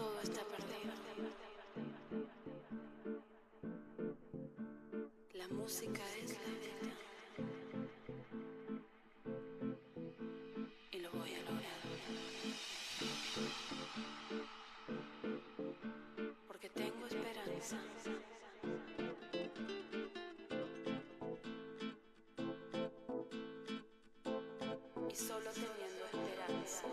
todo está perdido. La música es la vida. Y lo voy a lograr. Porque tengo esperanza. Y solo teniendo esperanza.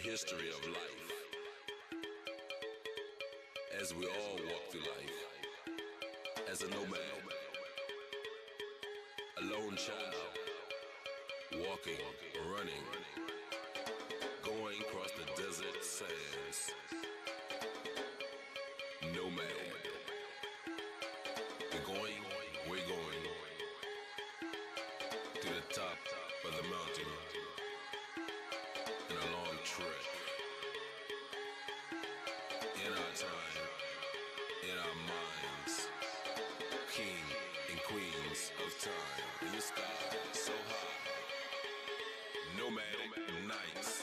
history of life. As we all walk through life, as a nomad, a lone child, walking, running, going across the desert sands. Nomad. We're going to the top of the mountain in a long trek. In our time, in our minds, king and queens of time, in the sky, so high, nomadic nights.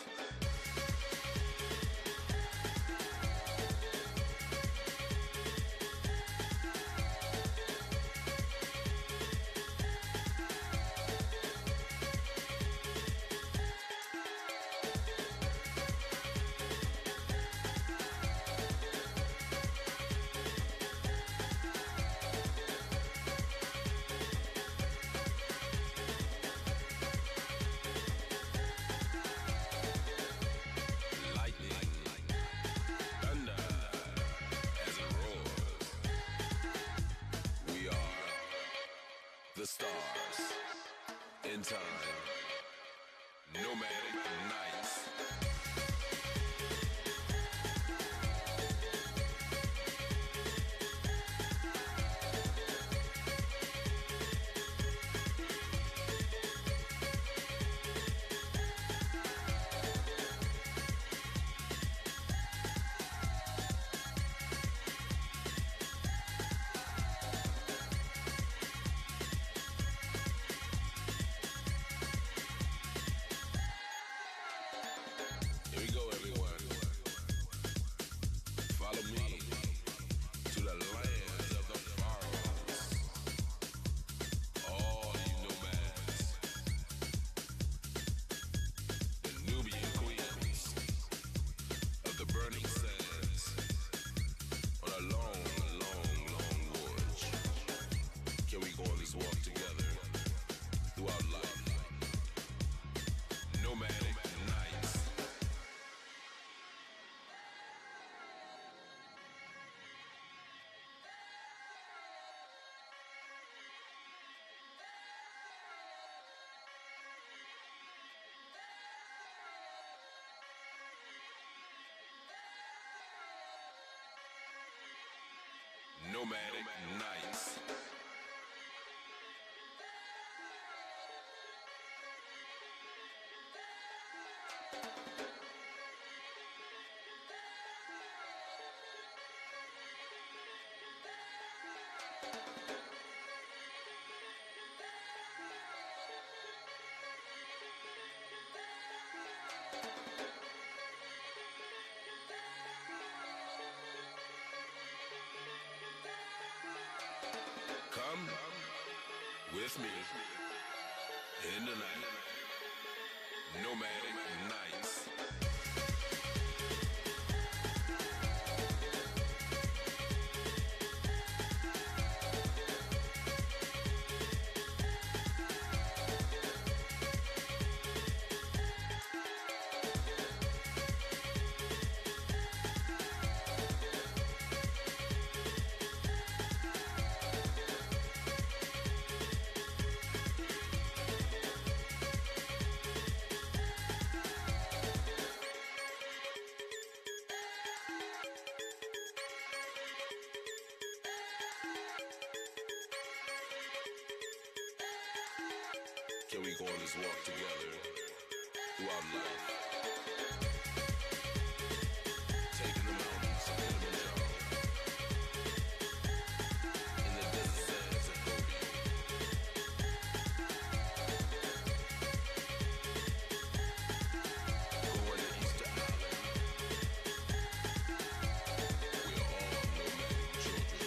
The stars, in time, nomadic nights. Nomadic nights. Come with me in the night, nomadic nights. Can we go on this walk together throughout life? Taking the mountains of Kilimanjaro, in the desert sands of Gobi, going to Easter Island. We are all nomadic children.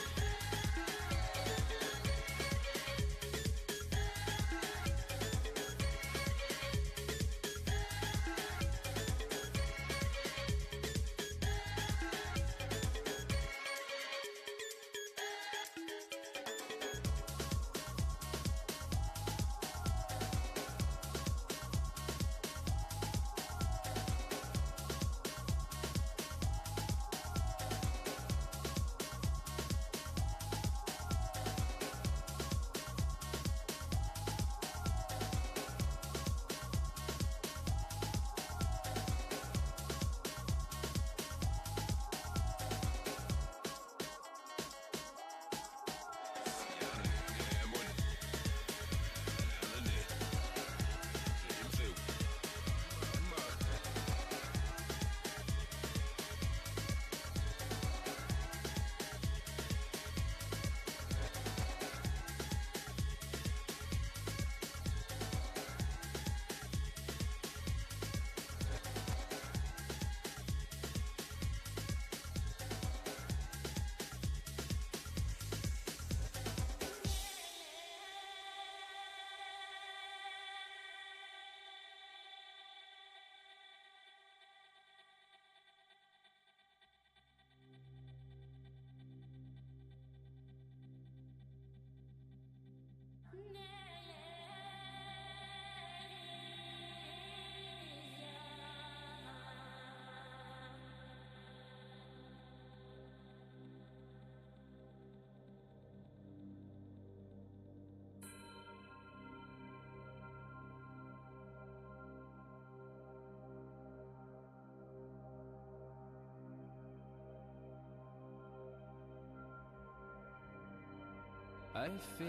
I feel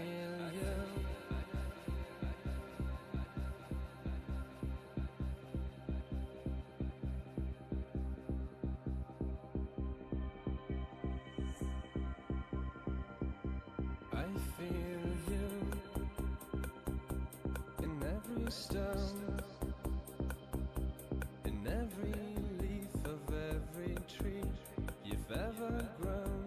you. I feel you in every stone, in every leaf of every tree you've ever grown.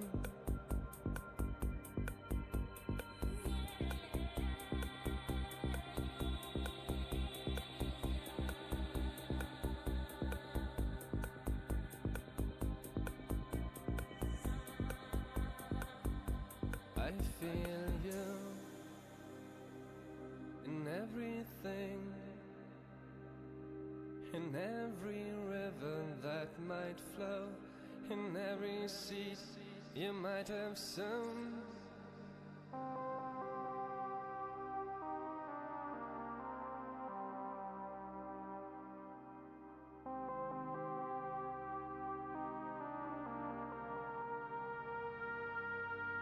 I feel you in everything, in every river that might flow, in every seed you might have sown.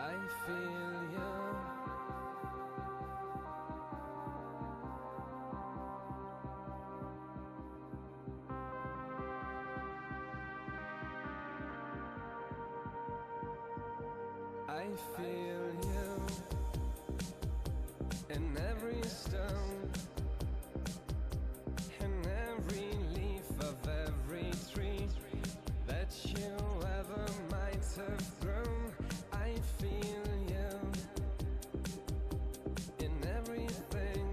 I feel you. I feel you in every stone, in every leaf of every tree that you ever might have grown. I feel you in everything,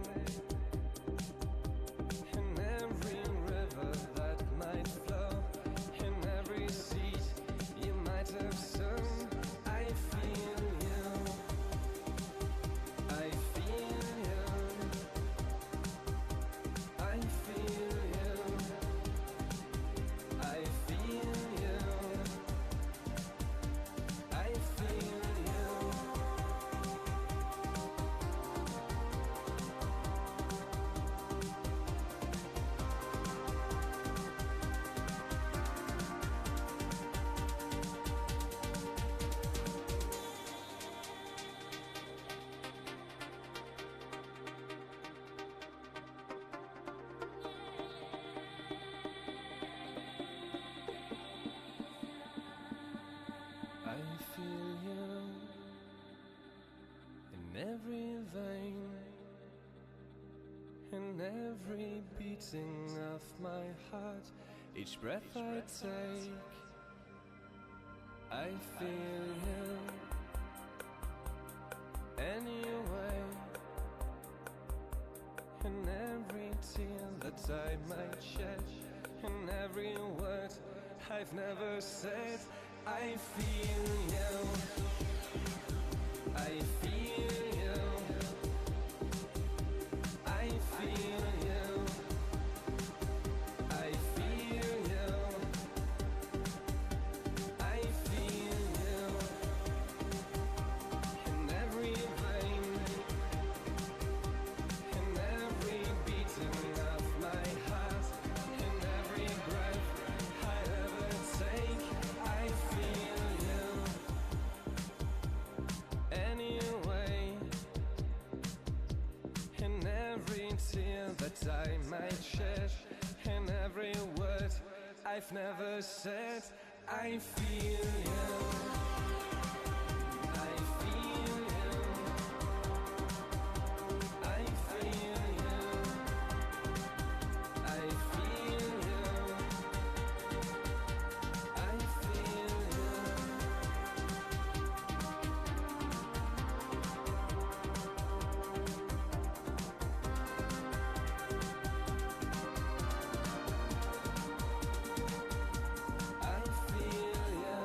in every river that might flow, in every seed you might have sown. I feel you. I feel you. I feel you. I feel you. I feel you. I feel you in every vein, in every beating of my heart, each breath I take. I feel you anyway, in every tear that I might shed, in every word I've never said. I feel you. I feel you. I feel you. I feel you. I feel you in every vein, in every beating of my heart, in every breath I ever take. I feel you anyway, in every tear that I might shed, in every word I've never said. I feel you. I feel you. I feel you. I feel you. I feel you. I feel you.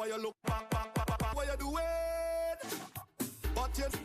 why you look back, what you doing? But you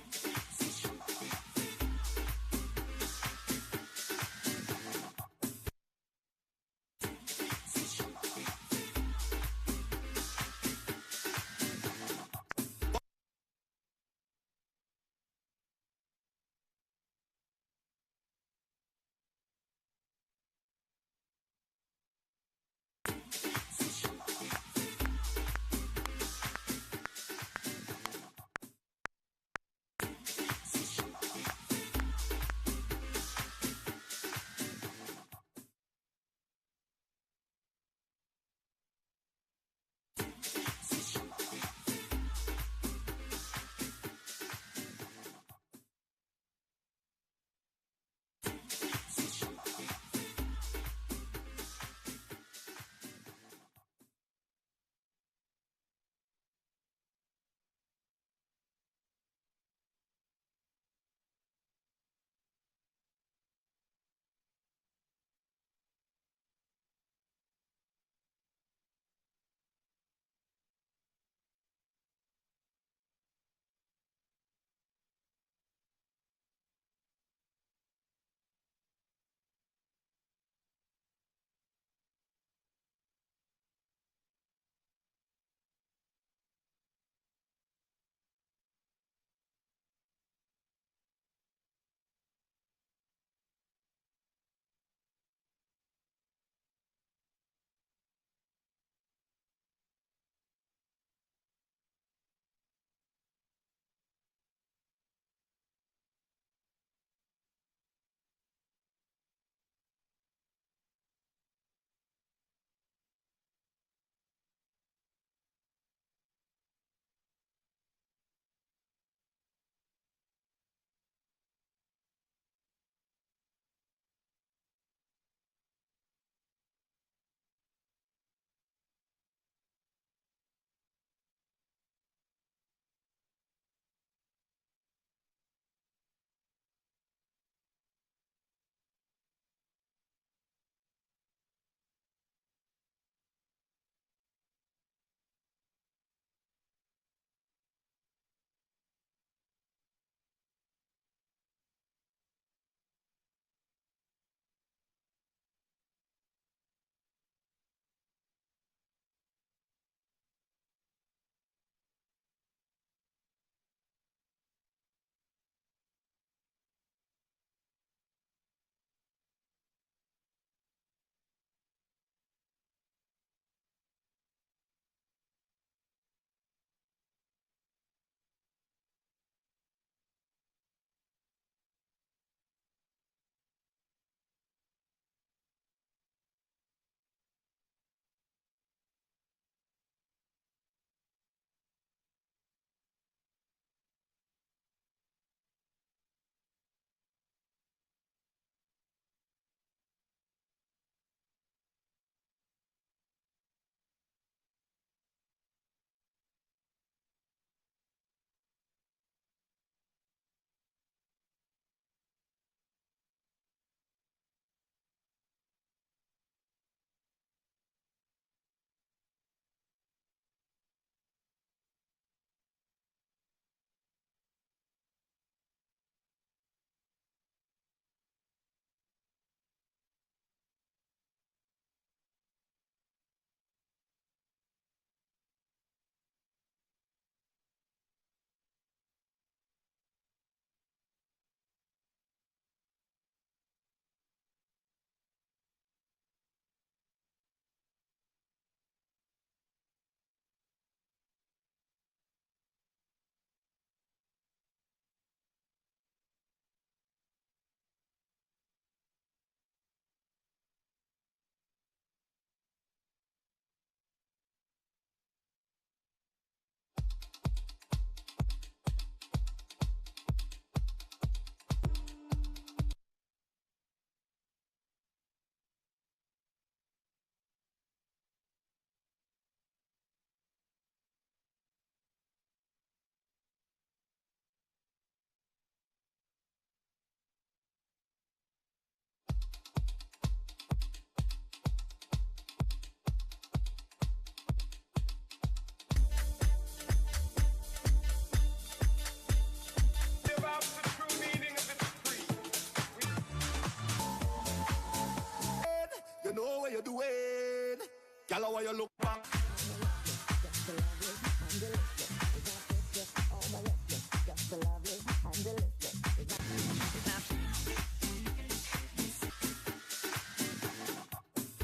Girl, why you look back?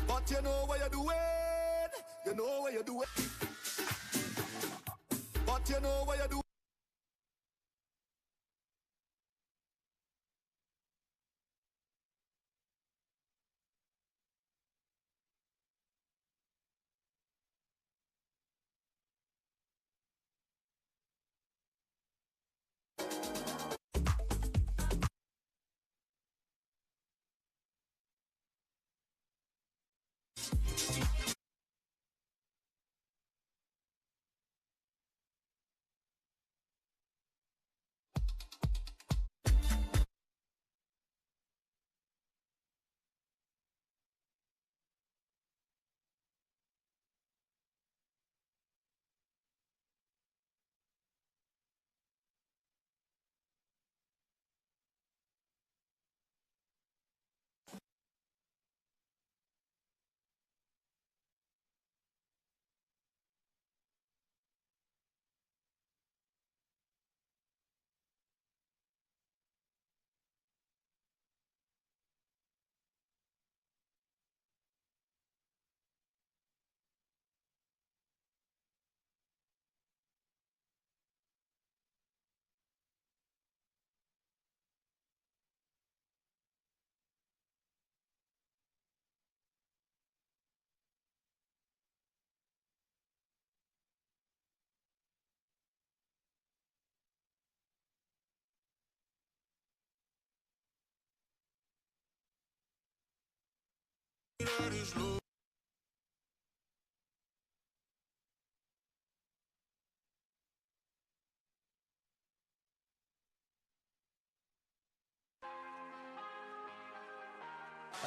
But you know what you're doing. You know what you're doing. But you know what you're doing.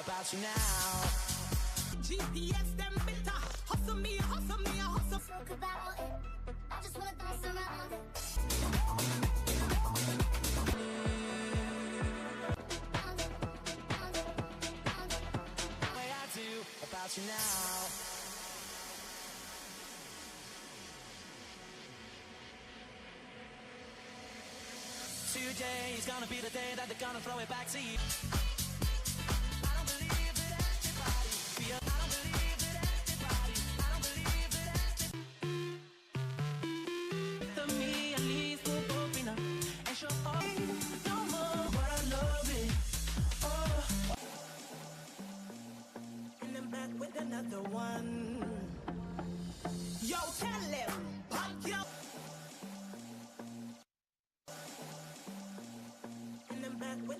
About you now. GPS them better. Hustle me, hustle me, hustle. Talk about it. I just wanna dance around it. Way I do about you now. Today is gonna be the day that they're gonna throw it back to you. I don't believe that everybody feel. I don't believe that everybody. I don't believe that everybody. To me, at least we'll both be now. And show up no more, but I love it. Oh, and I'm back with another one. Yo, tell him, punk yo. And I'm back with.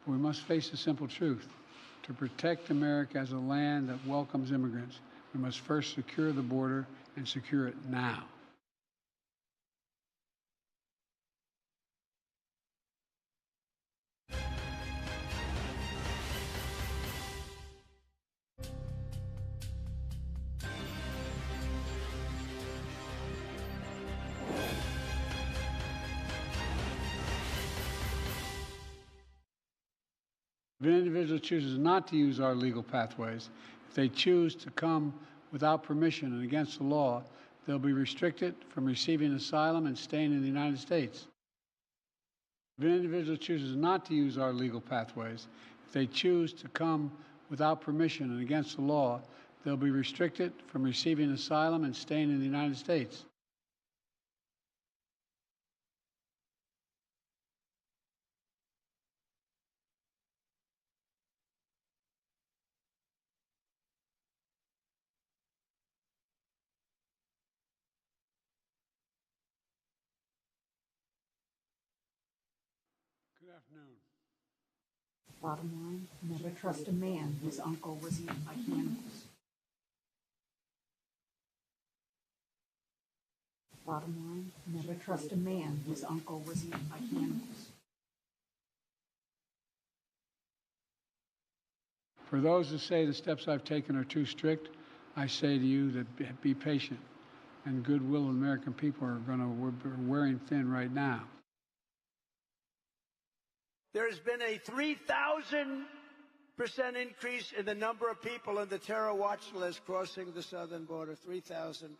We must face the simple truth. To protect America as a land that welcomes immigrants, we must first secure the border and secure it now. If an individual chooses not to use our legal pathways, if they choose to come without permission and against the law, they'll be restricted from receiving asylum and staying in the United States. If an individual chooses not to use our legal pathways, if they choose to come without permission and against the law, they'll be restricted from receiving asylum and staying in the United States. Good afternoon. Bottom line, never trust a man whose uncle was eaten by cannibals. Bottom line, never trust a man whose uncle was eaten by cannibals. For those who say the steps I've taken are too strict, I say to you that be patient, and goodwill of the American people are wearing thin right now. There's been a 3,000% increase in the number of people on the terror watch list crossing the southern border. 3,000%.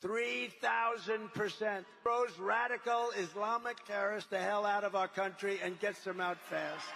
3,000%. Throws radical Islamic terrorists the hell out of our country and gets them out fast.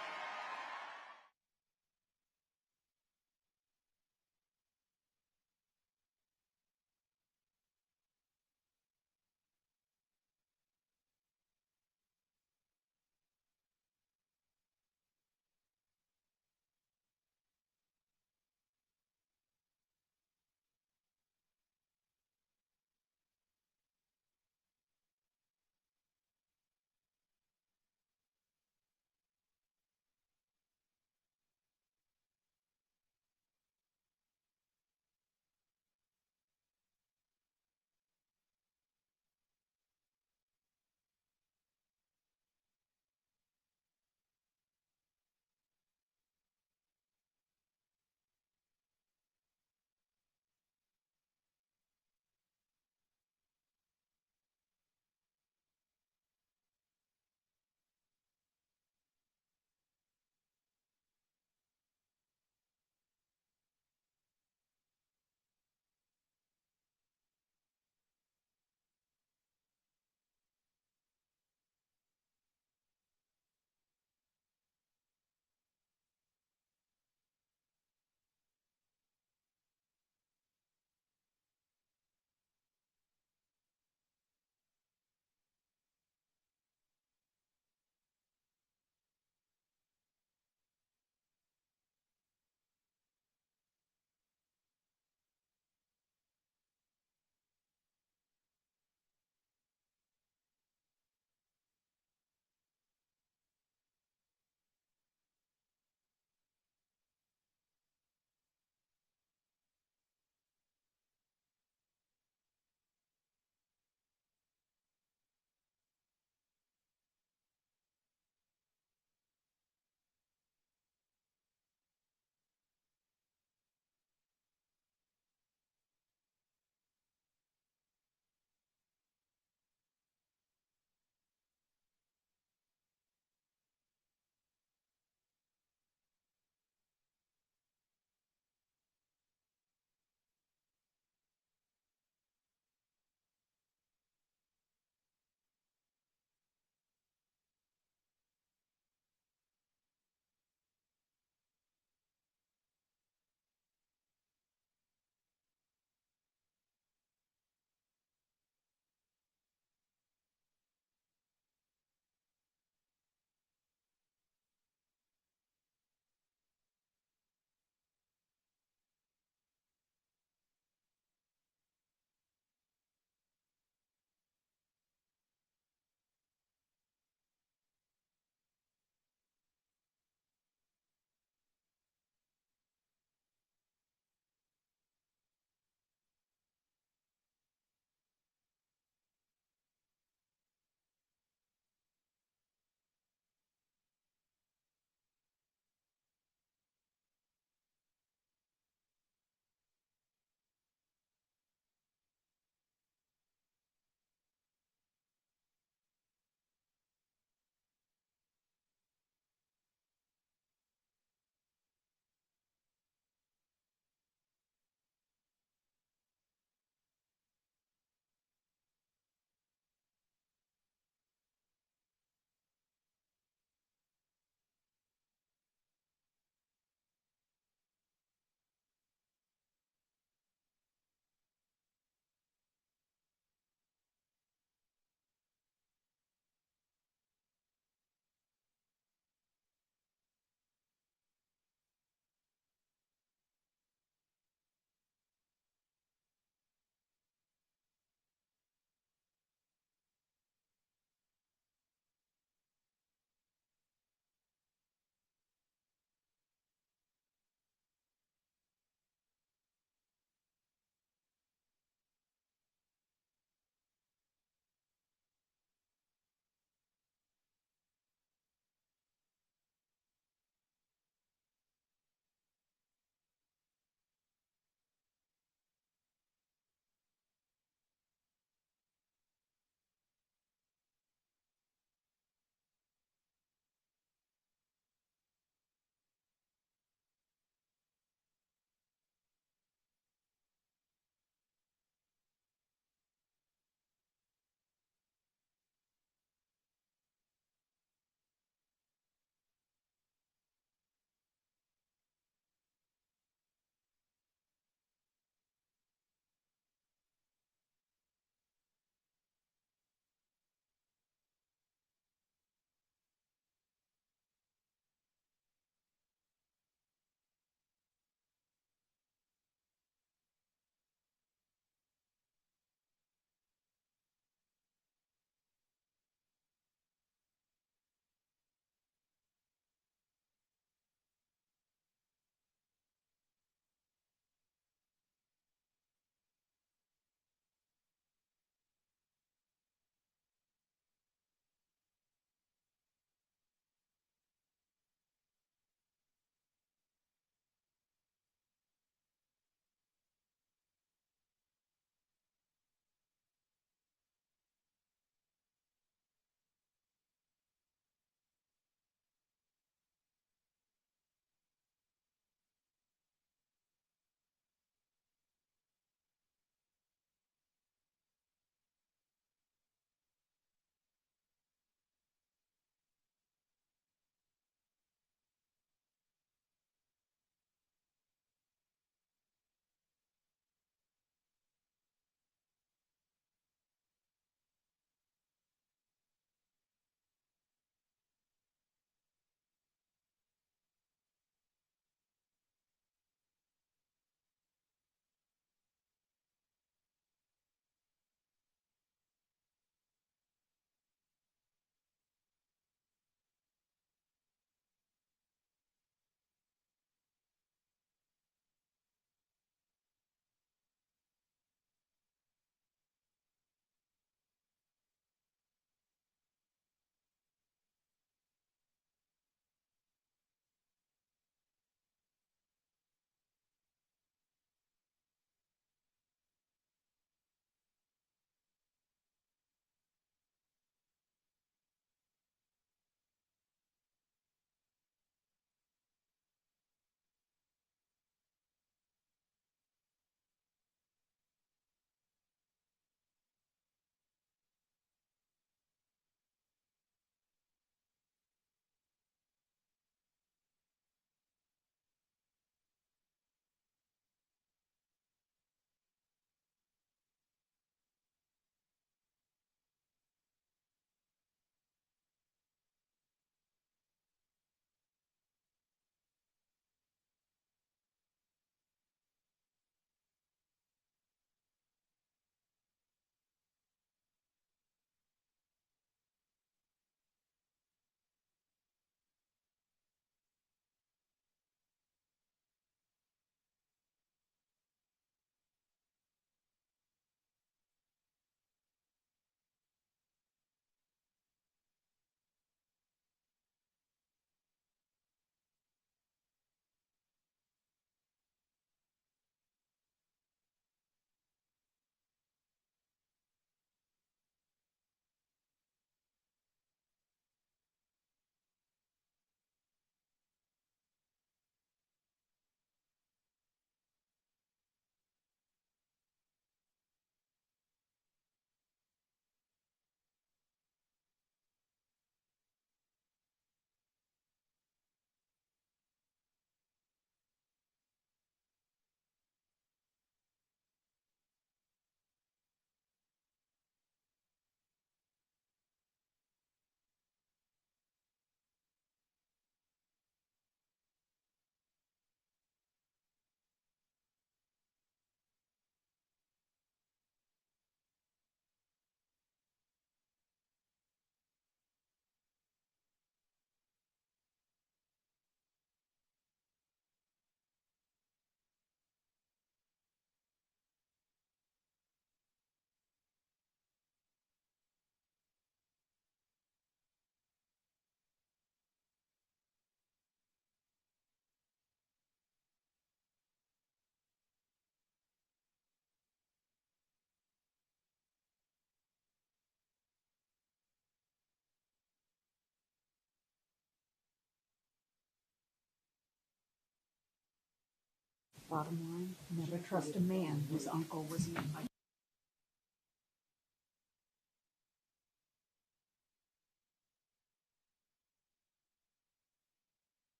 Bottom line, never trust a man whose uncle was eaten by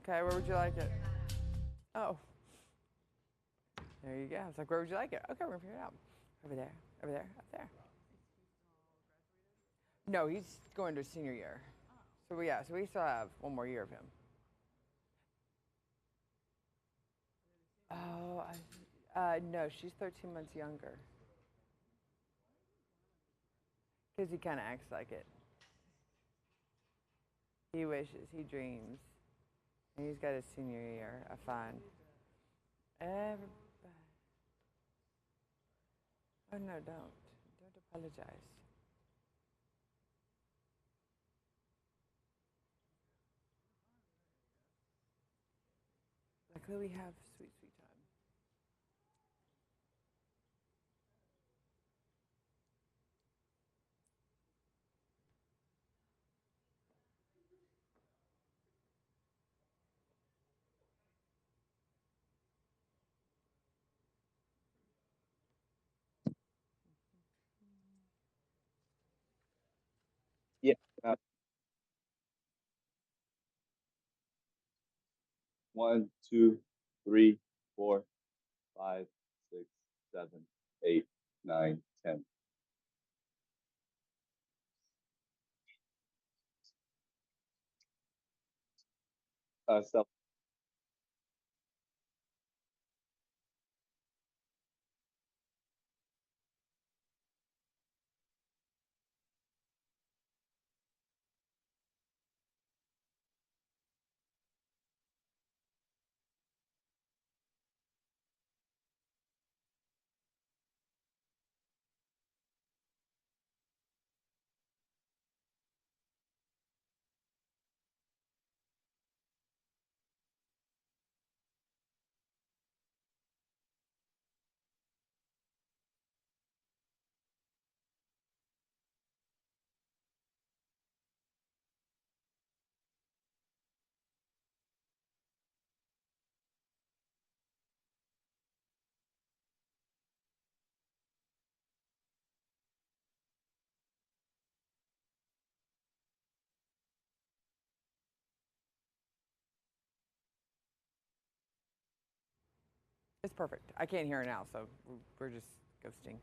Okay, where would you like it? Oh. There you go. I was like, where would you like it? Okay, we're going to figure it out. Over there, over there, up there. No, he's going to senior year. So, yeah, so we still have one more year of him. Oh, no, she's 13 months younger. Because he kind of acts like it. He wishes, he dreams. And he's got his senior year of fun. Everybody. Oh, no, don't. Don't apologize. Luckily, we have sweet, sweet time. Yeah. 1, 2, 3, 4, 5, 6, 7, 8, 9, 10. Self. It's perfect. I can't hear her now, so we're just ghosting.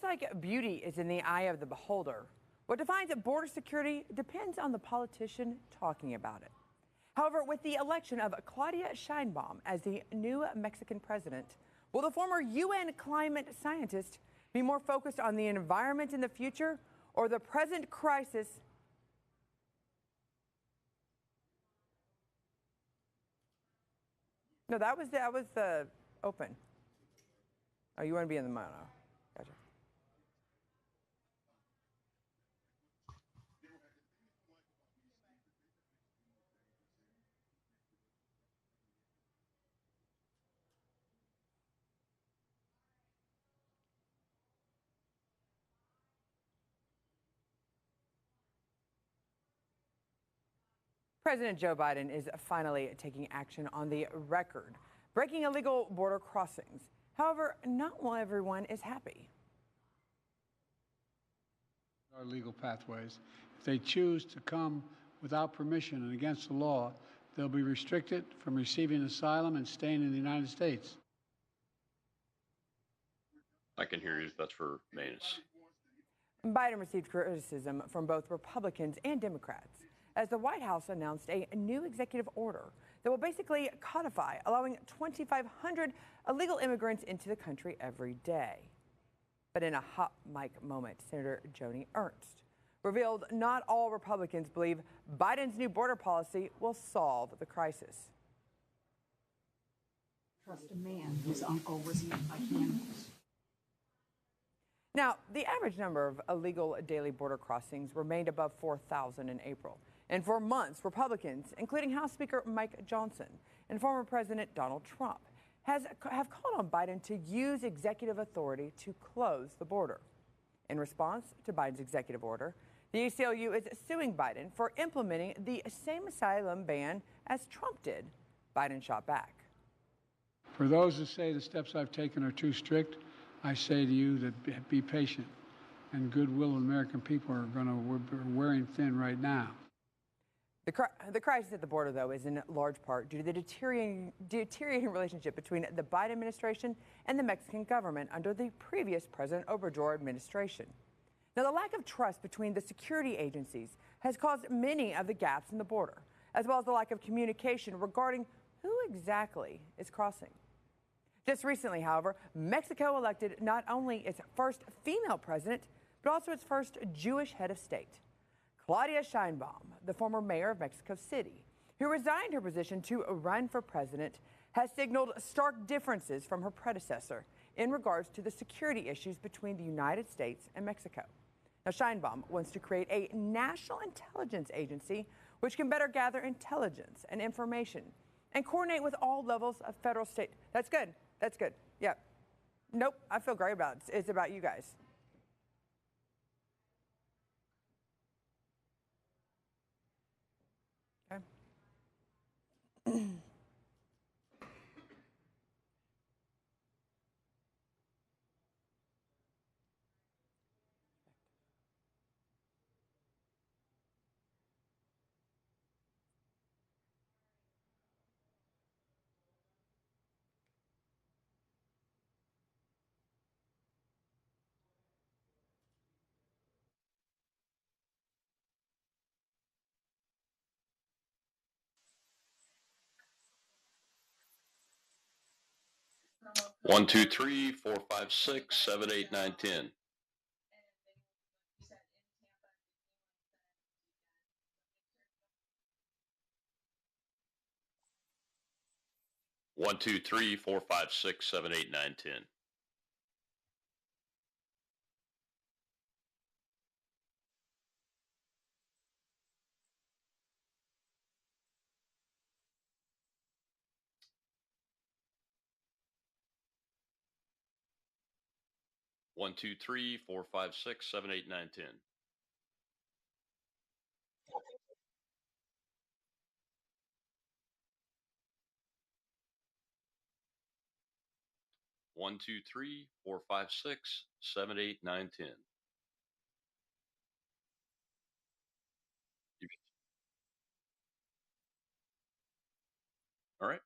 like beauty is in the eye of the beholder, what defines border security depends on the politician talking about it. However, with the election of Claudia Sheinbaum as the new Mexican president, will the former UN climate scientist be more focused on the environment in the future or the present crisis? No, that was the open. Oh, you want to be in the mono. Gotcha. President Joe Biden is finally taking action on the record, breaking illegal border crossings. However, not everyone is happy. Our legal pathways. If they choose to come without permission and against the law, they'll be restricted from receiving asylum and staying in the United States. I can hear you. That's for Manus. Biden received criticism from both Republicans and Democrats as the White House announced a new executive order that will basically codify allowing 2,500 illegal immigrants into the country every day. But in a hot mic moment, Senator Joni Ernst revealed not all Republicans believe Biden's new border policy will solve the crisis. Trust a man whose uncle was eaten by cannibals. Now, the average number of illegal daily border crossings remained above 4,000 in April. And for months, Republicans, including House Speaker Mike Johnson and former President Donald Trump, have called on Biden to use executive authority to close the border. In response to Biden's executive order, the ACLU is suing Biden for implementing the same asylum ban as Trump did. Biden shot back. For those who say the steps I've taken are too strict, I say to you that be patient, and goodwill of American people are wearing thin right now. The crisis at the border, though, is in large part due to the deteriorating relationship between the Biden administration and the Mexican government under the previous President Obrador administration. Now, the lack of trust between the security agencies has caused many of the gaps in the border, as well as the lack of communication regarding who exactly is crossing. Just recently, however, Mexico elected not only its first female president, but also its first Jewish head of state. Claudia Sheinbaum, the former mayor of Mexico City, who resigned her position to run for president, has signaled stark differences from her predecessor in regards to the security issues between the United States and Mexico. Now, Sheinbaum wants to create a national intelligence agency which can better gather intelligence and information and coordinate with all levels of federal, state. That's good. That's good. Yeah. Nope, I feel great about it. It's about you guys. Okay. 1, 2, 3, 4, 5, 6, 7, 8, 9, 10. One, two, three, four, five, six, 7, 8, 9, 10. One, two, three, four, five, six, 7, 8, 9, 10. One, two, three, four, five, six, 7, 8, 9, 10. All right.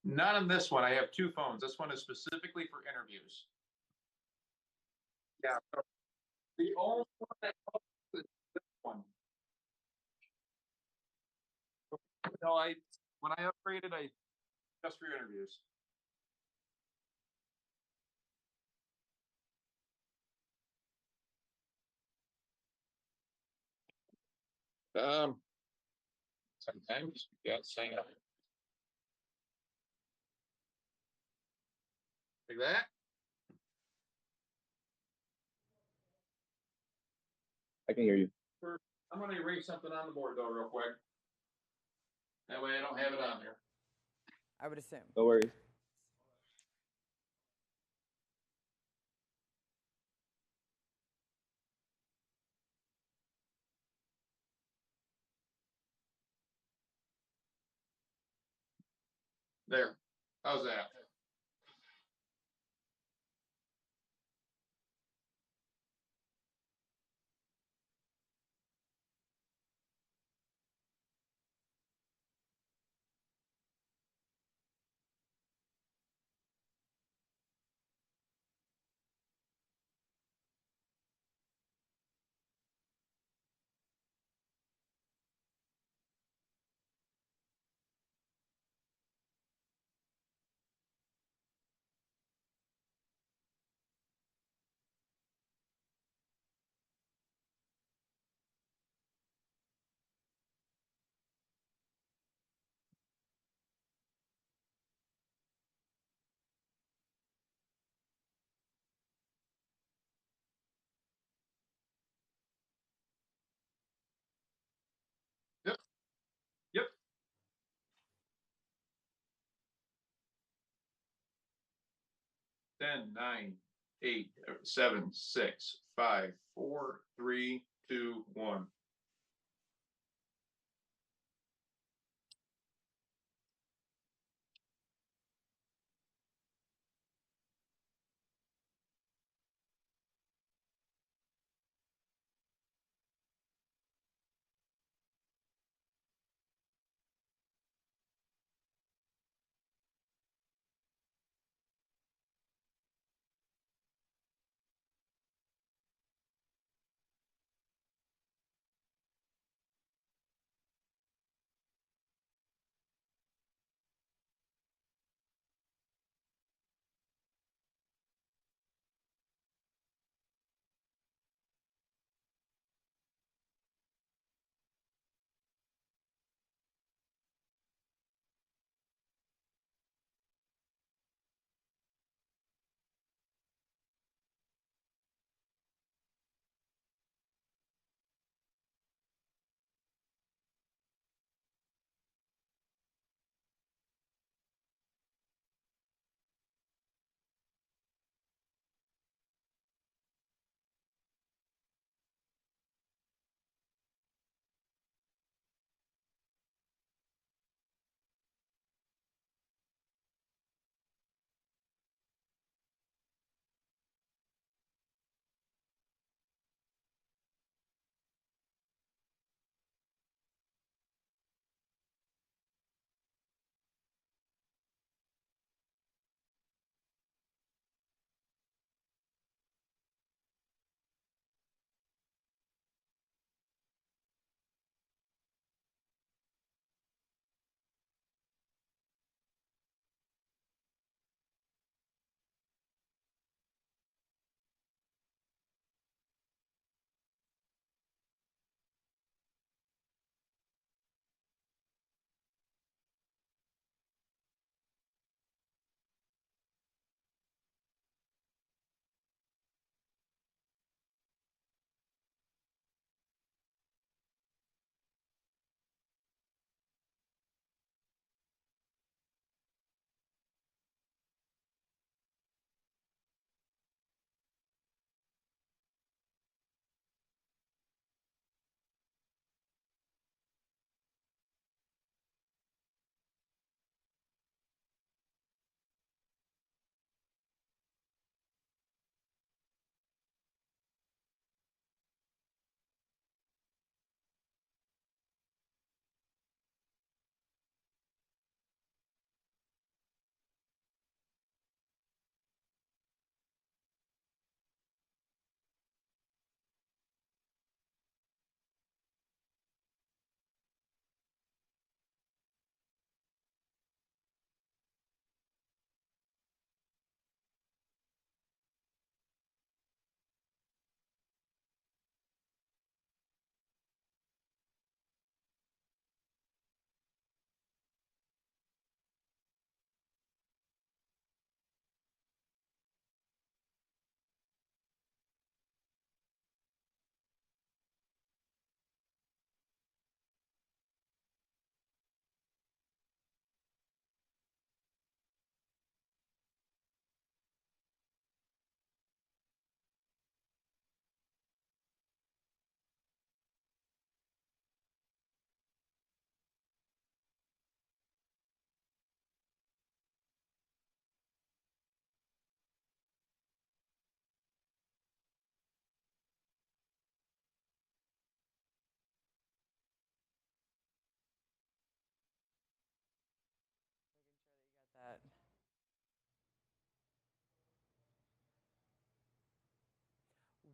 Not on this one. I have two phones. This one is specifically for interviews. Yeah. So the only one that is this one. No, when I upgraded, I just for interviews. Sometimes yeah, saying up like that. I can hear you. I'm gonna erase something on the board though, real quick. That way I don't have it on there. I would assume. No worries. There. How's that? Yep. Yep. 10, 9, 8, 7, 6, 5, 4, 3, 2, 1.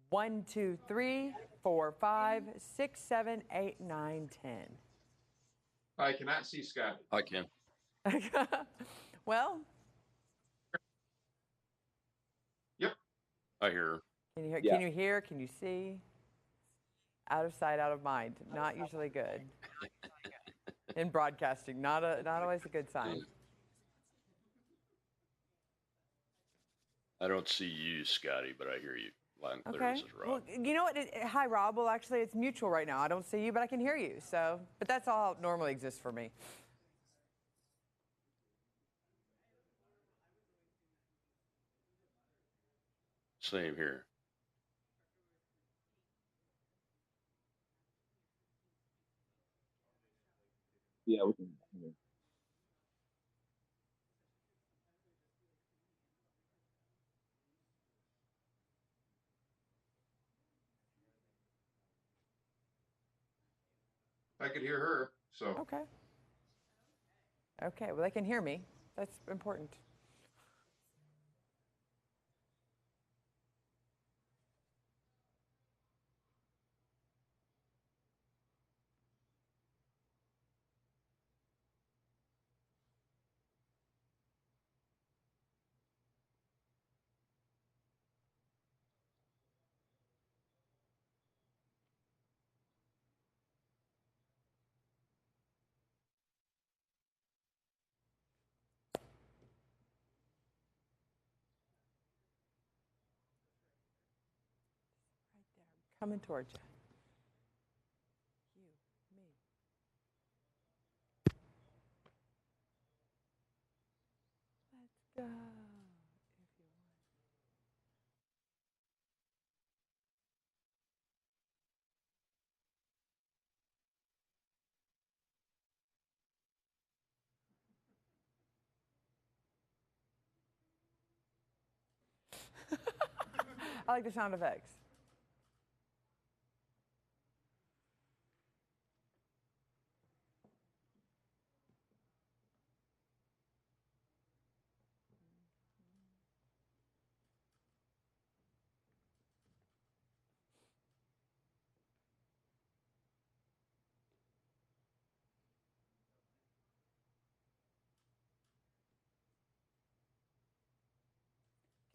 1, 2, 3, 4, 5, 6, 7, 8, 9, 10. I cannot see Scott. I can. Well, Yep. I hear her. can you hear? Yeah. Can you hear? Can you see? Out of sight, out of mind. Not usually good. In broadcasting, not always a good sign. I don't see you, Scotty, but I hear you loud and clear. Okay. This is Rob. Well, you know what? Hi, Rob. Well, actually, it's mutual right now. I don't see you, but I can hear you. So, but that's all that normally exists for me. Same here. Yeah, we can. I could hear her. So Okay. Okay. Well, they can hear me. That's important. Coming towards you. You, me. Let's go. I like the sound effects.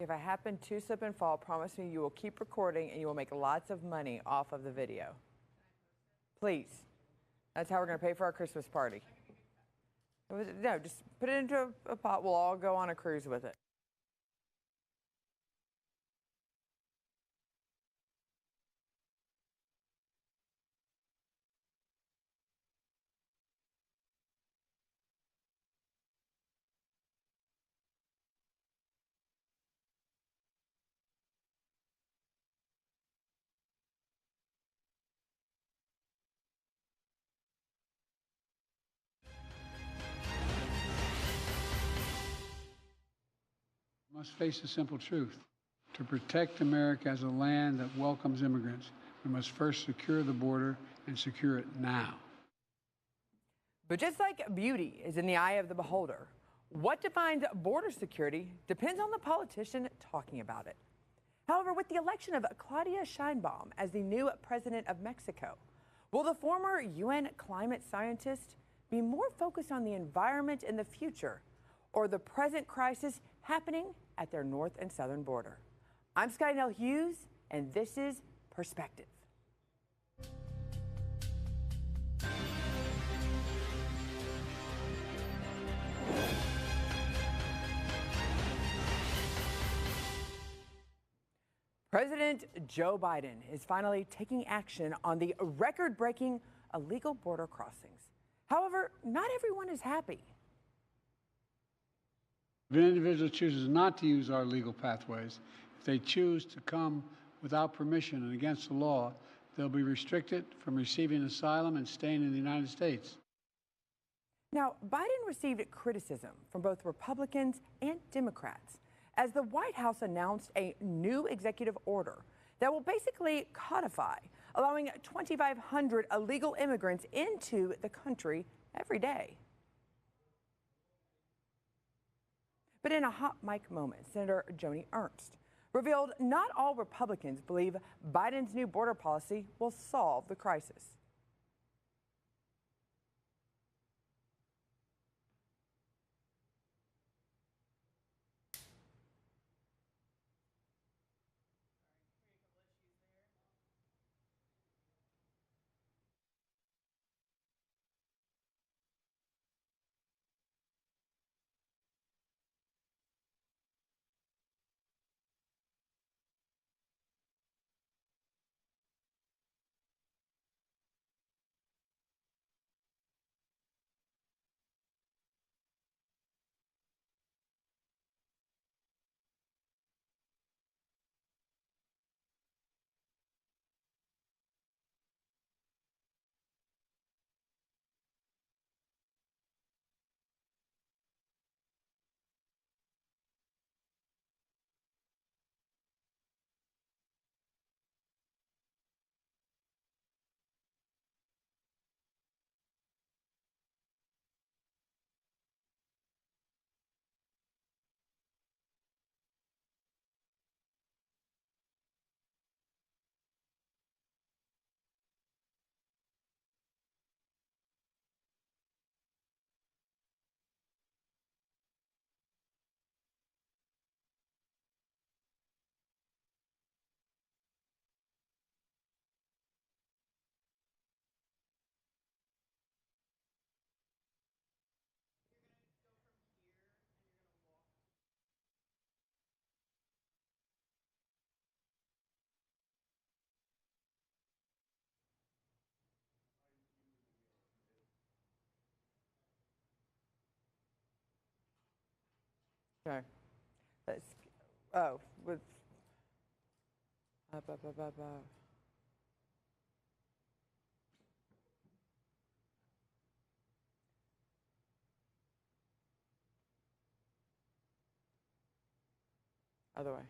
If I happen to slip and fall, promise me you will keep recording and you will make lots of money off of the video. Please. That's how we're going to pay for our Christmas party. No, just put it into a pot. We'll all go on a cruise with it. Must face a simple truth. To protect America as a land that welcomes immigrants, we must first secure the border and secure it now. But just like beauty is in the eye of the beholder, what defines border security depends on the politician talking about it. However, with the election of Claudia Sheinbaum as the new president of Mexico, will the former UN climate scientist be more focused on the environment in the future or the present crisis happening at their north and southern border? I'm Skynell Hughes, and this is Perspective. President Joe Biden is finally taking action on the record-breaking illegal border crossings. However, not everyone is happy. If an individual chooses not to use our legal pathways, if they choose to come without permission and against the law, they'll be restricted from receiving asylum and staying in the United States. Now, Biden received criticism from both Republicans and Democrats as the White House announced a new executive order that will basically codify allowing 2,500 illegal immigrants into the country every day. But in a hot mic moment, Senator Joni Ernst, revealed not all Republicans believe Biden's new border policy will solve the crisis. Okay. Let's, oh, with other way.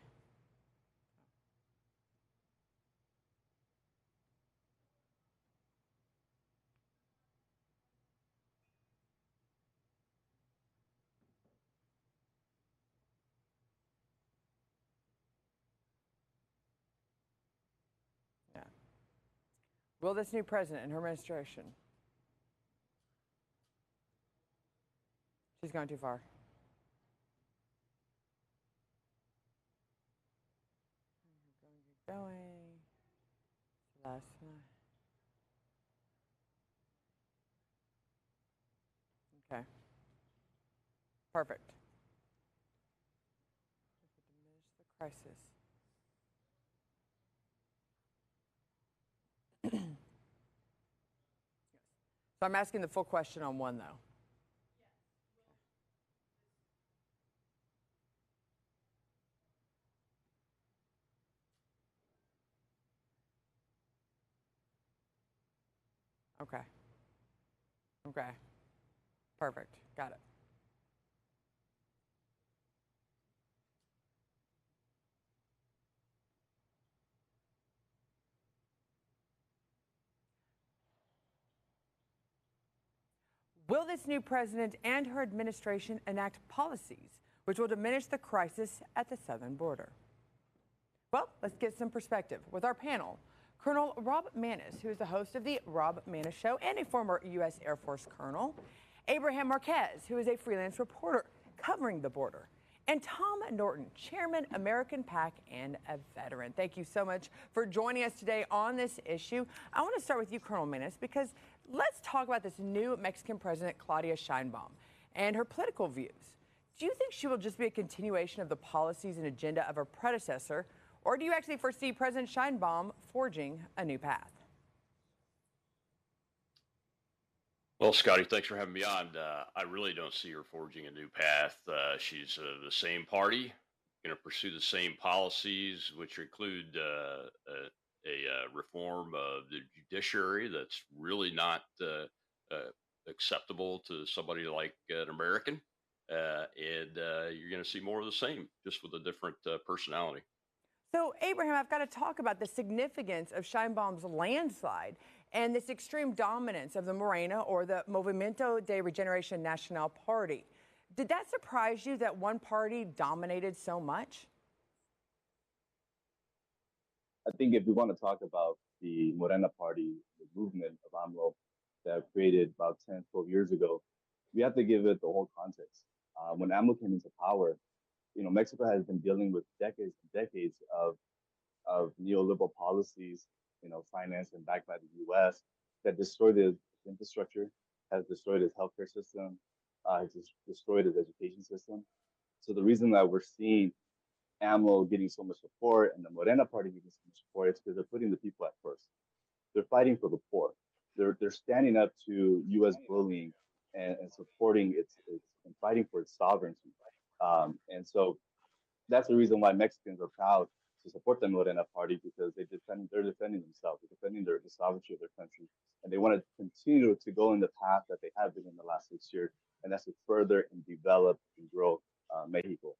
Yeah. Will this new president and her administration? She's gone too far. Going. Last night. Okay. Perfect. Diminish the crisis. So I'm asking the full question on one, though. Okay. Okay. Perfect. Got it. Will this new president and her administration enact policies which will diminish the crisis at the southern border? Well, let's get some perspective with our panel. Colonel Rob Maness, who is the host of the Rob Maness Show and a former U.S. Air Force colonel. Abraham Marquez, who is a freelance reporter covering the border. And Tom Norton, Chairman, American PAC, and a veteran. Thank you so much for joining us today on this issue. I want to start with you, Colonel Maness, because let's talk about this new Mexican president, Claudia Sheinbaum, and her political views. Do you think she will just be a continuation of the policies and agenda of her predecessor, or do you actually foresee President Sheinbaum forging a new path? Well, Scotty, thanks for having me on. I really don't see her forging a new path. She's the same party, going to pursue the same policies, which include a reform of the judiciary that's really not acceptable to somebody like an American. And you're going to see more of the same, just with a different personality. So, Abraham, I've got to talk about the significance of Sheinbaum's landslide and this extreme dominance of the Morena, or the Movimiento de Regeneración Nacional party. Did that surprise you that one party dominated so much? I think if we want to talk about the Morena Party, the movement of AMLO that created about 10, 12 years ago, we have to give it the whole context. When AMLO came into power, Mexico has been dealing with decades and decades of neoliberal policies, financed and backed by the U.S. that destroyed its infrastructure, has destroyed its healthcare system, has destroyed its education system. So the reason that we're seeing AMLO getting so much support and the Morena Party getting so much support is because they're putting the people at first. They're fighting for the poor. They're standing up to U.S. bullying and supporting its and fighting for its sovereignty. And so that's the reason why Mexicans are proud to support the Morena Party, because they're defending themselves, they're defending the sovereignty of their country, and they want to continue to go in the path that they have been in the last 6 years, and that's to further and develop and grow Mexico.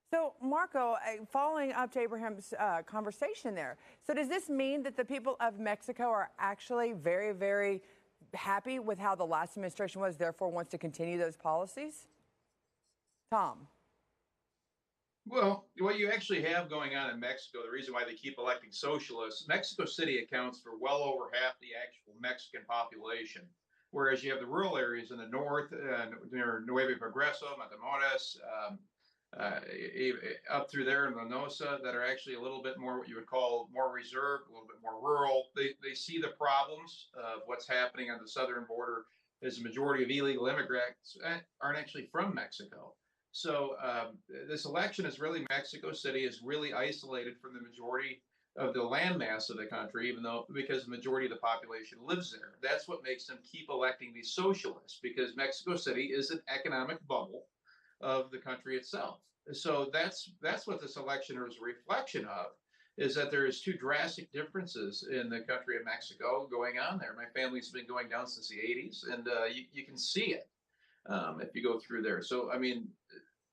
So, Marco, following up to Abraham's conversation there, so does this mean that the people of Mexico are actually very, very happy with how the last administration was, therefore wants to continue those policies? Tom. Well, what you actually have going on in Mexico, the reason why they keep electing socialists, Mexico City accounts for well over half the actual Mexican population. Whereas you have the rural areas in the north, near Nueva Progreso, Matamoros, up through there in Lanosa, that are actually a little bit more what you would call more reserved, a little bit more rural. They see the problems of what's happening on the southern border, as the majority of illegal immigrants aren't actually from Mexico. So this election is really, Mexico City is really isolated from the majority of the landmass of the country, even though because the majority of the population lives there. That's what makes them keep electing these socialists, because Mexico City is an economic bubble of the country itself. So that's what this election is a reflection of, is that there is two drastic differences in the country of Mexico going on there. My family's been going down since the 80s, and you can see it if you go through there. So, I mean,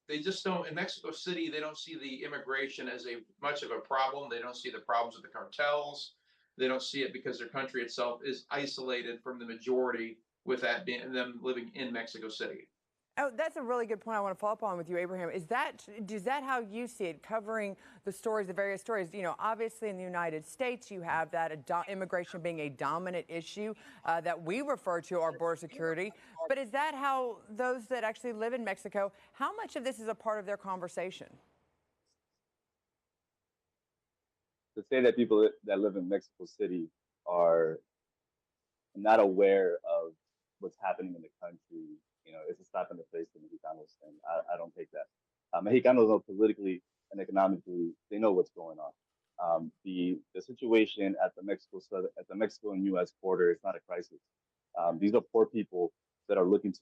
they just don't, in Mexico City, they don't see the immigration as much of a problem. They don't see the problems with the cartels. They don't see it because their country itself is isolated from the majority, with that being them living in Mexico City. Oh, that's a really good point I want to follow up on with you, Abraham. Is that how you see it, covering the stories, the various stories? Obviously in the United States, you have that immigration being a dominant issue that we refer to our border security. But is that how those that actually live in Mexico, how much of this is a part of their conversation? To say that people that live in Mexico City are not aware of what's happening in the country, it's a slap in the face to Mexicanos, and I don't take that. Mexicanos know politically and economically, they know what's going on. The situation at the Mexico and U.S. border is not a crisis. These are poor people that are looking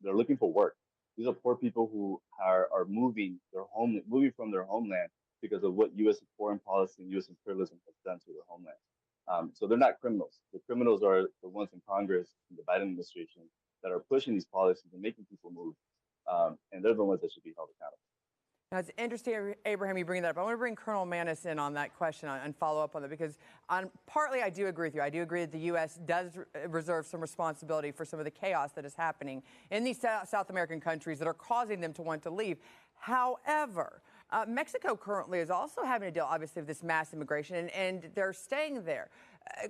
they're looking for work. These are poor people who are moving from their homeland because of what U.S. foreign policy and U.S. imperialism has done to their homeland. So they're not criminals. The criminals are the ones in Congress, in the Biden administration, that are pushing these policies and making people move. And they're the ones that should be held accountable. Now, it's interesting, Abraham, you bring that up. I want to bring Colonel Manis in on that question and follow up on that, because partly I do agree with you. I do agree that the U.S. does reserve some responsibility for some of the chaos that is happening in these South American countries that are causing them to want to leave. However, Mexico currently is also having to deal, obviously, with this mass immigration, and they're staying there.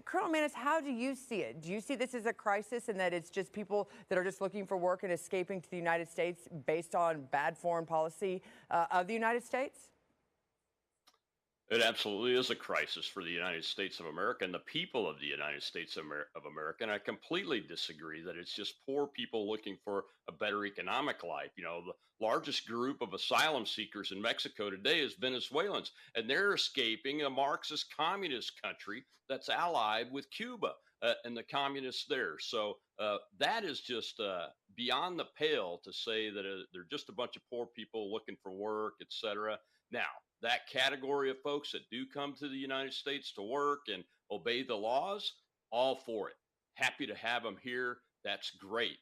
Colonel Manis, how do you see it? Do you see this as a crisis, and that it's just people that are just looking for work and escaping to the United States based on bad foreign policy of the United States? It absolutely is a crisis for the United States of America and the people of the United States of America. And I completely disagree that it's just poor people looking for a better economic life. The largest group of asylum seekers in Mexico today is Venezuelans, and they're escaping a Marxist communist country that's allied with Cuba and the communists there. So that is just beyond the pale to say that they're just a bunch of poor people looking for work, etc. Now, that category of folks that do come to the United States to work and obey the laws, all for it. Happy to have them here. That's great.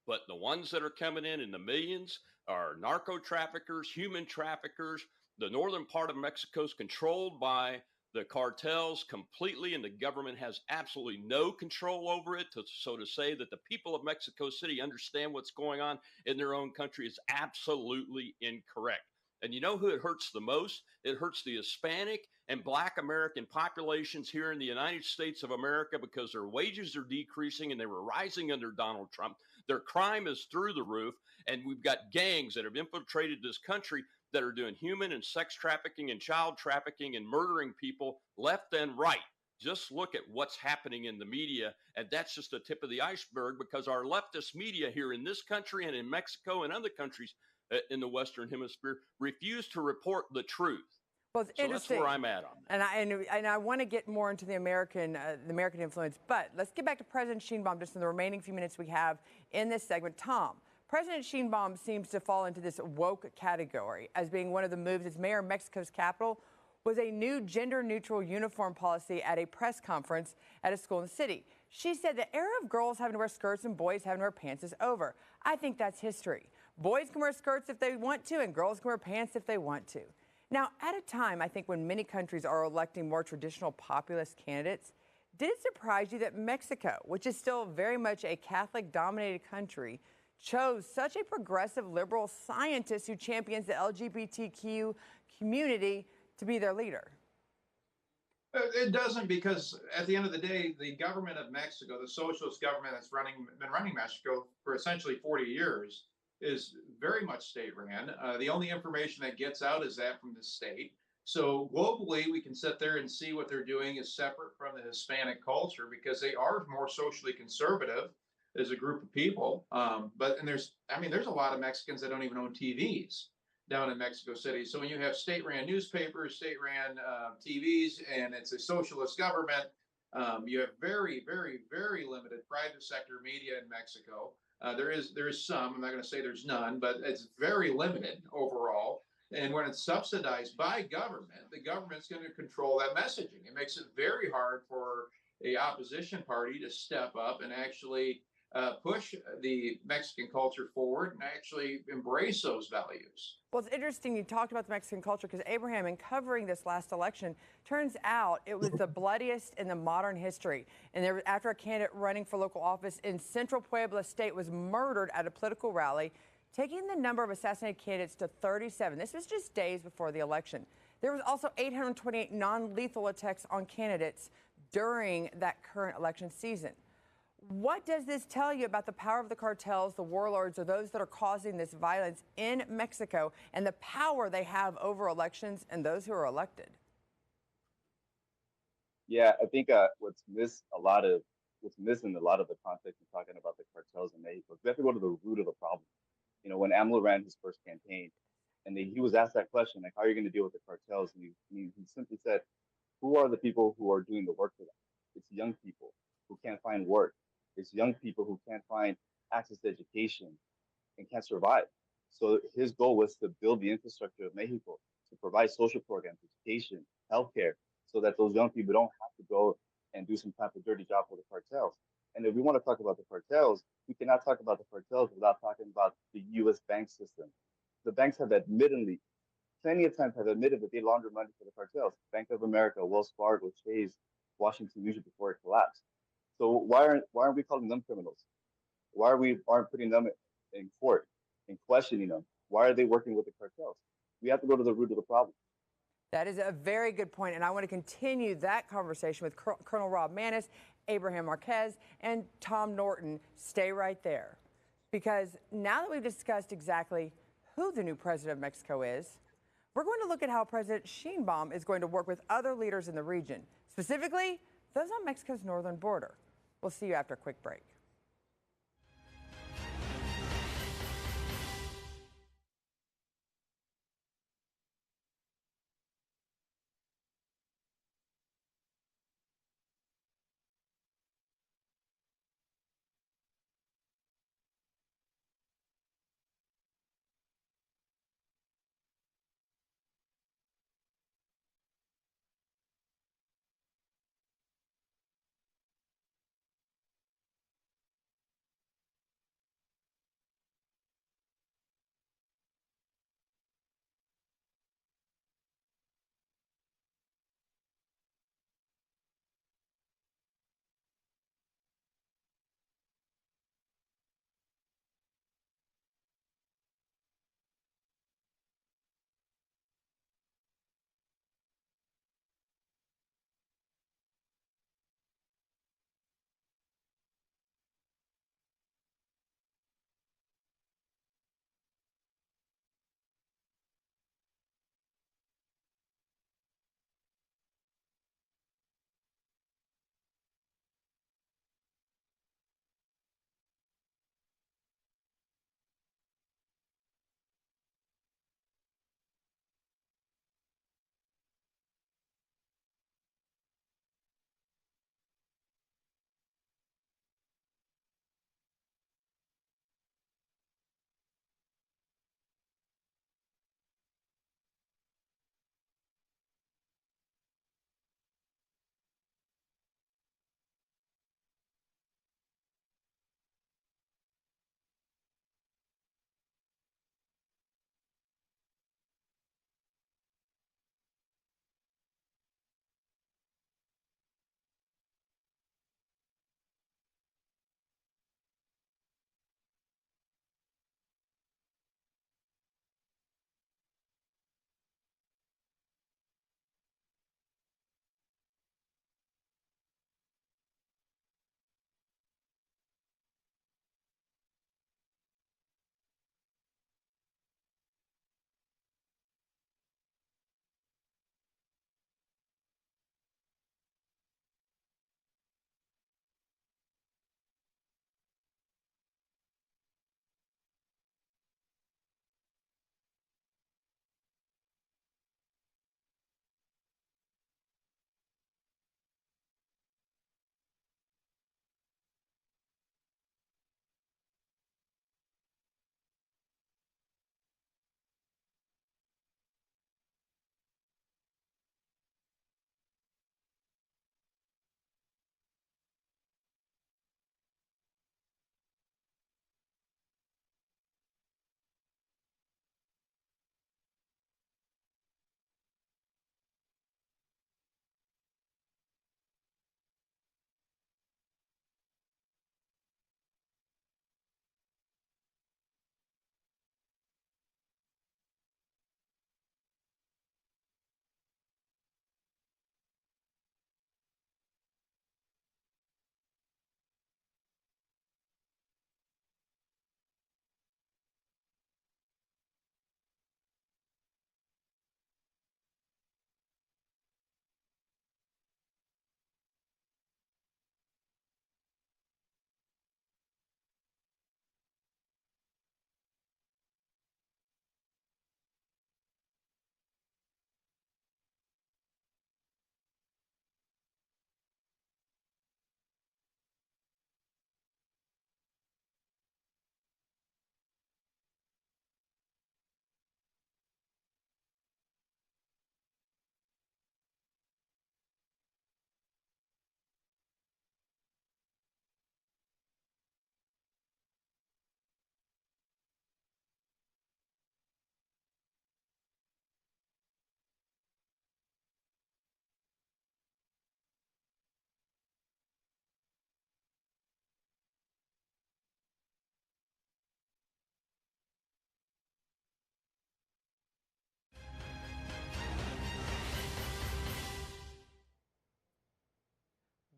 But the ones that are coming in the millions are narco traffickers, human traffickers. The northern part of Mexico is controlled by the cartels completely, and the government has absolutely no control over it. So to say that the people of Mexico City understand what's going on in their own country is absolutely incorrect. And you know who it hurts the most? It hurts the Hispanic and Black American populations here in the United States of America because their wages are decreasing and they were rising under Donald Trump. Their crime is through the roof. And we've got gangs that have infiltrated this country that are doing human and sex trafficking and child trafficking and murdering people left and right. Just look at what's happening in the media, and that's just the tip of the iceberg because our leftist media here in this country and in Mexico and other countries in the Western Hemisphere refuse to report the truth. Well, it's so interesting. That's where I'm at on that. And I want to get more into the American influence, but let's get back to President Sheinbaum just in the remaining few minutes we have in this segment. Tom, President Sheinbaum seems to fall into this woke category as being one of the moves as mayor of Mexico's capital was a new gender-neutral uniform policy at a press conference at a school in the city. She said the era of girls having to wear skirts and boys having to wear pants is over. I think that's history. Boys can wear skirts if they want to, and girls can wear pants if they want to. Now, at a time, I think, when many countries are electing more traditional populist candidates, did it surprise you that Mexico, which is still very much a Catholic-dominated country, chose such a progressive liberal scientist who champions the LGBTQ community to be their leader? It doesn't, because at the end of the day, the government of Mexico, the socialist government that's been running Mexico for essentially 40 years, is very much state-ran. The only information that gets out is that from the state. So globally, we can sit there and see what they're doing is separate from the Hispanic culture because they are more socially conservative as a group of people. There's a lot of Mexicans that don't even own TVs down in Mexico City. So when you have state-ran newspapers, state-ran TVs, and it's a socialist government, you have very, very, very limited private sector media in Mexico. There is some, I'm not going to say there's none, but it's very limited overall. And when it's subsidized by government, the government's going to control that messaging. It makes it very hard for a opposition party to step up and actually push the Mexican culture forward and actually embrace those values. Well, it's interesting you talked about the Mexican culture because, Abraham, in covering this last election, turns out it was the bloodiest in the modern history. And after a candidate running for local office in central Puebla State was murdered at a political rally, taking the number of assassinated candidates to 37. This was just days before the election. There was also 828 non-lethal attacks on candidates during that current election season. What does this tell you about the power of the cartels, the warlords, or those that are causing this violence in Mexico and the power they have over elections and those who are elected? Yeah, I think what's missing a lot of the context in talking about the cartels in Mexico, we have to go to the root of the problem. You know, when AMLO ran his first campaign, and he was asked that question, like, how are you going to deal with the cartels? And he simply said, who are the people who are doing the work for them? It's young people who can't find work. It's young people who can't find access to education and can't survive. So his goal was to build the infrastructure of Mexico, to provide social programs, education, healthcare, so that those young people don't have to go and do some type of dirty job for the cartels. And if we want to talk about the cartels, we cannot talk about the cartels without talking about the U.S. bank system. The banks have admittedly, plenty of times have admitted that they launder money for the cartels. Bank of America, Wells Fargo, Chase, Washington Mutual before it collapsed. So why aren't we calling them criminals? Why aren't putting them in court and questioning them? Why are they working with the cartels? We have to go to the root of the problem. That is a very good point, and I want to continue that conversation with Colonel Rob Maness, Abraham Marquez, and Tom Norton. Stay right there, because now that we've discussed exactly who the new president of Mexico is, we're going to look at how President Sheinbaum is going to work with other leaders in the region, specifically those on Mexico's northern border. We'll see you after a quick break.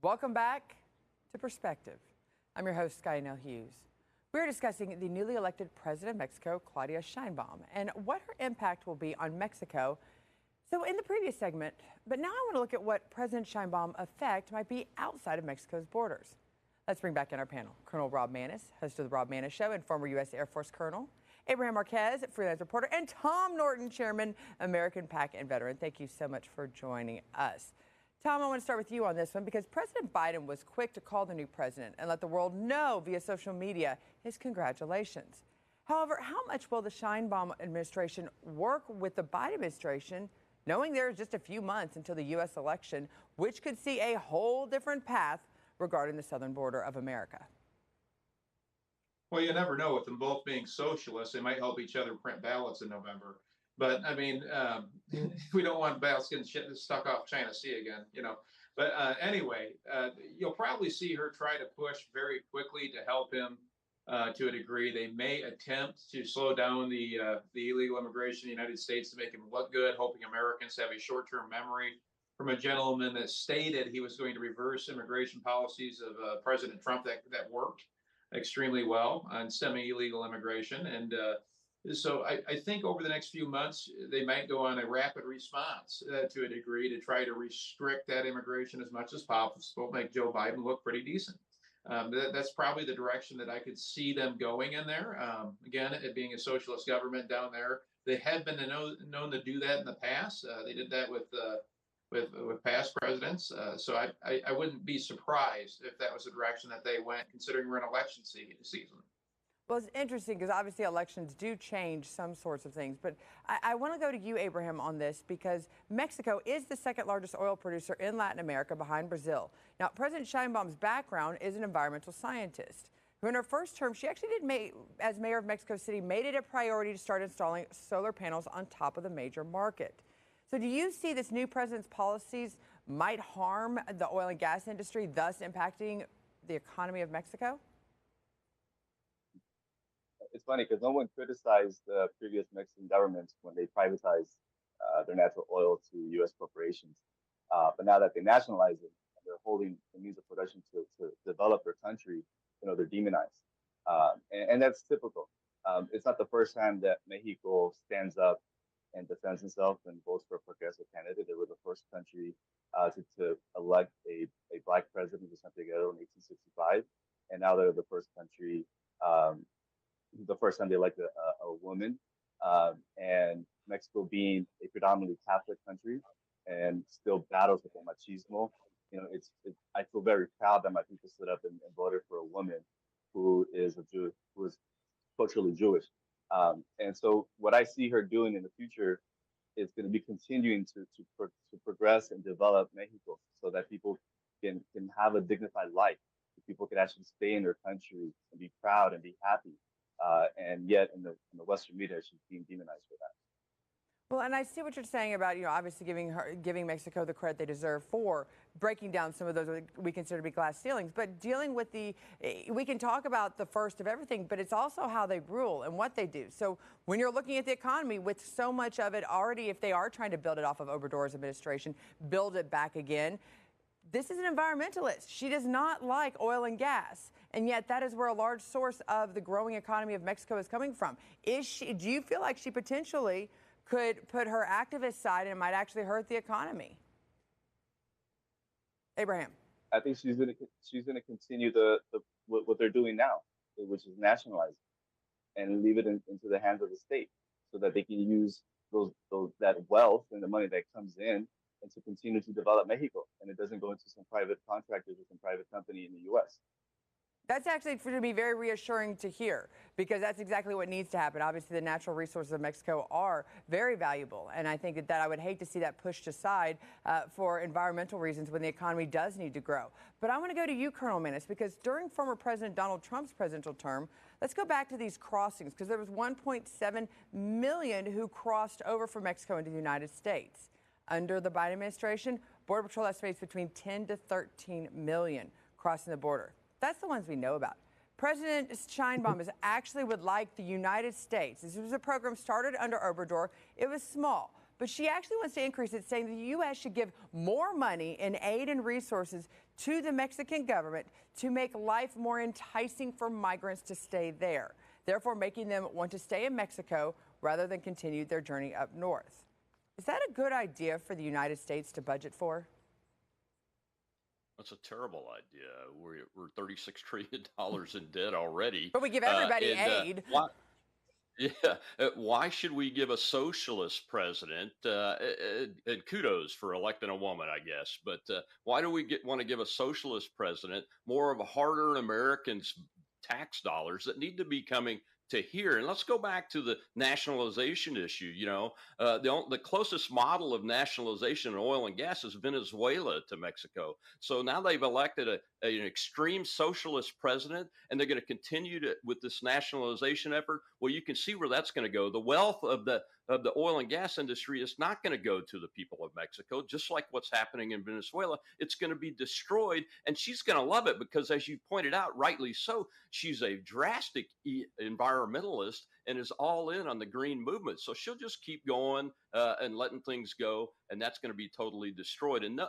Welcome back to Perspective. I'm your host, Sky Nell Hughes. We're discussing the newly elected president of Mexico, Claudia Sheinbaum, and what her impact will be on Mexico. So in the previous segment, but now I want to look at what President Sheinbaum's effect might be outside of Mexico's borders. Let's bring back in our panel, Colonel Rob Maness, host of the Rob Maness Show and former U.S. Air Force Colonel, Abraham Marquez, freelance reporter, and Tom Norton, chairman, American PAC and veteran. Thank you so much for joining us. Tom, I want to start with you on this one because President Biden was quick to call the new president and let the world know via social media his congratulations. However, how much will the Sheinbaum administration work with the Biden administration, knowing there's just a few months until the U.S. election, which could see a whole different path regarding the southern border of America? Well, you never know. With them both being socialists, they might help each other print ballots in November. But I mean, we don't want ballots getting stuck off China Sea again, you know. But anyway, you'll probably see her try to push very quickly to help him to a degree. They may attempt to slow down the illegal immigration in the United States to make him look good, hoping Americans have a short-term memory from a gentleman that stated he was going to reverse immigration policies of President Trump that worked extremely well on stemming illegal immigration. And so I think over the next few months, they might go on a rapid response to a degree to try to restrict that immigration as much as possible, make Joe Biden look pretty decent. That's probably the direction that I could see them going in there. Again, it being a socialist government down there, they have been known to do that in the past. They did that with past presidents. So I wouldn't be surprised if that was the direction that they went, considering we're in election season. Well, it's interesting because obviously elections do change some sorts of things. But I want to go to you, Abraham, on this because Mexico is the second largest oil producer in Latin America behind Brazil. Now, President Sheinbaum's background is an environmental scientist who in her first term, she actually as mayor of Mexico City, made it a priority to start installing solar panels on top of the major market. So do you see this new president's policies might harm the oil and gas industry, thus impacting the economy of Mexico? It's funny because no one criticized the previous Mexican government when they privatized their natural oil to U.S. corporations. But now that they nationalize it and they're holding the means of production to develop their country, you know, they're demonized. And that's typical. It's not the first time that Mexico stands up and defends itself and votes for a progressive candidate. They were the first country to elect a black president, Vicente Guerrero, in 1865. And now they're the first country, the first time they elected a woman. And Mexico being a predominantly Catholic country and still battles with the machismo, you know, I feel very proud that my people stood up and voted for a woman who is a Jew, who is culturally Jewish. And so what I see her doing in the future is going to be continuing to progress and develop Mexico so that people can have a dignified life. People can actually stay in their country and be proud and be happy. And yet in the Western media, she's being demonized for that. Well, and I see what you're saying about, you know, obviously giving Mexico the credit they deserve for breaking down some of those we consider to be glass ceilings, but dealing with we can talk about the first of everything, but it's also how they rule and what they do. So when you're looking at the economy with so much of it already, if they are trying to build it off of Obrador's administration, build it back again, this is an environmentalist. She does not like oil and gas. And yet that is where a large source of the growing economy of Mexico is coming from. Do you feel like she potentially could put her activist side and might actually hurt the economy? Abraham. I think she's gonna continue what they're doing now, which is nationalize and leave it into the hands of the state, so that they can use that wealth and the money that comes in and to continue to develop Mexico, and it doesn't go into some private contractors or some private company in the U.S. That's actually to be very reassuring to hear, because that's exactly what needs to happen. Obviously, the natural resources of Mexico are very valuable, and I think that I would hate to see that pushed aside for environmental reasons when the economy does need to grow. But I want to go to you, Colonel Maness, because during former President Donald Trump's presidential term, let's go back to these crossings, because there was 1.7 million who crossed over from Mexico into the United States. Under the Biden administration, Border Patrol estimates between 10 to 13 million crossing the border. That's the ones we know about. President Sheinbaum actually would like the United States. This was a program started under Obrador. It was small, but she actually wants to increase it, saying the U.S. should give more money in aid and resources to the Mexican government to make life more enticing for migrants to stay there, therefore making them want to stay in Mexico rather than continue their journey up north. Is that a good idea for the United States to budget for? That's a terrible idea. We're $36 trillion in debt already. But we give everybody aid. Why should we give a socialist president, and kudos for electing a woman, I guess, but why do we want to give a socialist president more of a hard-earned Americans' tax dollars that need to be coming to here? And let's go back to the nationalization issue. The closest model of nationalization in oil and gas is Venezuela to Mexico. So now they've elected an extreme socialist president, and they're going to continue with this nationalization effort. Well, you can see where that's going to go. The wealth of the oil and gas industry is not going to go to the people of Mexico, just like what's happening in Venezuela. It's going to be destroyed, and she's going to love it because, as you pointed out, rightly so, she's a drastic environmentalist and is all in on the green movement. So she'll just keep going and letting things go, and that's going to be totally destroyed. And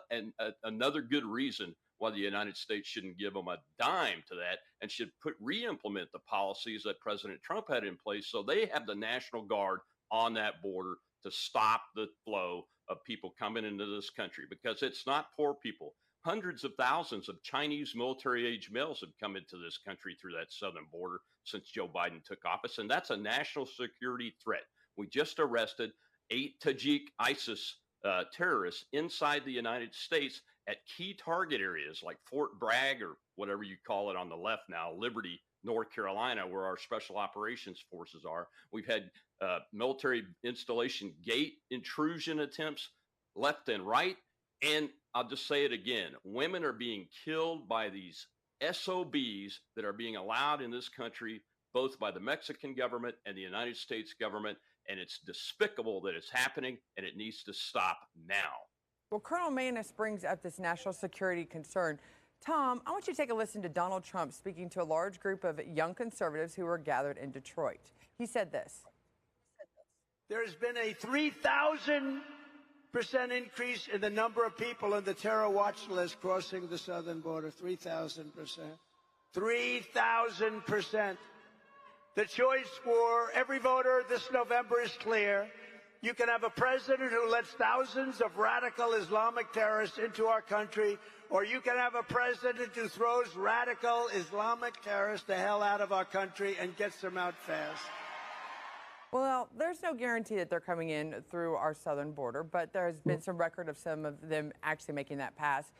another good reason why the United States shouldn't give them a dime to that and should re-implement the policies that President Trump had in place, so they have the National Guard on that border to stop the flow of people coming into this country, because it's not poor people. Hundreds of thousands of Chinese military-age males have come into this country through that southern border since Joe Biden took office, and that's a national security threat. We just arrested 8 Tajik ISIS terrorists inside the United States at key target areas like Fort Bragg, or whatever you call it on the left now, Liberty, North Carolina, where our special operations forces are. We've had military installation gate intrusion attempts left and right. And I'll just say it again, women are being killed by these SOBs that are being allowed in this country, both by the Mexican government and the United States government. And it's despicable that it's happening, and it needs to stop now. Well, Colonel Manus brings up this national security concern. Tom, I want you to take a listen to Donald Trump speaking to a large group of young conservatives who were gathered in Detroit. He said this. There's been a 3,000% increase in the number of people on the terror watch list crossing the southern border. 3,000%. 3,000%. The choice for every voter this November is clear. You can have a president who lets thousands of radical Islamic terrorists into our country, or you can have a president who throws radical Islamic terrorists the hell out of our country and gets them out fast. Well, there's no guarantee that they're coming in through our southern border, but there has been some record of some of them actually making that pass.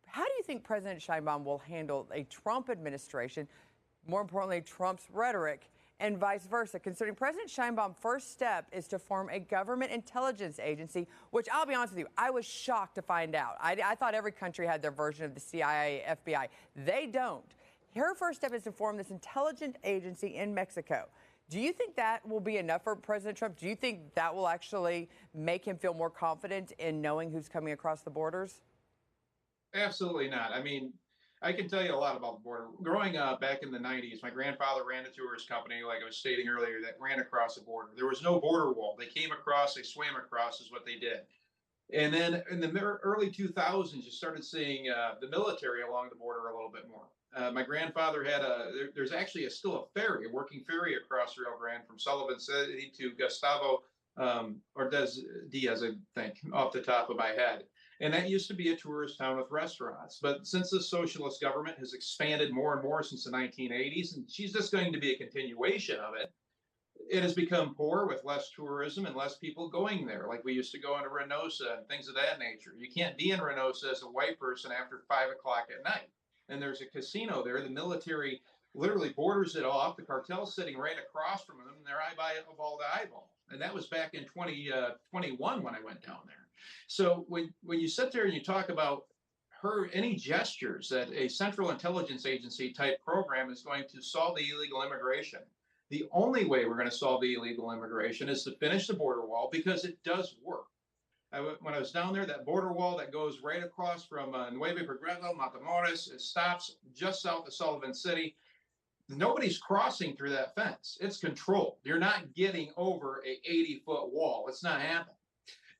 How do you think President Sheinbaum will handle a Trump administration, more importantly, Trump's rhetoric, and vice versa, considering President Sheinbaum's first step is to form a government intelligence agency, which I'll be honest with you, I was shocked to find out. I thought every country had their version of the CIA, FBI. They don't. Her first step is to form this intelligence agency in Mexico. Do you think that will be enough for President Trump? Do you think that will actually make him feel more confident in knowing who's coming across the borders? Absolutely not. I mean, I can tell you a lot about the border. Growing up back in the 90s, my grandfather ran a tourist company, like I was stating earlier, that ran across the border. There was no border wall. They came across, they swam across is what they did. And then in the early 2000s, you started seeing the military along the border a little bit more. My grandfather had there's actually still a ferry, a working ferry across Rio Grande from Sullivan City to Gustavo Ordaz Diaz, I think, off the top of my head. And that used to be a tourist town with restaurants. But since the socialist government has expanded more and more since the 1980s, and she's just going to be a continuation of it, it has become poor with less tourism and less people going there. Like we used to go into Reynosa and things of that nature. You can't be in Reynosa as a white person after 5 o'clock at night. And there's a casino there. The military literally borders it off. The cartel's sitting right across from them, and they're eyeball to eyeball. And that was back in 2021 when I went down there. So when you sit there and you talk about any gestures that a central intelligence agency type program is going to solve the illegal immigration, the only way we're going to solve the illegal immigration is to finish the border wall, because it does work. When I was down there, that border wall that goes right across from Nueve Progreso, Matamoros, it stops just south of Sullivan City. Nobody's crossing through that fence. It's controlled. You're not getting over a 80-foot wall. It's not happening.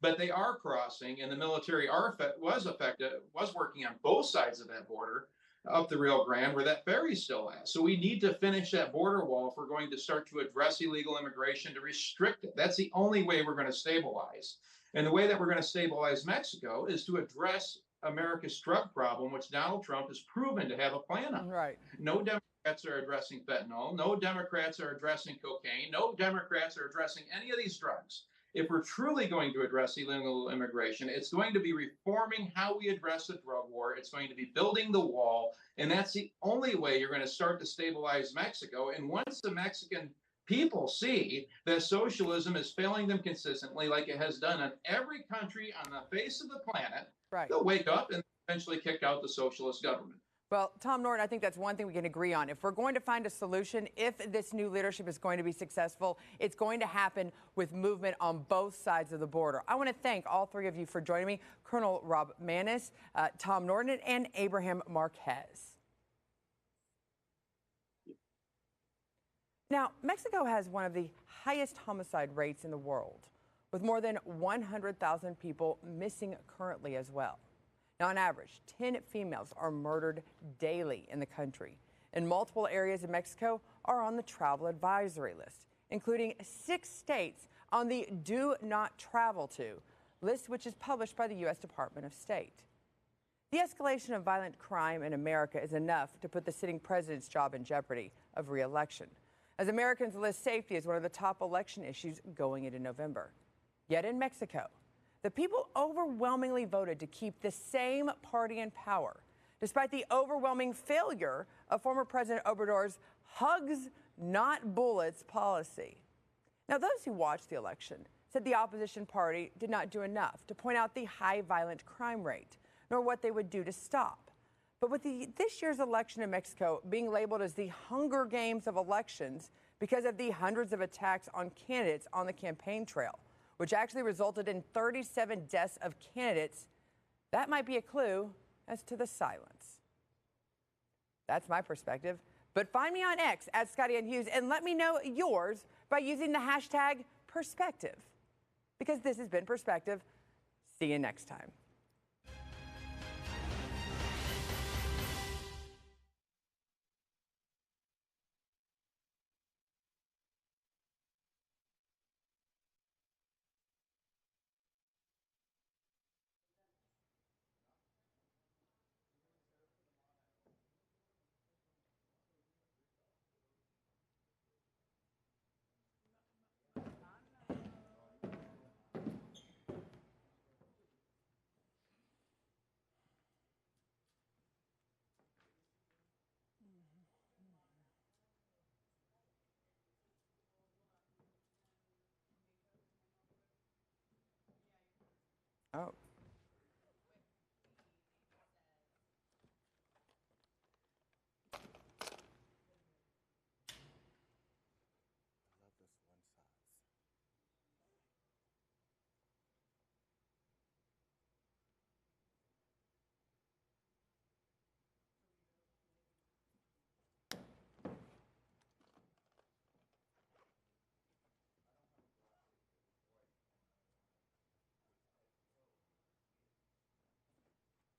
but they are crossing, and the military was working on both sides of that border up the Rio Grande where that ferry's still at. So we need to finish that border wall if we're going to start to address illegal immigration, to restrict it. That's the only way we're going to stabilize. And the way that we're going to stabilize Mexico is to address America's drug problem, which Donald Trump has proven to have a plan on. Right. No Democrats are addressing fentanyl. No Democrats are addressing cocaine. No Democrats are addressing any of these drugs. If we're truly going to address illegal immigration, it's going to be reforming how we address the drug war. It's going to be building the wall. And that's the only way you're going to start to stabilize Mexico. And once the Mexican people see that socialism is failing them consistently, like it has done in every country on the face of the planet, right, they'll wake up and eventually kick out the socialist government. Well, Tom Norton, I think that's one thing we can agree on. If we're going to find a solution, if this new leadership is going to be successful, it's going to happen with movement on both sides of the border. I want to thank all three of you for joining me, Colonel Rob Maness, Tom Norton, and Abraham Marquez. Now, Mexico has one of the highest homicide rates in the world, with more than 100,000 people missing currently as well. Now, on average, 10 females are murdered daily in the country, and multiple areas of Mexico are on the travel advisory list, including 6 states on the Do Not Travel To list, which is published by the U.S. Department of State. The escalation of violent crime in America is enough to put the sitting president's job in jeopardy of re-election, as Americans list safety as one of the top election issues going into November. Yet in Mexico, the people overwhelmingly voted to keep the same party in power, despite the overwhelming failure of former President Obrador's hugs, not bullets policy. Now, those who watched the election said the opposition party did not do enough to point out the high violent crime rate, nor what they would do to stop. But with this year's election in Mexico being labeled as the Hunger Games of elections because of the hundreds of attacks on candidates on the campaign trail, which actually resulted in 37 deaths of candidates, that might be a clue as to the silence. That's my perspective. But find me on X at Scotty N. Hughes and let me know yours by using the hashtag Perspective. Because this has been Perspective. See you next time. Oh.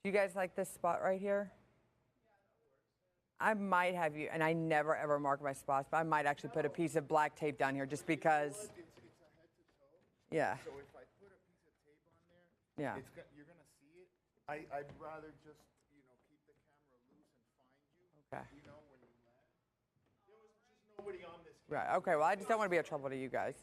Do you guys like this spot right here? I might have you, and I never ever mark my spots, but I might actually put a piece of black tape down here just because. It's a head to toe. Yeah. So if I put a piece of tape on there, Yeah. You're gonna see it. I'd rather just keep the camera loose and find you. Okay. When you land. There was just nobody on this. Right. Okay. Well, I just don't want to be a trouble to you guys.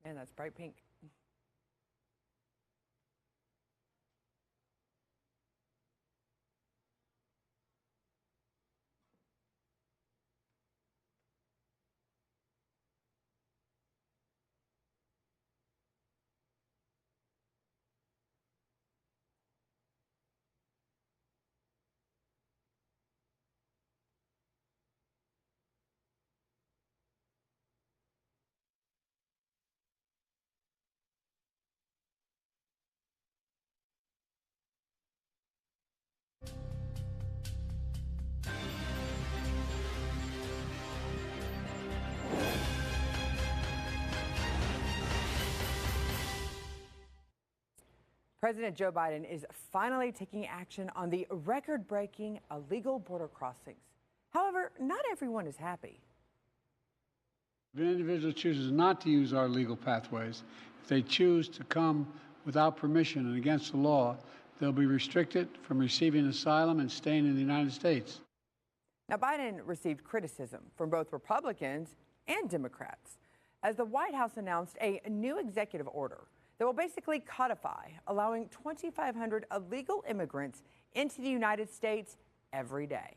Man, that's bright pink. President Joe Biden is finally taking action on the record-breaking illegal border crossings. However, not everyone is happy. If an individual chooses not to use our legal pathways, if they choose to come without permission and against the law, they'll be restricted from receiving asylum and staying in the United States. Now, Biden received criticism from both Republicans and Democrats as the White House announced a new executive order that will basically codify allowing 2,500 illegal immigrants into the United States every day.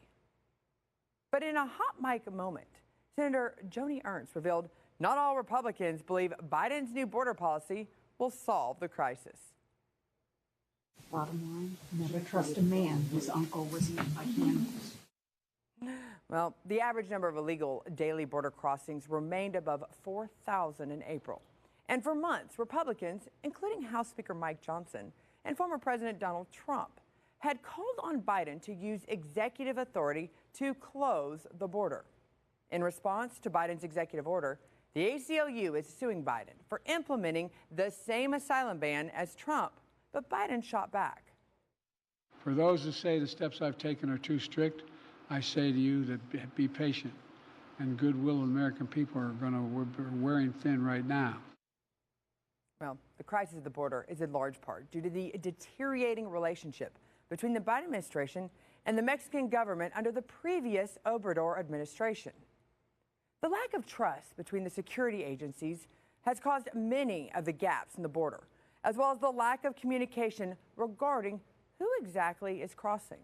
But in a hot mic moment, Senator Joni Ernst revealed not all Republicans believe Biden's new border policy will solve the crisis. Bottom line, never trust a man whose uncle was eaten by cannibals. Well, the average number of illegal daily border crossings remained above 4,000 in April. And for months, Republicans, including House Speaker Mike Johnson and former President Donald Trump, had called on Biden to use executive authority to close the border. In response to Biden's executive order, the ACLU is suing Biden for implementing the same asylum ban as Trump, but Biden shot back. For those who say the steps I've taken are too strict, I say to you that be patient, and goodwill of American people are wearing thin right now. Well, the crisis at the border is in large part due to the deteriorating relationship between the Biden administration and the Mexican government under the previous Obrador administration. The lack of trust between the security agencies has caused many of the gaps in the border, as well as the lack of communication regarding who exactly is crossing.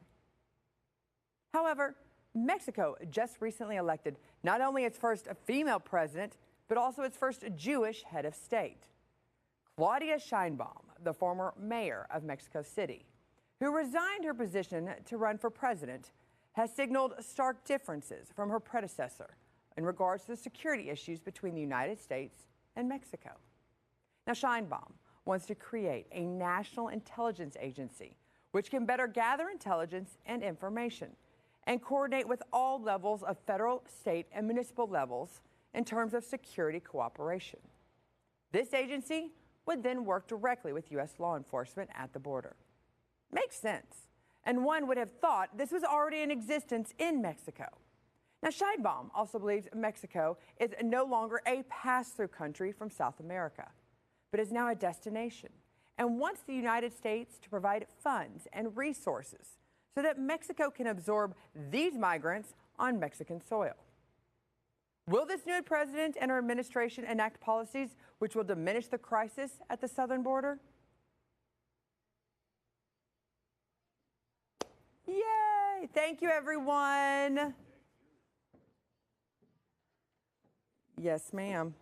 However, Mexico just recently elected not only its first female president, but also its first Jewish head of state. Claudia Sheinbaum, the former mayor of Mexico City, who resigned her position to run for president, has signaled stark differences from her predecessor in regards to the security issues between the United States and Mexico. Now, Sheinbaum wants to create a national intelligence agency which can better gather intelligence and information and coordinate with all levels of federal, state, and municipal levels in terms of security cooperation. This agency would then work directly with U.S. law enforcement at the border. Makes sense. And one would have thought this was already in existence in Mexico. Now, Sheinbaum also believes Mexico is no longer a pass-through country from South America, but is now a destination, and wants the United States to provide funds and resources so that Mexico can absorb these migrants on Mexican soil. Will this new president and her administration enact policies which will diminish the crisis at the southern border? Yay! Thank you, everyone. Yes, ma'am.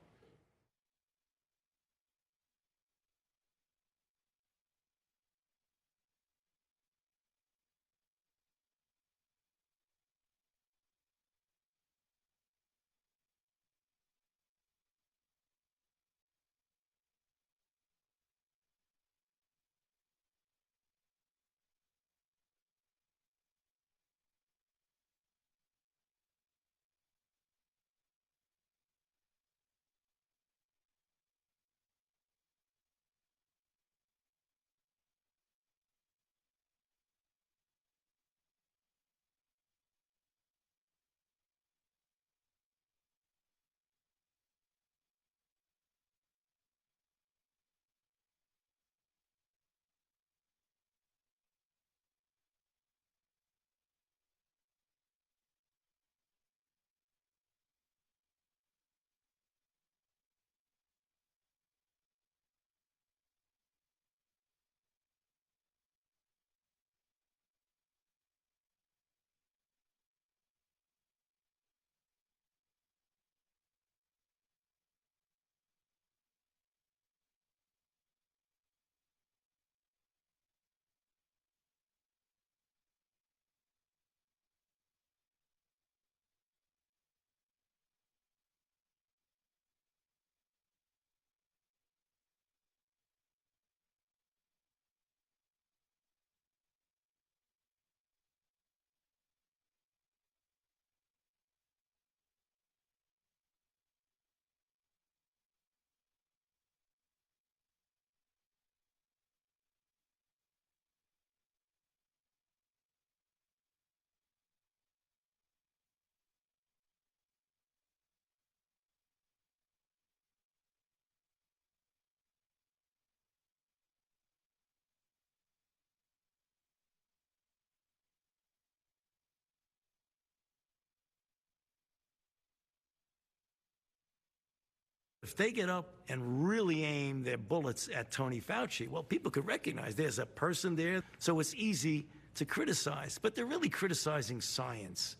If they get up and really aim their bullets at Tony Fauci, well, people could recognize there's a person there, so it's easy to criticize. But they're really criticizing science,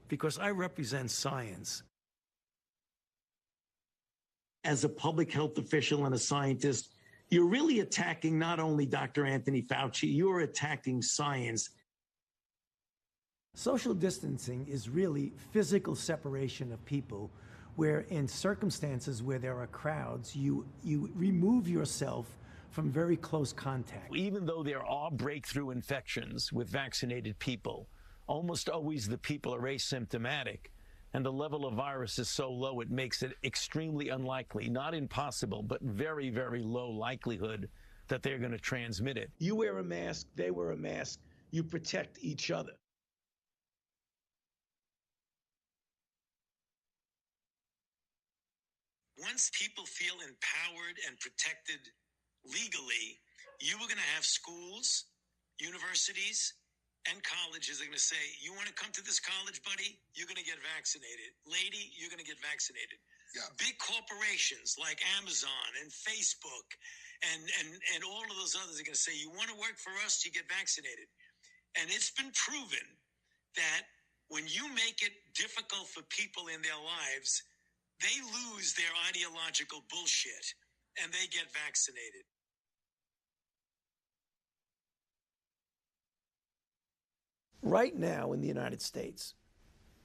because I represent science. As a public health official and a scientist, you're really attacking not only Dr. Anthony Fauci, you're attacking science. Social distancing is really physical separation of people, where in circumstances where there are crowds, you remove yourself from very close contact. Even though there are breakthrough infections with vaccinated people, almost always the people are asymptomatic, and the level of virus is so low it makes it extremely unlikely, not impossible, but very, very low likelihood that they're going to transmit it. You wear a mask, they wear a mask, you protect each other. Once people feel empowered and protected legally, you are going to have schools, universities, and colleges are going to say, you want to come to this college, buddy? You're going to get vaccinated. Lady, you're going to get vaccinated. Yeah. Big corporations like Amazon and Facebook and all of those others are going to say, you want to work for us, you get vaccinated. And it's been proven that when you make it difficult for people in their lives, they lose their ideological bullshit and they get vaccinated. Right now in the United States,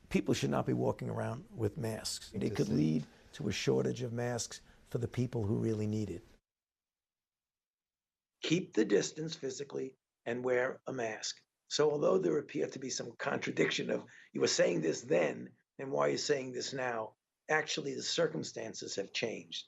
people should not be walking around with masks. It could lead to a shortage of masks for the people who really need it. Keep the distance physically and wear a mask. So although there appear to be some contradiction of you were saying this then and why you're saying this now, actually the circumstances have changed.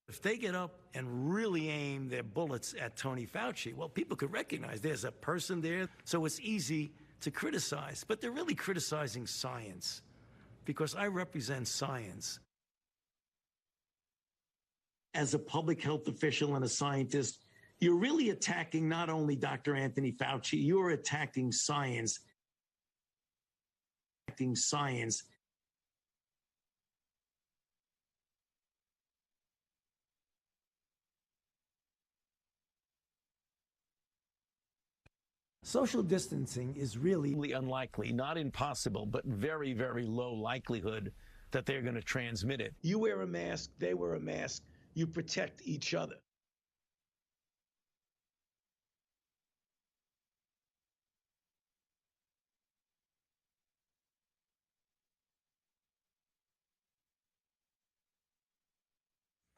If they get up and really aim their bullets at Tony Fauci. Well, people could recognize there's a person there, so it's easy to criticize. But they're really criticizing science, because I represent science. As a public health official and a scientist, you're really attacking not only Dr. Anthony Fauci, you're attacking science. Attacking science. Social distancing is really unlikely, not impossible, but very, very low likelihood that they're going to transmit it. You wear a mask, they wear a mask, you protect each other.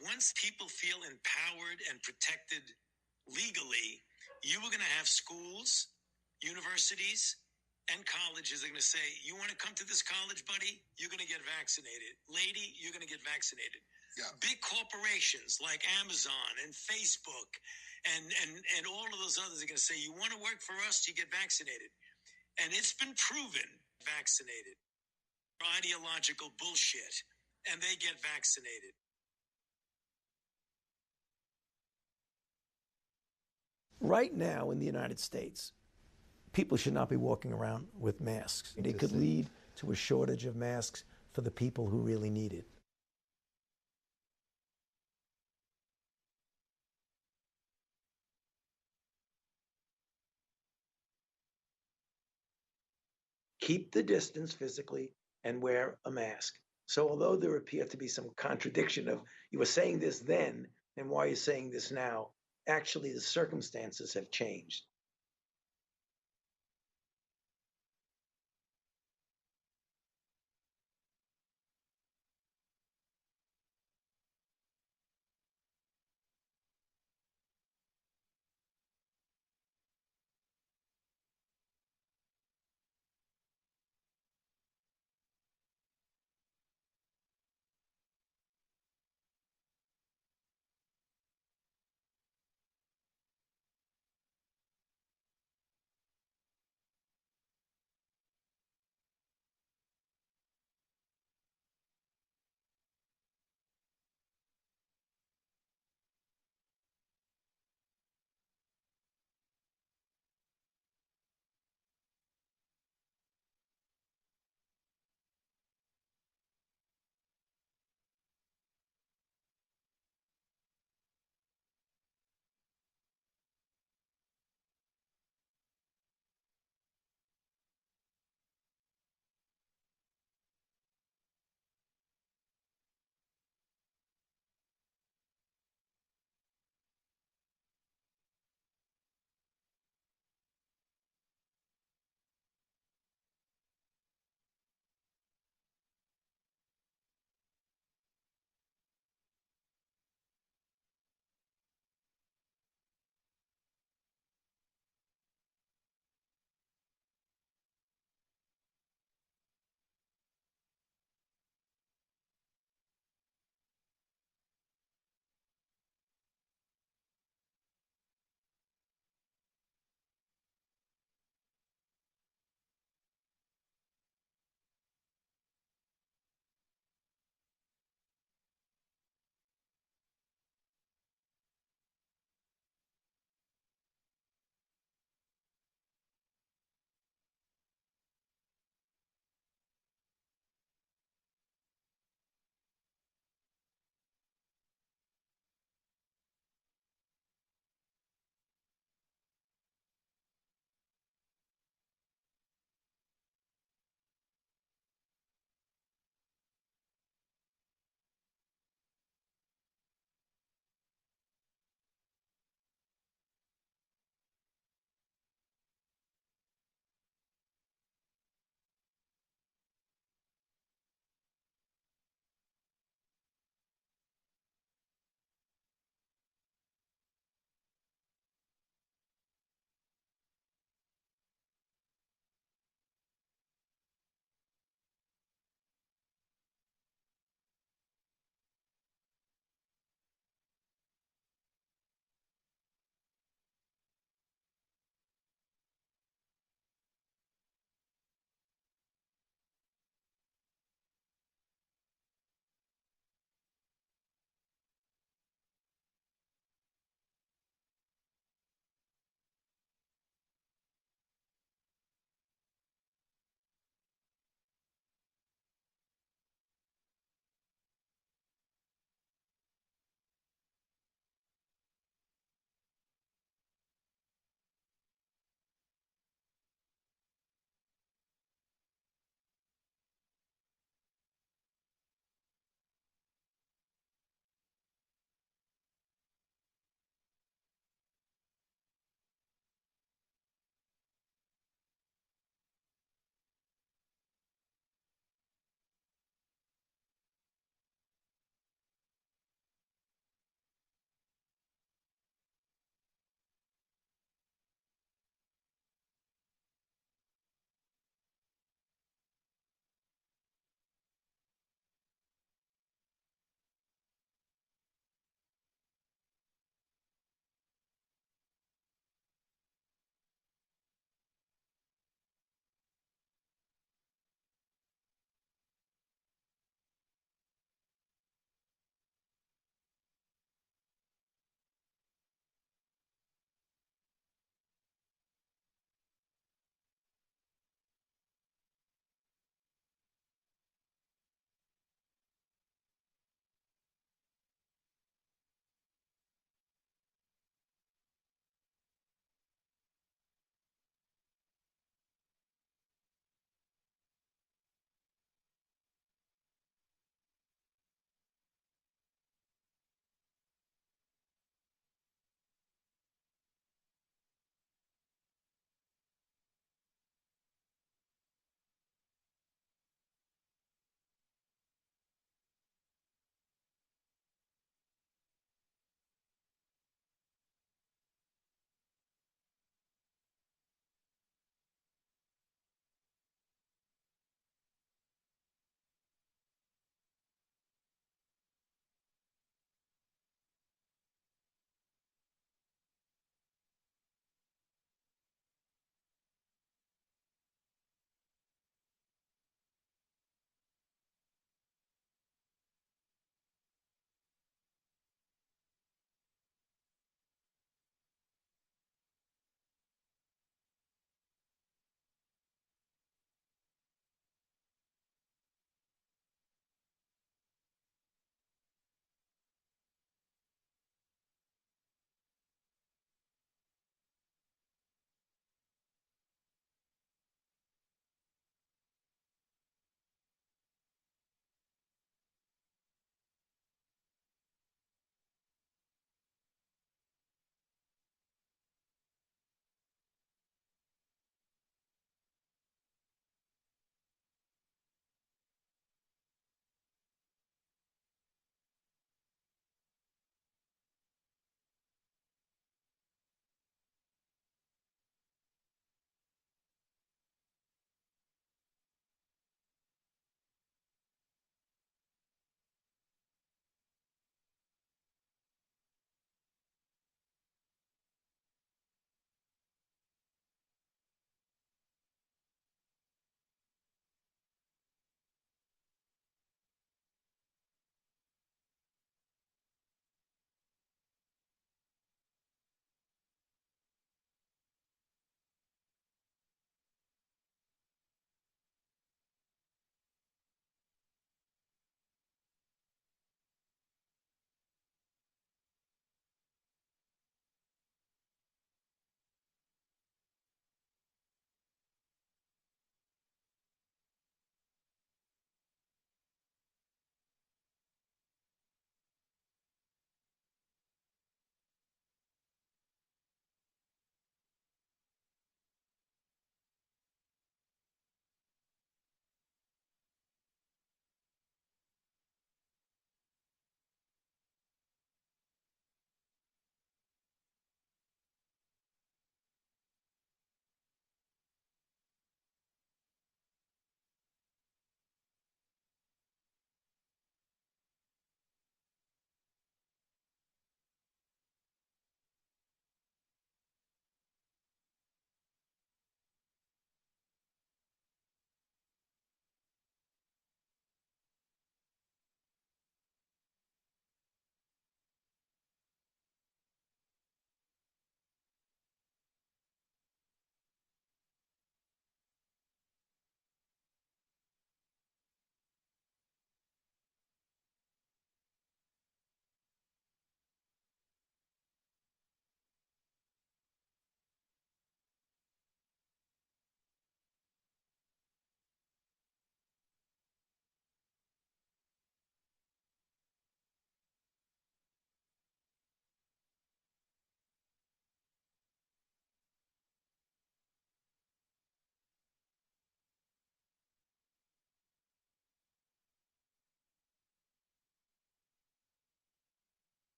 Once people feel empowered and protected legally, you are going to have schools, universities, and colleges are going to say, you want to come to this college, buddy? You're going to get vaccinated. Lady, you're going to get vaccinated. Yeah. Big corporations like Amazon and Facebook and all of those others are going to say, you want to work for us, you get vaccinated. And it's been proven vaccinated. Ideological bullshit. And they get vaccinated. Right now in the United States, people should not be walking around with masks. It could lead to a shortage of masks for the people who really need it. Keep the distance physically and wear a mask. So although there appeared to be some contradiction of you were saying this then and why are you saying this now, actually the circumstances have changed.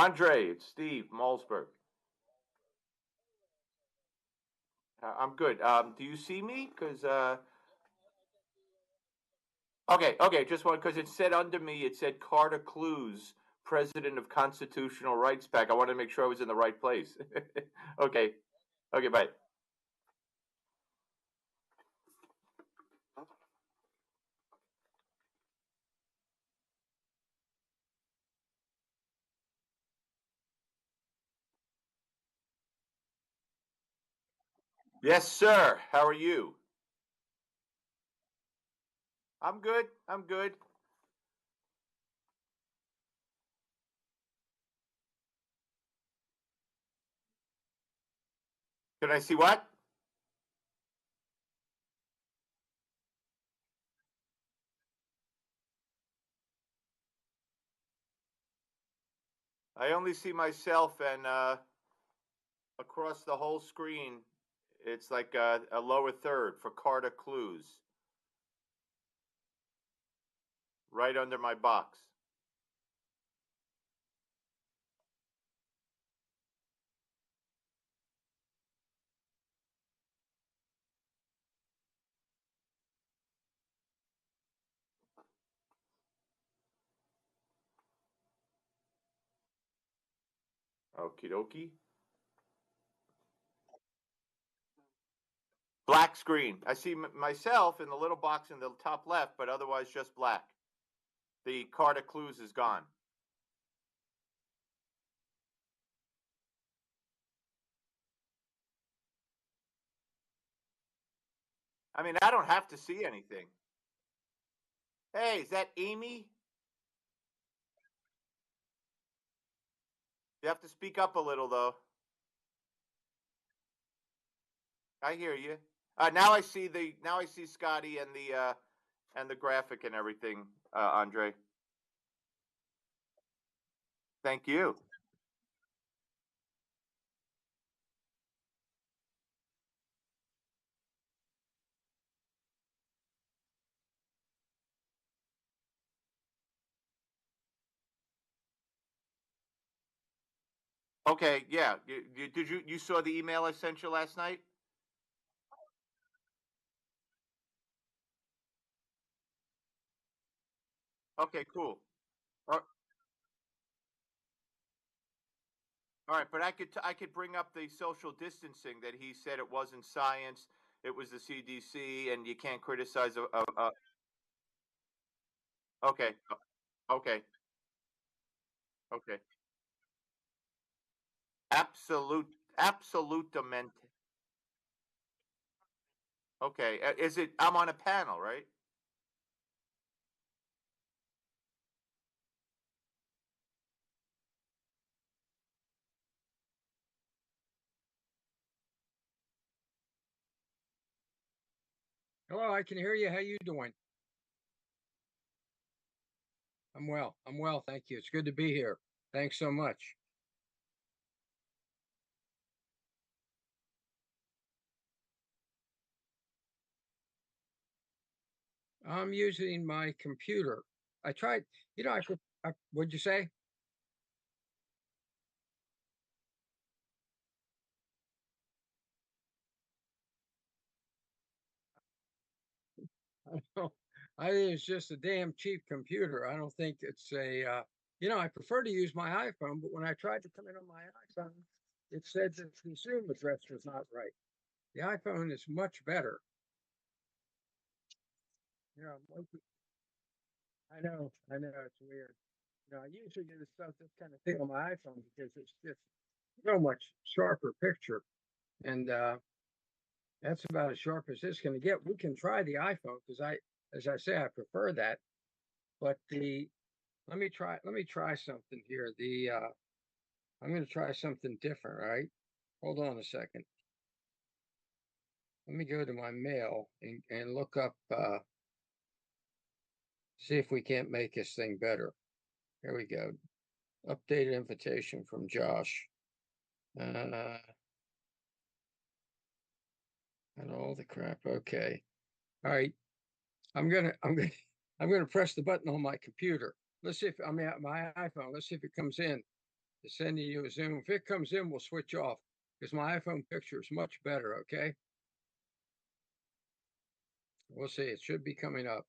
Andre, it's Steve Malzberg. I'm good. Do you see me? Because okay, just one because it said under me, it said Carter Clues, President of Constitutional Rights Pack. I wanted to make sure I was in the right place. Okay, okay, bye. Yes, sir. How are you? I'm good. I'm good. Can I see what? I only see myself, and across the whole screen, it's like a lower third for Carter Clues, right under my box. Okie dokie. Black screen. I see myself in the little box in the top left, but otherwise just black. The Carter Clues is gone. I mean, I don't have to see anything. Hey, is that Amy? You have to speak up a little, though. I hear you. Now I see Scotty and the graphic and everything, Andre. Thank you. Okay, yeah. Did you saw the email I sent you last night? Okay, cool. All right, but I could bring up the social distancing that he said it wasn't science, it was the CDC, and you can't criticize okay, okay, okay. Absolute, absolutamente. Okay, is it? I'm on a panel, right? Hello, I can hear you. How you doing? I'm well. I'm well, thank you. It's good to be here. Thanks so much. I'm using my computer. I tried, what'd you say? I don't- I think it's just a damn cheap computer. I don't think it's I prefer to use my iPhone, but when I tried to come in on my iPhone, it said the consumer address was not right. The iPhone is much better. You know, I know, it's weird. I usually do the stuff this kind of thing on my iPhone because it's just so much sharper picture. And that's about as sharp as it's going to get. We can try the iPhone because as I say, I prefer that. But let me try something here. I'm going to try something different, right? Hold on a second. Let me go to my mail and look up, see if we can't make this thing better. Here we go. Updated invitation from Josh. And all the crap. Okay. All right. I'm gonna I'm gonna press the button on my computer. Let's see if I mean my iPhone. Let's see if it comes in. It's sending you a Zoom. If it comes in, we'll switch off because my iPhone picture is much better. Okay. We'll see. It should be coming up.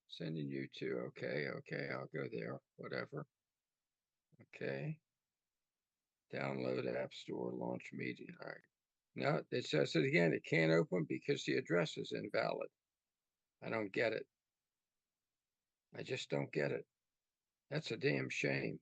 Sending you to, okay, I'll go there. Whatever. Okay. Download App Store, launch media. All right. No, it says it again. It can't open because the address is invalid. I don't get it. I just don't get it. That's a damn shame.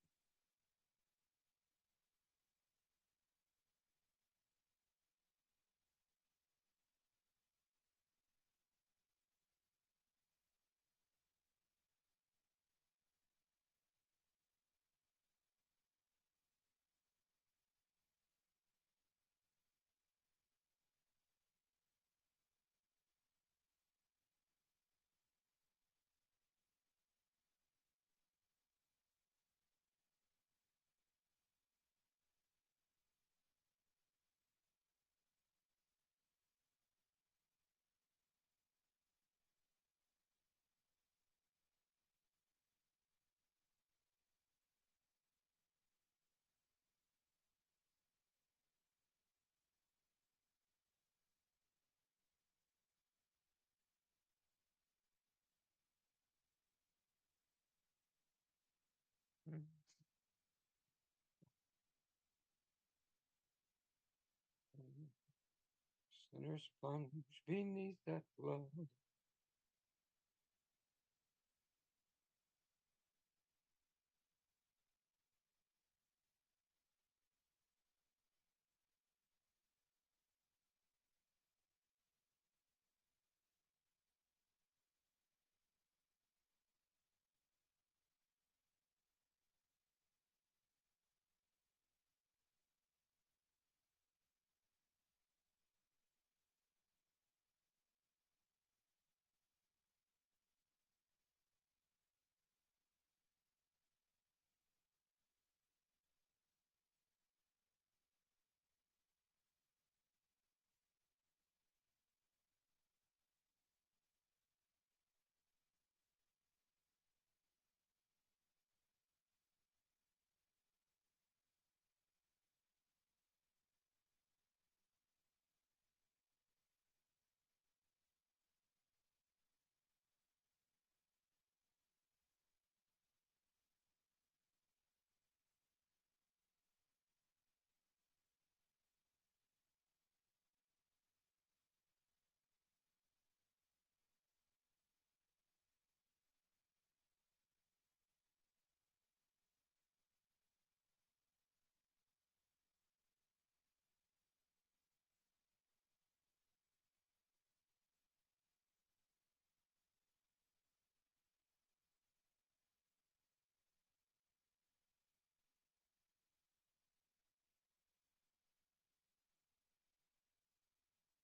Sinners plunge beneath that flood.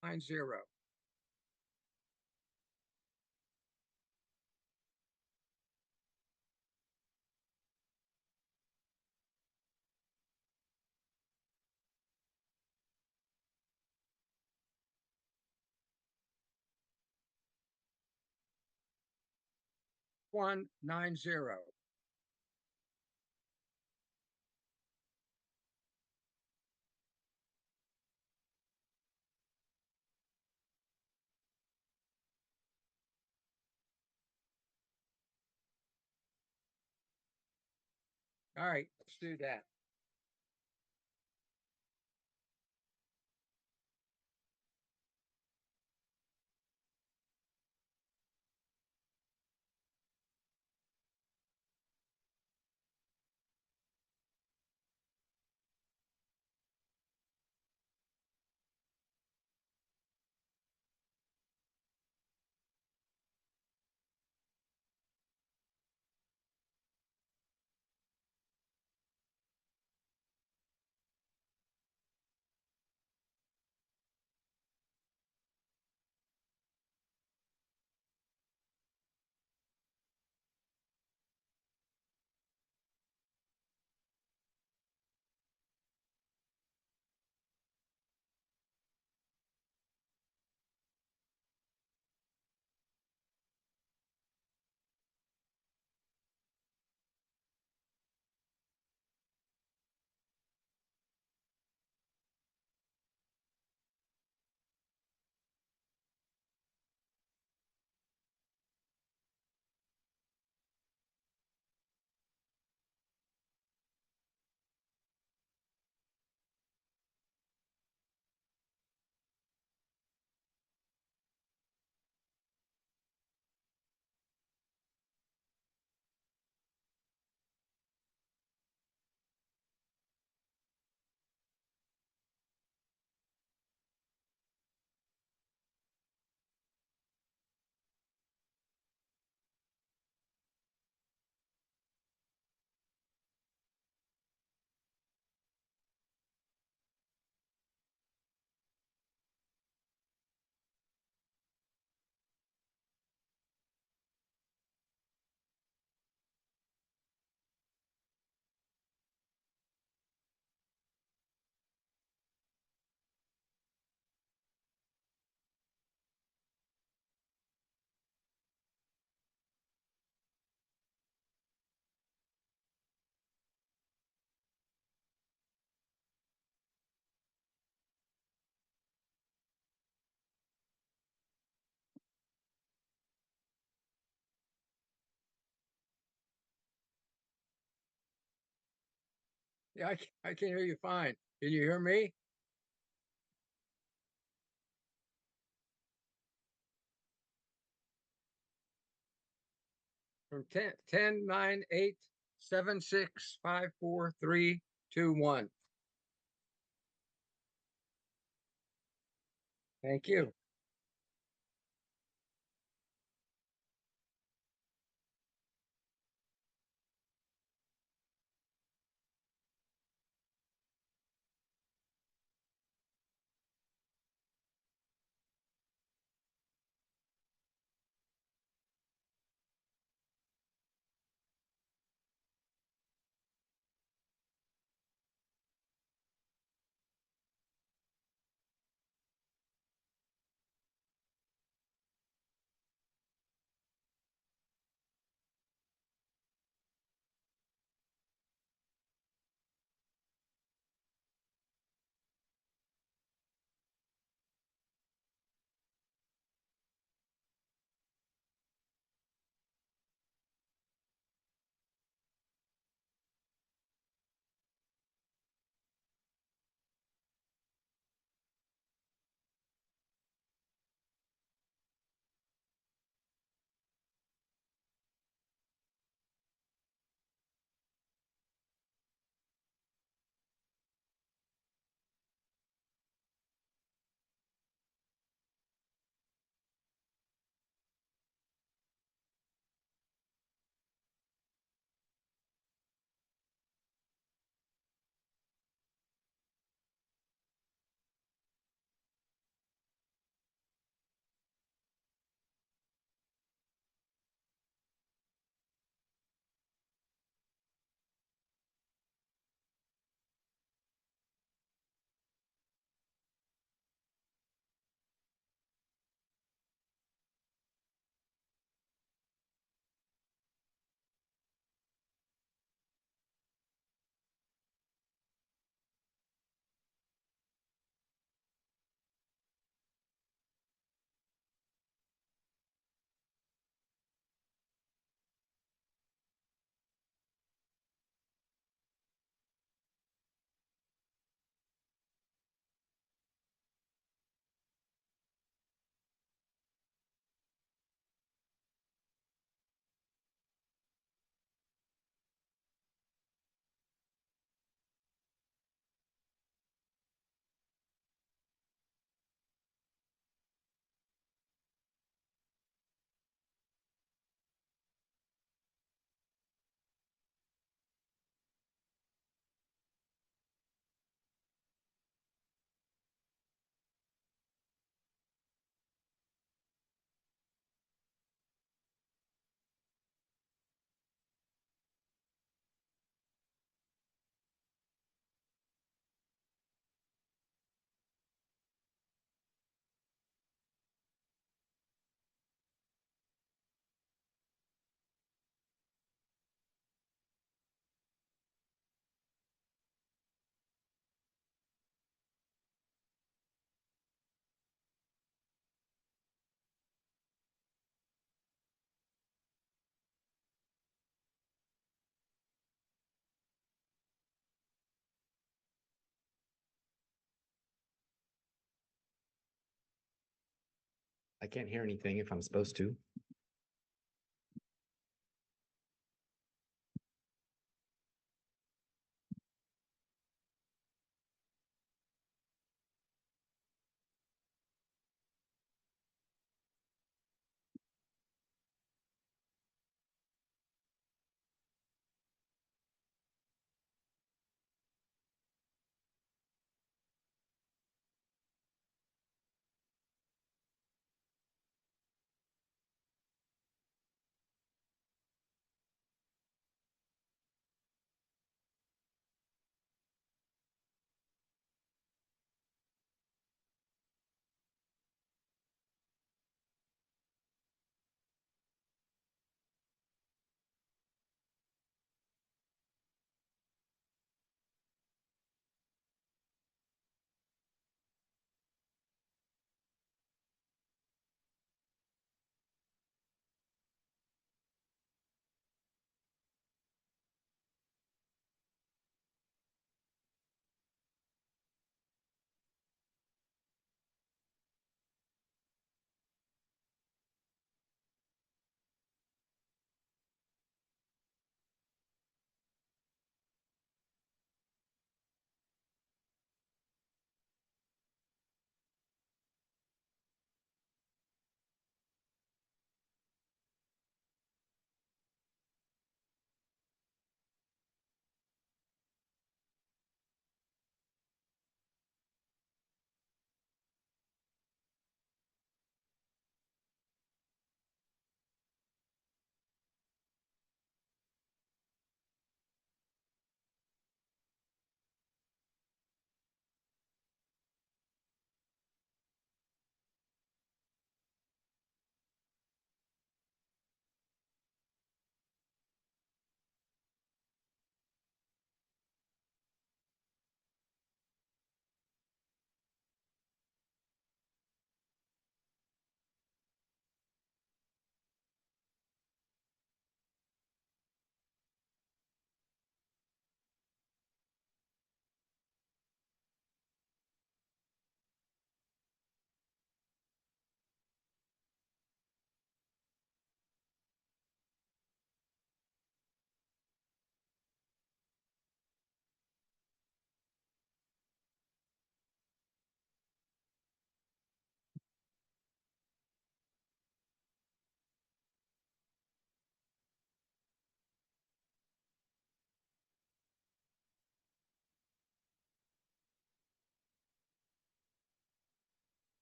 Line 0. One 90. All right, let's do that. Yeah, I can hear you fine. Can you hear me? From 10, 9, 8, 7, 6, 5, 4, 3, 2, 1. Thank you. I can't hear anything if I'm supposed to.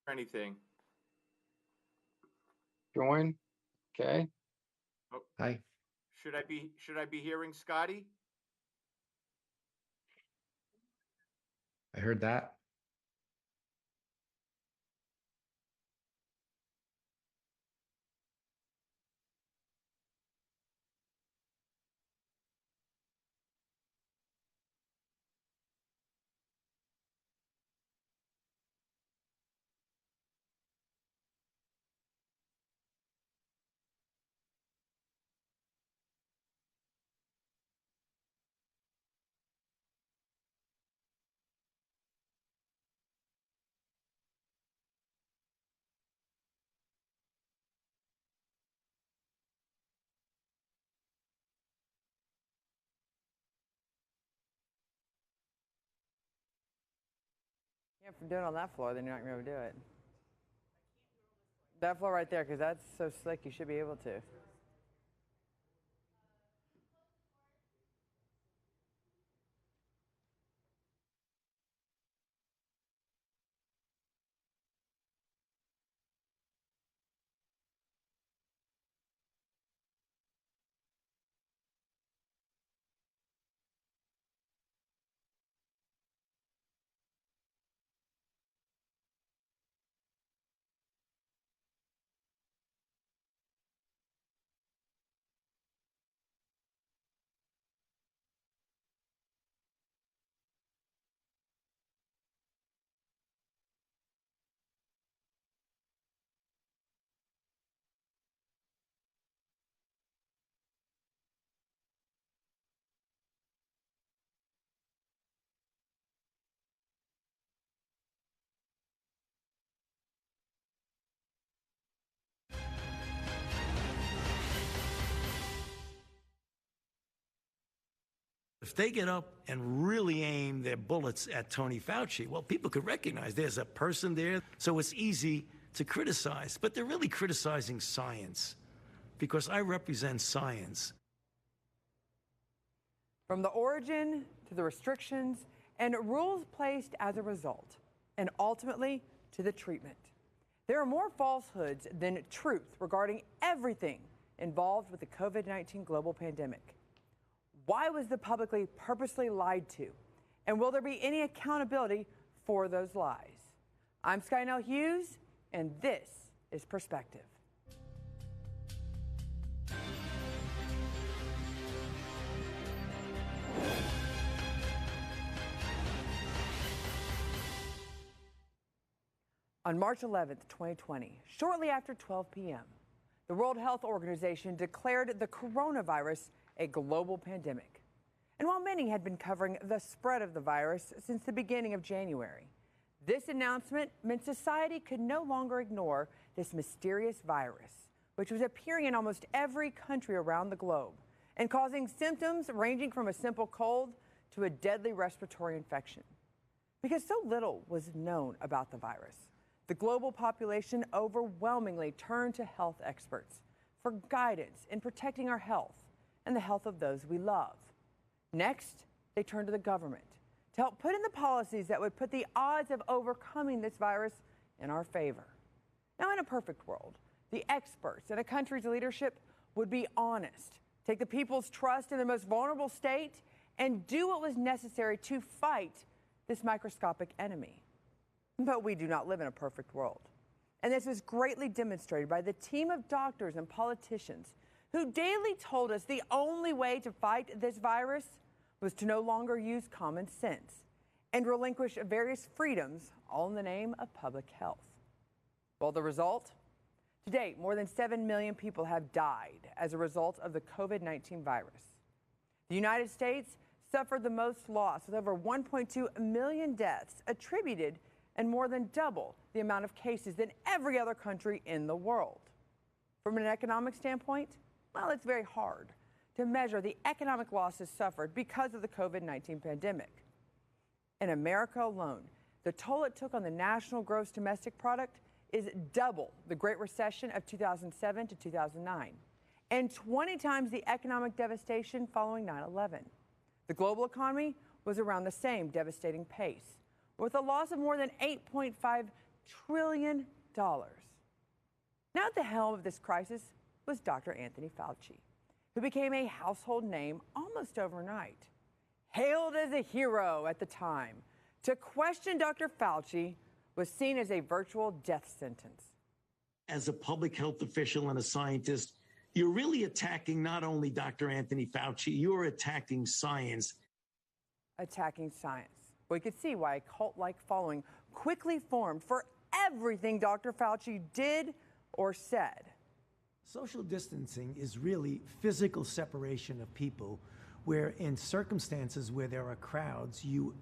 anything. Join. Okay. Oh, Hi. should I be hearing Scotty? I heard that. Yeah, if you're doing it on that floor, then you're not going to be able to do it. That floor right there, because that's so slick, you should be able to. If they get up and really aim their bullets at Tony Fauci, well, people could recognize there's a person there, so it's easy to criticize. But they're really criticizing science, because I represent science. From the origin to the restrictions and rules placed as a result, and ultimately to the treatment. There are more falsehoods than truth regarding everything involved with the COVID-19 global pandemic. Why was the public purposely lied to? And will there be any accountability for those lies? I'm Skynell Hughes, and this is Perspective. On March 11th, 2020, shortly after 12 p.m., the World Health Organization declared the coronavirus a global pandemic. And while many had been covering the spread of the virus since the beginning of January, this announcement meant society could no longer ignore this mysterious virus, which was appearing in almost every country around the globe and causing symptoms ranging from a simple cold to a deadly respiratory infection. Because so little was known about the virus, the global population overwhelmingly turned to health experts for guidance in protecting our health and the health of those we love. Next, they turned to the government to help put in the policies that would put the odds of overcoming this virus in our favor. Now, in a perfect world, the experts and a country's leadership would be honest, take the people's trust in their most vulnerable state, and do what was necessary to fight this microscopic enemy. But we do not live in a perfect world. And this was greatly demonstrated by the team of doctors and politicians who daily told us the only way to fight this virus was to no longer use common sense and relinquish various freedoms, all in the name of public health. Well, the result? To date, more than 7 million people have died as a result of the COVID-19 virus. The United States suffered the most loss, with over 1.2 million deaths attributed and more than double the amount of cases than every other country in the world. From an economic standpoint, well, it's very hard to measure the economic losses suffered because of the COVID-19 pandemic. In America alone, the toll it took on the national gross domestic product is double the Great Recession of 2007 to 2009, and 20 times the economic devastation following 9/11. The global economy was around the same devastating pace, with a loss of more than $8.5 trillion. Now at the helm of this crisis was Dr. Anthony Fauci, who became a household name almost overnight. Hailed as a hero at the time, to question Dr. Fauci was seen as a virtual death sentence. As a public health official and a scientist, you're really attacking not only Dr. Anthony Fauci, you're attacking science. Attacking science. We could see why a cult-like following quickly formed for everything Dr. Fauci did or said. Social distancing is really physical separation of people, where in circumstances where there are crowds, you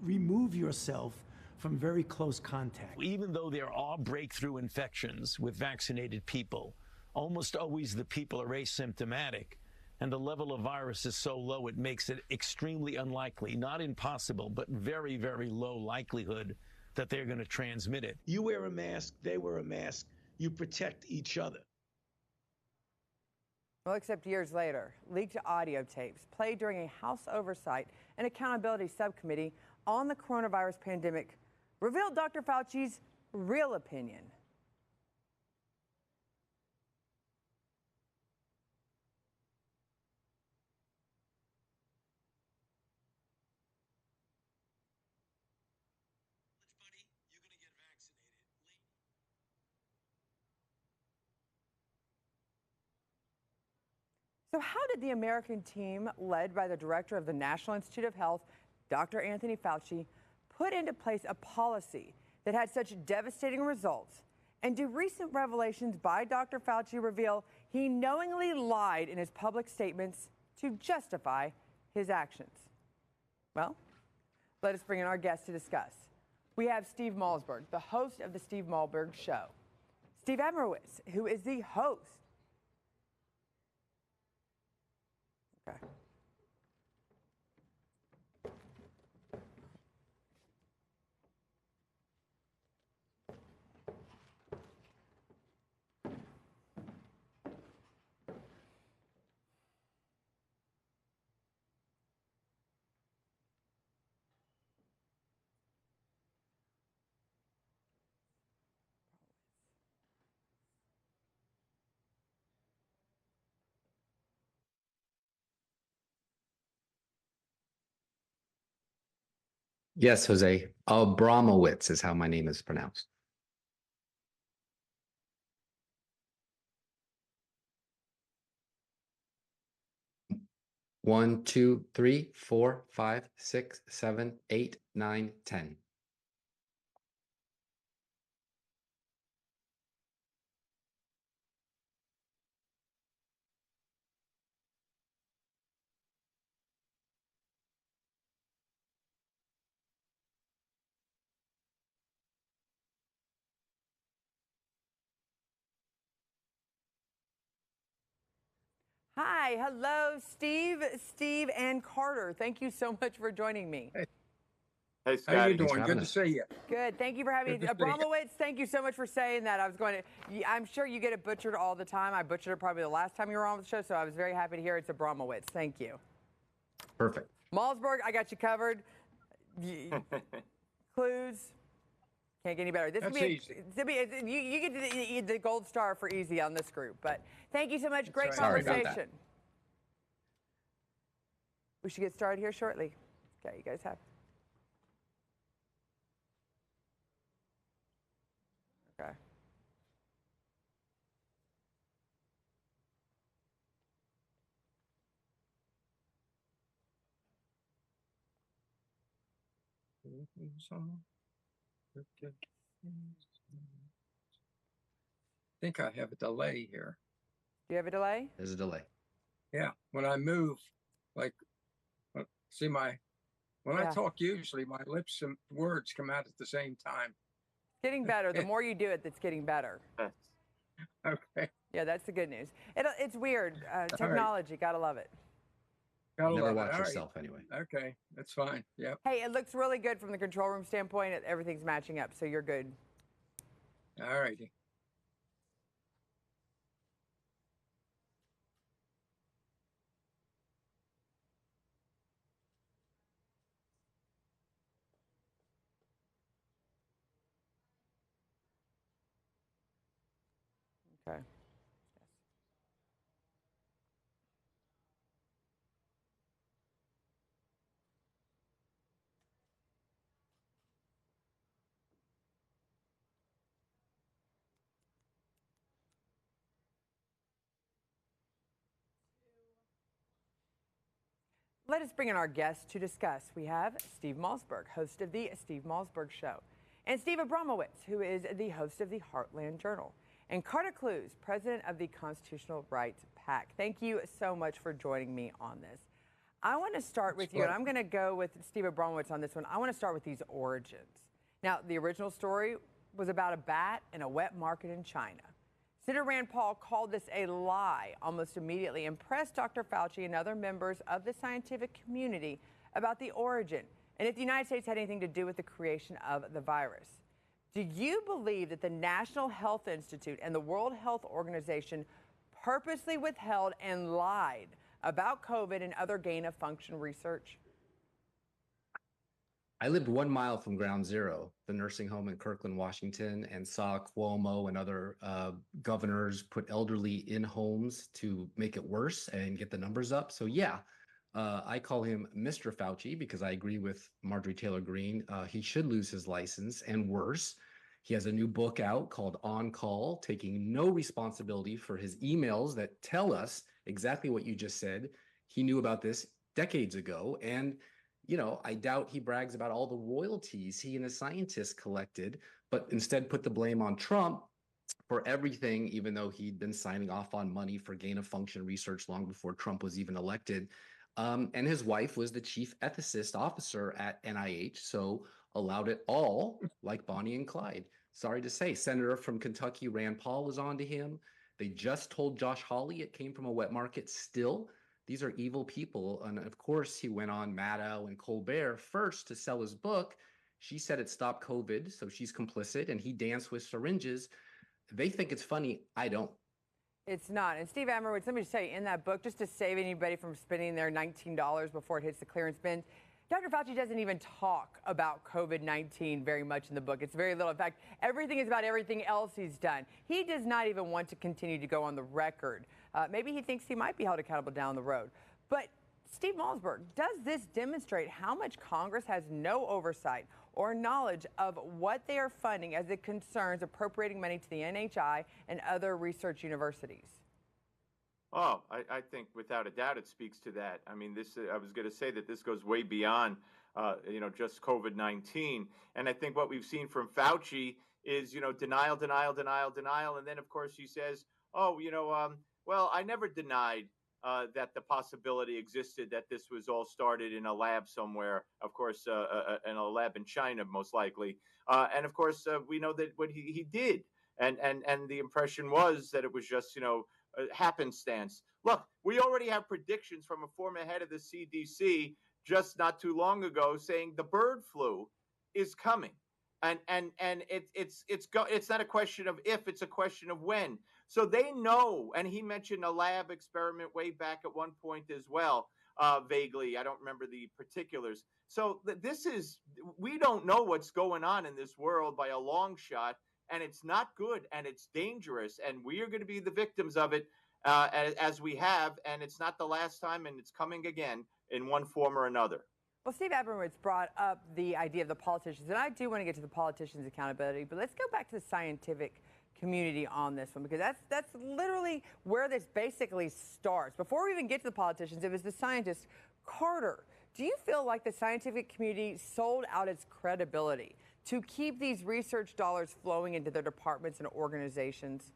remove yourself from very close contact. Even though there are breakthrough infections with vaccinated people, almost always the people are asymptomatic, and the level of virus is so low it makes it extremely unlikely, not impossible, but very, very low likelihood that they're going to transmit it. You wear a mask, they wear a mask, you protect each other. Well, except years later, leaked audio tapes played during a House Oversight and Accountability Subcommittee on the coronavirus pandemic revealed Dr. Fauci's real opinion. So how did the American team, led by the director of the National Institute of Health, Dr. Anthony Fauci, put into place a policy that had such devastating results? And do recent revelations by Dr. Fauci reveal he knowingly lied in his public statements to justify his actions? Well, let us bring in our guest to discuss. We have Steve Malzberg, the host of The Steve Malzberg Show. Steve Abramowitz, who is the host. Okay. Yes, Jose. Abramowitz is how my name is pronounced. One, two, three, four, five, six, 7, 8, 9, 10. Hi, hello, Steve, and Carter. Thank you so much for joining me. Hey, How you Scotty. doing? Good to see you. Good. Thank you for having me. Good to see you. Abramowitz, thank you so much for saying that. I was going to, I'm sure you get it butchered all the time. I butchered it probably the last time you were on the show, so I was very happy to hear it's Abramowitz. Thank you. Perfect. Malzberg, I got you covered. Clues. Can't get any better. This That's could be easy. You get the gold star for easy on this group. But thank you so much. Great right. Sorry about conversation. We should get started here shortly. Okay, you guys have. Okay. I think I have a delay here. Do you have a delay? There's a delay. Yeah, when I move, like, see when I Yeah. talk, usually my lips and words come out at the same time. Getting better. The more you do it, it's getting better. Okay. Yeah, that's the good news. It's weird. Technology, gotta love it. Gotta Never love it. watch All right. yourself anyway. Okay, that's fine. Yep. Hey, it looks really good from the control room standpoint. Everything's matching up, so you're good. All righty. Okay. Let us bring in our guests to discuss. We have Steve Malzberg, host of the Steve Malzberg Show, and Steve Abramowitz, who is the host of the Heartland Journal, and Carter Clues, president of the Constitutional Rights PAC. Thank you so much for joining me on this. I want to start with you, and I'm going to go with Steve Abramowitz on this one. I want to start with these origins. Now, the original story was about a bat and a wet market in China. Senator Rand Paul called this a lie almost immediately and pressed Dr. Fauci and other members of the scientific community about the origin and if the United States had anything to do with the creation of the virus. Do you believe that the National Health Institute and the World Health Organization purposely withheld and lied about COVID and other gain-of-function research? I lived 1 mile from Ground Zero, the nursing home in Kirkland, Washington, and saw Cuomo and other governors put elderly in homes to make it worse and get the numbers up. So yeah, I call him Mr. Fauci because I agree with Marjorie Taylor Greene. He should lose his license and worse. He has a new book out called On Call, taking no responsibility for his emails that tell us exactly what you just said. He knew about this decades ago. And you know, I doubt he brags about all the royalties he and his scientists collected, but instead put the blame on Trump for everything, even though he'd been signing off on money for gain-of-function research long before Trump was even elected. And his wife was the chief ethicist officer at NIH, so allowed it all, like Bonnie and Clyde. Sorry to say, Senator from Kentucky Rand Paul was on to him. They just told Josh Hawley it came from a wet market still. These are evil people. And of course, he went on Maddow and Colbert first to sell his book. She said it stopped COVID, so she's complicit, and he danced with syringes. They think it's funny. I don't. It's not. And Steve Abramowitz, let me just tell you, in that book, just to save anybody from spending their $19 before it hits the clearance bin, Dr. Fauci doesn't even talk about COVID-19 very much in the book. It's very little. In fact, everything is about everything else he's done. He does not even want to continue to go on the record. Maybe he thinks he might be held accountable down the road. But Steve Malzberg, does this demonstrate how much Congress has no oversight or knowledge of what they are funding as it concerns appropriating money to the NHI and other research universities? Oh, I think without a doubt it speaks to that. I mean, I was going to say that this goes way beyond, just COVID-19. And I think what we've seen from Fauci is, denial, denial, denial, denial. And then, of course, he says, oh, well, I never denied that the possibility existed that this was all started in a lab somewhere, of course, in a lab in China, most likely. And of course, we know that what he did. And the impression was that it was just, happenstance. Look, we already have predictions from a former head of the CDC just not too long ago saying the bird flu is coming. And it's not a question of if, it's a question of when. So they know, and he mentioned a lab experiment way back at one point as well, vaguely. I don't remember the particulars. So we don't know what's going on in this world by a long shot, and it's not good, and it's dangerous, and we are going to be the victims of it as we have, and it's not the last time, and it's coming again in one form or another. Well, Steve Abramowitz brought up the idea of the politicians, and I do want to get to the politicians' accountability, but let's go back to the scientific community on this one, because that's literally where this basically starts. Before we even get to the politicians, it was the scientists. Carter, do you feel like the scientific community sold out its credibility to keep these research dollars flowing into their departments and organizations?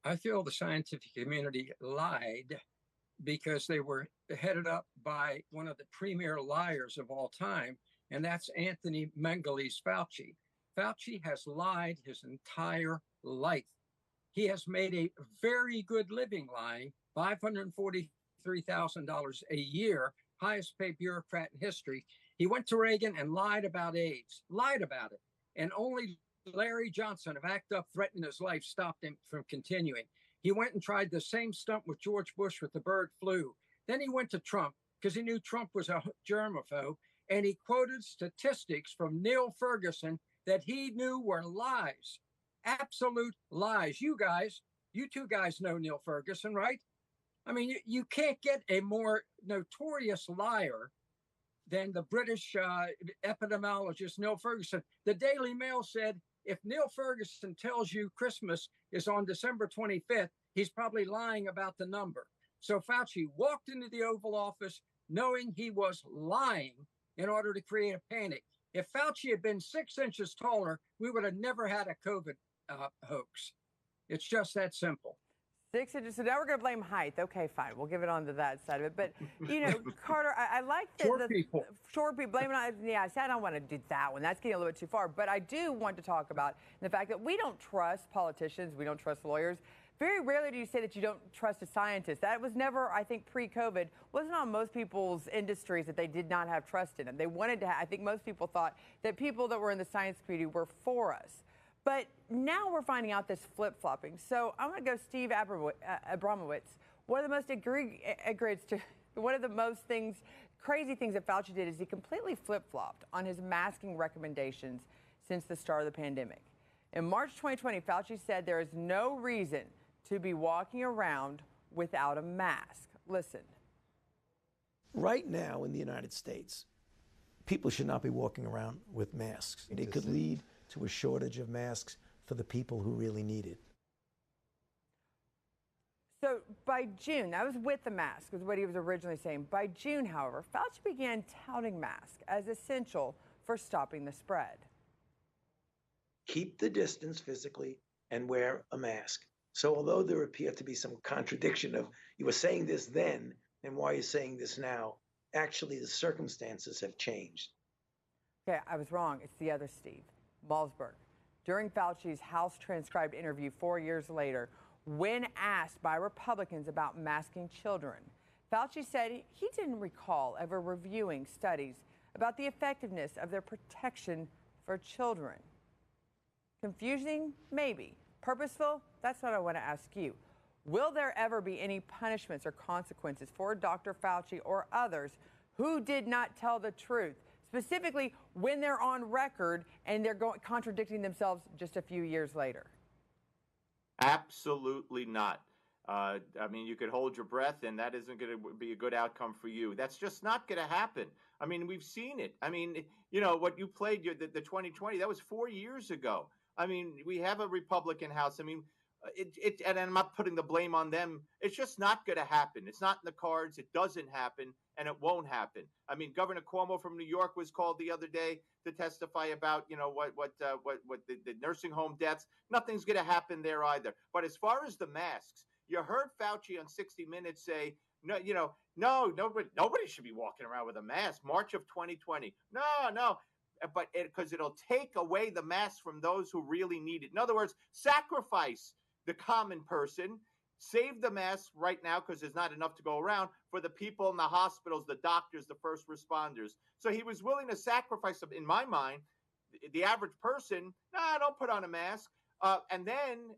I feel the scientific community lied because they were headed up by one of the premier liars of all time, and that's Anthony Mengeles Fauci. Fauci has lied his entire life. He has made a very good living lying, $543,000 a year, highest paid bureaucrat in history. He went to Reagan and lied about AIDS, lied about it. And only Larry Johnson of ACT UP threatening his life stopped him from continuing. He went and tried the same stunt with George Bush with the bird flu. Then he went to Trump because he knew Trump was a germaphobe. And he quoted statistics from Neil Ferguson that he knew were lies. absolute lies. You two guys know Neil Ferguson, right? I mean, you can't get a more notorious liar than the British epidemiologist Neil Ferguson. The Daily Mail said if Neil Ferguson tells you Christmas is on December 25th, he's probably lying about the number. So Fauci walked into the Oval Office knowing he was lying in order to create a panic. If Fauci had been 6 inches taller, we would have never had a COVID hoax. It's just that simple. 6 inches. So now we're going to blame height. Okay, fine. We'll give it on to that side of it. But, Carter, I like the short people. Short people. Blame it on, yeah, I don't want to do that one. That's getting a little bit too far. But I do want to talk about the fact that we don't trust politicians. We don't trust lawyers. Very rarely do you say that you don't trust a scientist. That was never, I think, pre-COVID, wasn't on most people's industries that they did not have trust in them. They wanted to I think most people thought that people that were in the science community were for us. But now we're finding out this flip-flopping. So I'm going to go Steve Abramowitz. One of the most crazy things that Fauci did is he completely flip-flopped on his masking recommendations since the start of the pandemic. In March 2020, Fauci said there is no reason to be walking around without a mask. Listen. Right now in the United States, people should not be walking around with masks. It could lead to a shortage of masks for the people who really need it. So by June, that was with the mask, was what he was originally saying. By June, however, Fauci began touting masks as essential for stopping the spread. Keep the distance physically and wear a mask. So although there appeared to be some contradiction of you were saying this then and why you're saying this now, actually the circumstances have changed. Okay, I was wrong. It's the other Steve, Malzberg. During Fauci's House transcribed interview 4 years later, when asked by Republicans about masking children, Fauci said he didn't recall ever reviewing studies about the effectiveness of their protection for children. Confusing? Maybe. Purposeful? That's what I want to ask you. Will there ever be any punishments or consequences for Dr. Fauci or others who did not tell the truth, specifically when they're on record and they're contradicting themselves just a few years later? Absolutely not. I mean, you could hold your breath, and that isn't going to be a good outcome for you. That's just not going to happen. I mean, we've seen it. I mean, what you played, the 2020, that was 4 years ago. I mean, we have a Republican House. I mean, and I'm not putting the blame on them. It's just not going to happen. It's not in the cards. It doesn't happen, and it won't happen. I mean, Governor Cuomo from New York was called the other day to testify about, the nursing home deaths. Nothing's going to happen there either. But as far as the masks, you heard Fauci on 60 Minutes say, nobody should be walking around with a mask. March of 2020. No. But because it'll take away the mask from those who really need it. In other words, sacrifice the common person, save the masks right now because there's not enough to go around for the people in the hospitals, the doctors, the first responders. So he was willing to sacrifice them. In my mind, the average person, don't put on a mask. And then,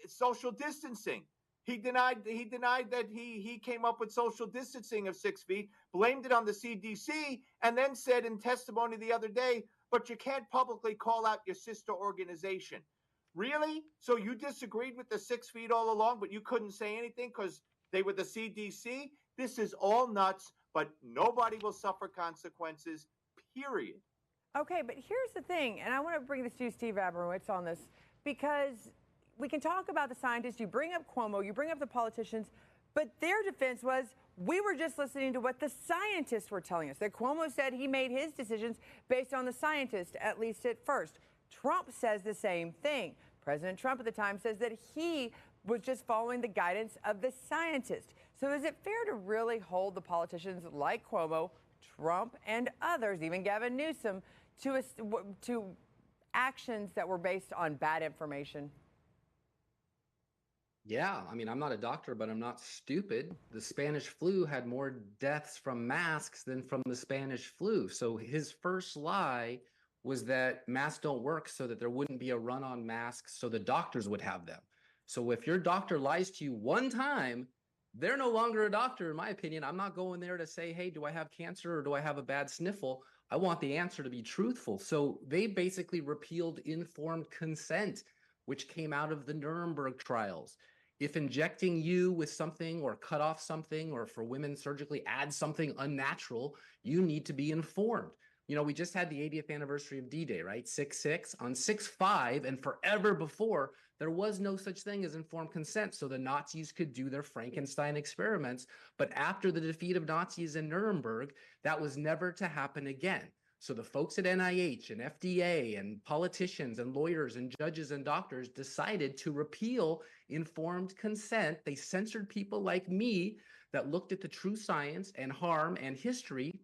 social distancing. He denied that he came up with social distancing of 6 feet, blamed it on the CDC, and then said in testimony the other day, but you can't publicly call out your sister organization. Really? So you disagreed with the 6 feet all along, but you couldn't say anything because they were the CDC? This is all nuts, but nobody will suffer consequences, period. Okay, but here's the thing, and I want to bring this to you, Steve Abramowitz, on this, because we can talk about the scientists. You bring up Cuomo, you bring up the politicians, but their defense was, we were just listening to what the scientists were telling us. That Cuomo said he made his decisions based on the scientists, at least at first. Trump says the same thing. President Trump at the time says that he was just following the guidance of the scientists. So is it fair to really hold the politicians like Cuomo, Trump, and others, even Gavin Newsom, to actions that were based on bad information? Yeah, I mean, I'm not a doctor, but I'm not stupid. The Spanish flu had more deaths from masks than from the Spanish flu. So his first lie was that masks don't work so that there wouldn't be a run on masks so the doctors would have them. So if your doctor lies to you one time, they're no longer a doctor, in my opinion. I'm not going there to say, hey, do I have cancer or do I have a bad sniffle? I want the answer to be truthful. So they basically repealed informed consent, which came out of the Nuremberg trials. If injecting you with something or cut off something, or for women surgically add something unnatural, you need to be informed. You know, we just had the 80th anniversary of D-Day, right? 6/6. On 6/5 and forever before, there was no such thing as informed consent, so the Nazis could do their Frankenstein experiments. But after the defeat of Nazis in Nuremberg, that was never to happen again. So the folks at NIH and FDA and politicians and lawyers and judges and doctors decided to repeal informed consent. They censored people like me that looked at the true science and harm and history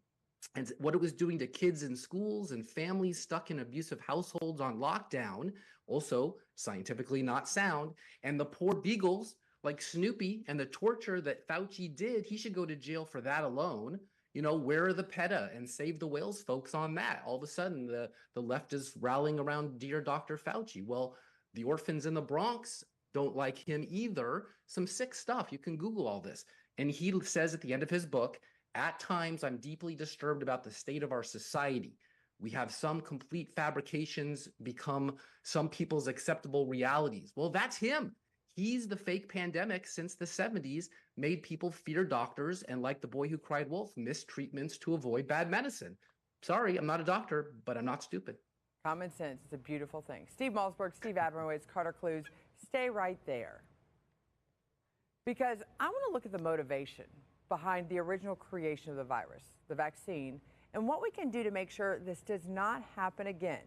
and what it was doing to kids in schools and families stuck in abusive households on lockdown, also scientifically not sound, and the poor beagles like Snoopy and the torture that Fauci did. He should go to jail for that alone. You know, where are the PETA and Save the Whales folks on that? All of a sudden, the left is rallying around Dear Dr. Fauci. Well, the orphans in the Bronx don't like him either. Some sick stuff. You can Google all this. And he says at the end of his book, at times, I'm deeply disturbed about the state of our society. We have some complete fabrications become some people's acceptable realities. Well, that's him. He's the fake pandemic since the 70s, made people fear doctors and, like the boy who cried wolf, miss treatments to avoid bad medicine. Sorry, I'm not a doctor, but I'm not stupid. Common sense is a beautiful thing. Steve Malzberg, Steve Abramowitz, Carter Clues, stay right there. Because I want to look at the motivation behind the original creation of the virus, the vaccine, and what we can do to make sure this does not happen again.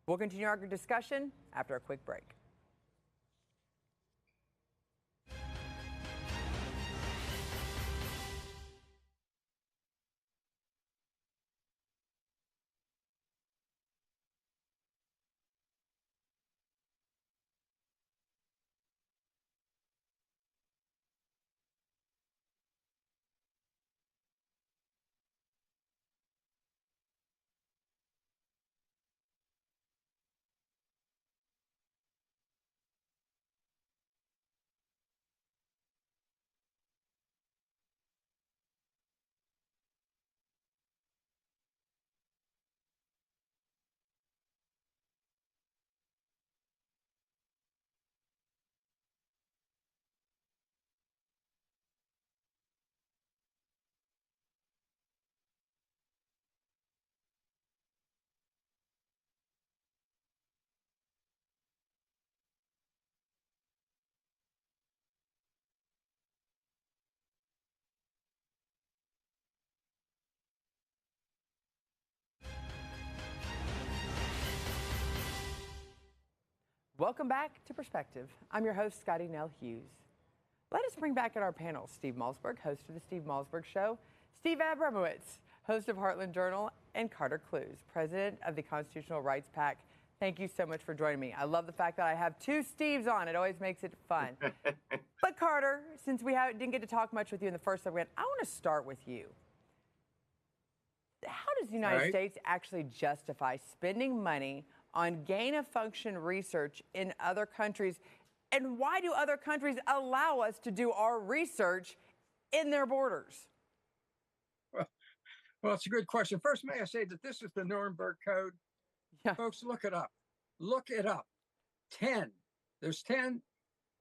We'll continue our discussion after a quick break. Welcome back to Perspective. I'm your host, Scotty Nell Hughes. Let us bring back in our panel Steve Malzberg, host of The Steve Malzberg Show, Steve Abramowitz, host of Heartland Journal, and Carter Clues, president of the Constitutional Rights PAC. Thank you so much for joining me. I love the fact that I have two Steves on. It always makes it fun. But Carter, since we didn't get to talk much with you in the first segment, I want to start with you. How does the United States actually justify spending money on gain-of-function research in other countries? And why do other countries allow us to do our research in their borders? Well, it's a good question. First, may I say that this is the Nuremberg Code? Yeah. Folks, look it up. Look it up. 10. There's 10.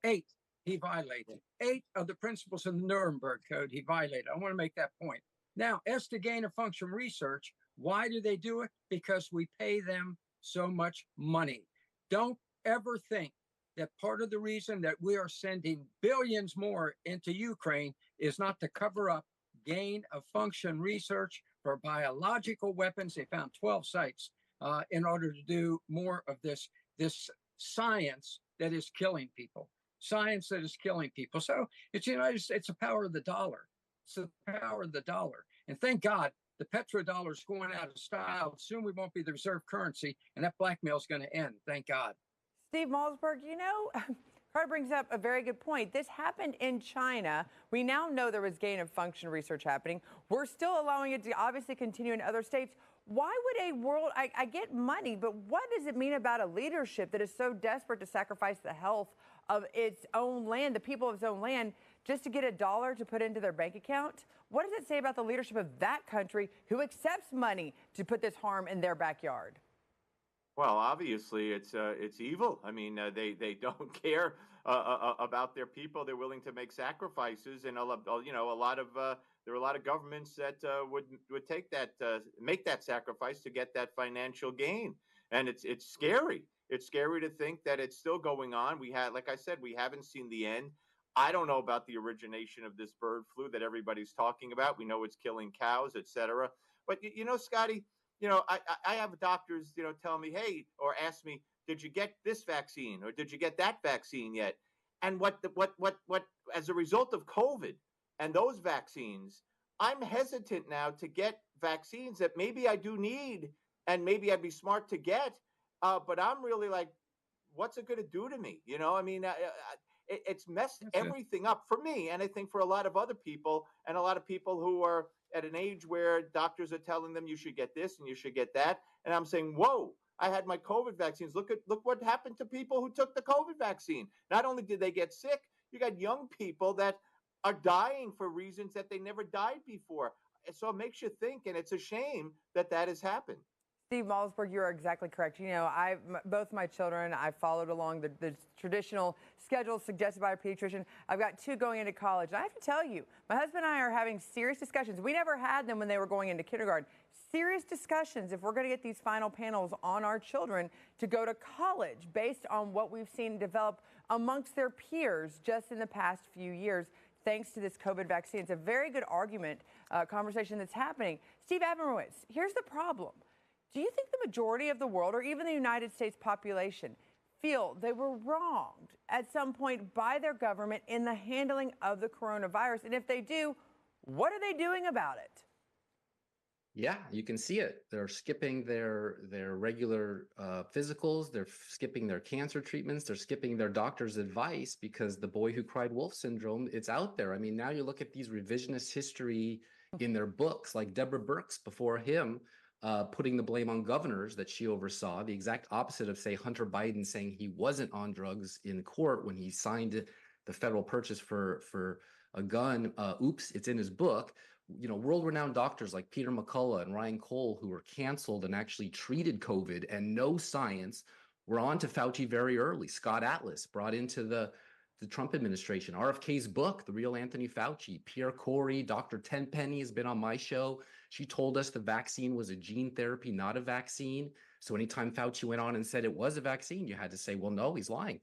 8 he violated. 8 of the principles of the Nuremberg Code he violated. I want to make that point. Now, as to gain-of-function research, why do they do it? Because we pay them so much money. Don't ever think that part of the reason that we are sending billions more into Ukraine is not to cover up gain-of-function research for biological weapons. They found 12 sites in order to do more of this science that is killing people. Science that is killing people. So it's United States, it's the power of the dollar. It's the power of the dollar. And thank God the petrodollar is going out of style. Soon we won't be the reserve currency, and that blackmail is going to end. Thank God. Steve Malzberg, you know, Carter brings up a very good point. This happened in China. We now know there was gain-of-function research happening. We're still allowing it to obviously continue in other states. Why would a world, I get money, but what does it mean about a leadership that is so desperate to sacrifice the health of its own land, the people of its own land, just to get $1 to put into their bank account? What does it say about the leadership of that country who accepts money to put this harm in their backyard? Well, obviously, it's evil. I mean, they don't care about their people. They're willing to make sacrifices, and you know, there are a lot of governments that would take that make that sacrifice to get that financial gain, and it's scary. It's scary to think that it's still going on. Like I said, we haven't seen the end. I don't know about the origination of this bird flu that everybody's talking about. We know it's killing cows, et cetera. But you know, Scotty, you know, I have doctors, you know, tell me, hey, or ask me, did you get this vaccine or did you get that vaccine yet? And what as a result of COVID and those vaccines, I'm hesitant now to get vaccines that maybe I do need and maybe I'd be smart to get. But I'm really like, what's it going to do to me? You know, I mean, it's messed everything up for me, and I think for a lot of other people, and a lot of people who are at an age where doctors are telling them you should get this and you should get that, and I'm saying, whoa, I had my COVID vaccines. Look what happened to people who took the COVID vaccine. Not only did they get sick, you got young people that are dying for reasons that they never died before. So it makes you think, and it's a shame that that has happened. Steve Malzberg, you're exactly correct. You know, both my children, I followed along the traditional schedule suggested by a pediatrician. I've got 2 going into college. And I have to tell you, my husband and I are having serious discussions. We never had them when they were going into kindergarten. Serious discussions if we're going to get these final panels on our children to go to college based on what we've seen develop amongst their peers just in the past few years, thanks to this COVID vaccine. It's a very good argument, conversation that's happening. Steve Abramowitz, here's the problem. Do you think the majority of the world, or even the United States population, feel they were wronged at some point by their government in the handling of the coronavirus? And if they do, what are they doing about it? Yeah, you can see it. They're skipping their regular physicals. They're skipping their cancer treatments. They're skipping their doctor's advice because the boy who cried wolf syndrome, it's out there. I mean, now you look at these revisionist history in their books, like Deborah Birx before him, putting the blame on governors that she oversaw, the exact opposite of, say, Hunter Biden saying he wasn't on drugs in court when he signed the federal purchase for a gun. Oops, it's in his book. You know, world-renowned doctors like Peter McCullough and Ryan Cole, who were canceled and actually treated COVID and no science, were on to Fauci very early. Scott Atlas brought into the Trump administration. RFK's book, The Real Anthony Fauci. Pierre Corey, Dr. Tenpenny has been on my show. She told us the vaccine was a gene therapy, not a vaccine. So anytime Fauci went on and said it was a vaccine, you had to say, well, no, he's lying.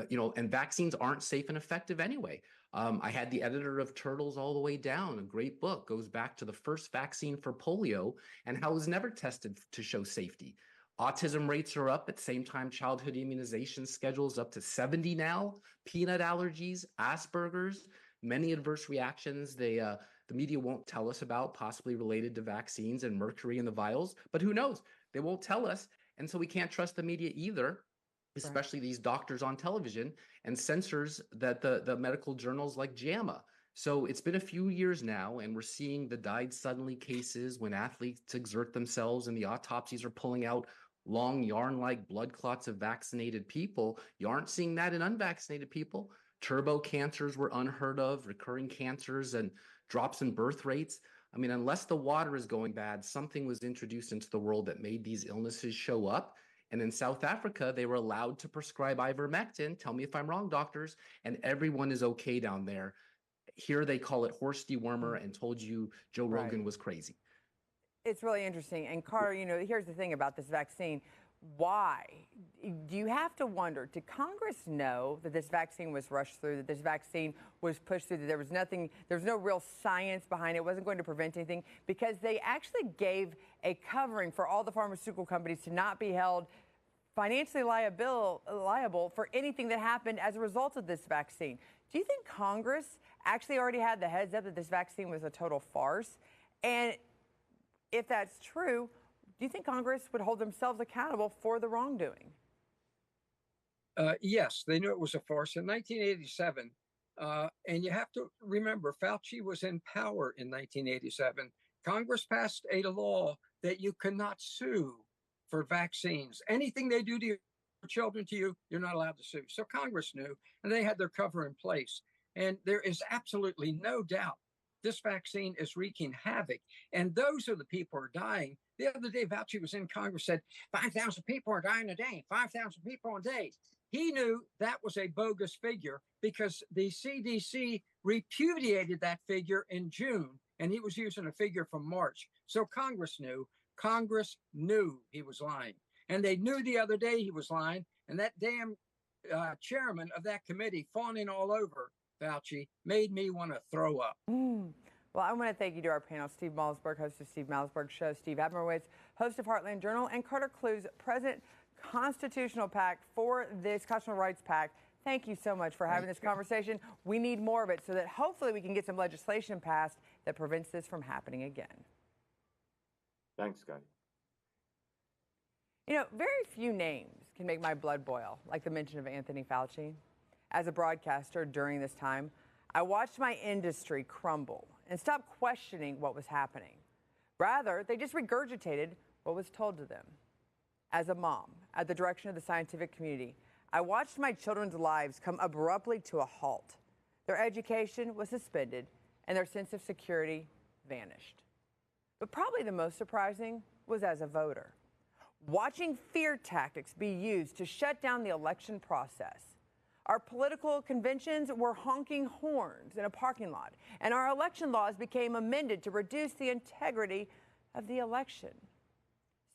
You know, and vaccines aren't safe and effective anyway. I had the editor of Turtles All the Way Down, a great book, goes back to the first vaccine for polio and how it was never tested to show safety. Autism rates are up. At the same time, childhood immunization schedules up to 70 now. Peanut allergies, Asperger's, many adverse reactions the media won't tell us about, possibly related to vaccines and mercury in the vials. But who knows? They won't tell us. And so we can't trust the media either, especially these doctors on television and censors that the medical journals like JAMA. So it's been a few years now, and we're seeing the died suddenly cases when athletes exert themselves and the autopsies are pulling out long yarn-like blood clots of vaccinated people. You aren't seeing that in unvaccinated people. Turbo cancers were unheard of, recurring cancers and drops in birth rates. I mean, unless the water is going bad, something was introduced into the world that made these illnesses show up. And in South Africa, they were allowed to prescribe ivermectin. Tell me if I'm wrong, doctors. And everyone is okay down there. Here they call it horse dewormer and told you Joe Rogan was crazy. It's really interesting. And Carter, you know, here's the thing about this vaccine. Why? Do you have to wonder, did Congress know that this vaccine was rushed through, that this vaccine was pushed through, that there was no real science behind it, it wasn't going to prevent anything? Because they actually gave a covering for all the pharmaceutical companies to not be held financially liable for anything that happened as a result of this vaccine. Do you think Congress actually already had the heads up that this vaccine was a total farce? And if that's true, do you think Congress would hold themselves accountable for the wrongdoing? Yes, they knew it was a farce in 1987. And you have to remember, Fauci was in power in 1987. Congress passed a law that you cannot sue for vaccines. Anything they do to your children, to you, you're not allowed to sue. So Congress knew, and they had their cover in place. And there is absolutely no doubt this vaccine is wreaking havoc. And those are the people who are dying. The other day, Fauci was in Congress, said 5,000 people are dying a day, 5,000 people a day. He knew that was a bogus figure because the CDC repudiated that figure in June, and he was using a figure from March. So Congress knew he was lying. And they knew the other day he was lying. And that damn chairman of that committee fawning all over Fauci made me want to throw up. Well, I want to thank you to our panel, Steve Malzberg, host of Steve Malzberg Show, Steve Abramowitz, host of Heartland Journal, and Carter Clues, President Constitutional Pact for this Constitutional Rights Pact. Thank you so much for having this conversation. We need more of it so that hopefully we can get some legislation passed that prevents this from happening again. Thanks, Scotty. You know, very few names can make my blood boil, like the mention of Anthony Fauci. As a broadcaster during this time, I watched my industry crumble and stop questioning what was happening. Rather, they just regurgitated what was told to them. As a mom, at the direction of the scientific community, I watched my children's lives come abruptly to a halt. Their education was suspended and their sense of security vanished. But probably the most surprising was as a voter. Watching fear tactics be used to shut down the election process. Our political conventions were honking horns in a parking lot, and our election laws became amended to reduce the integrity of the election.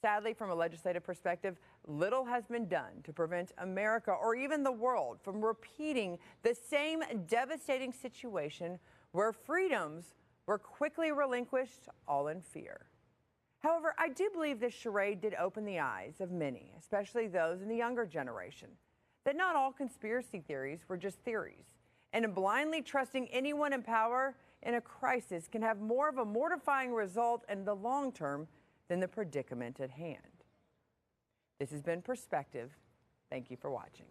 Sadly, from a legislative perspective, little has been done to prevent America or even the world from repeating the same devastating situation where freedoms were quickly relinquished, all in fear. However, I do believe this charade did open the eyes of many, especially those in the younger generation, that not all conspiracy theories were just theories, and blindly trusting anyone in power in a crisis can have more of a mortifying result in the long term than the predicament at hand. This has been Perspective. Thank you for watching.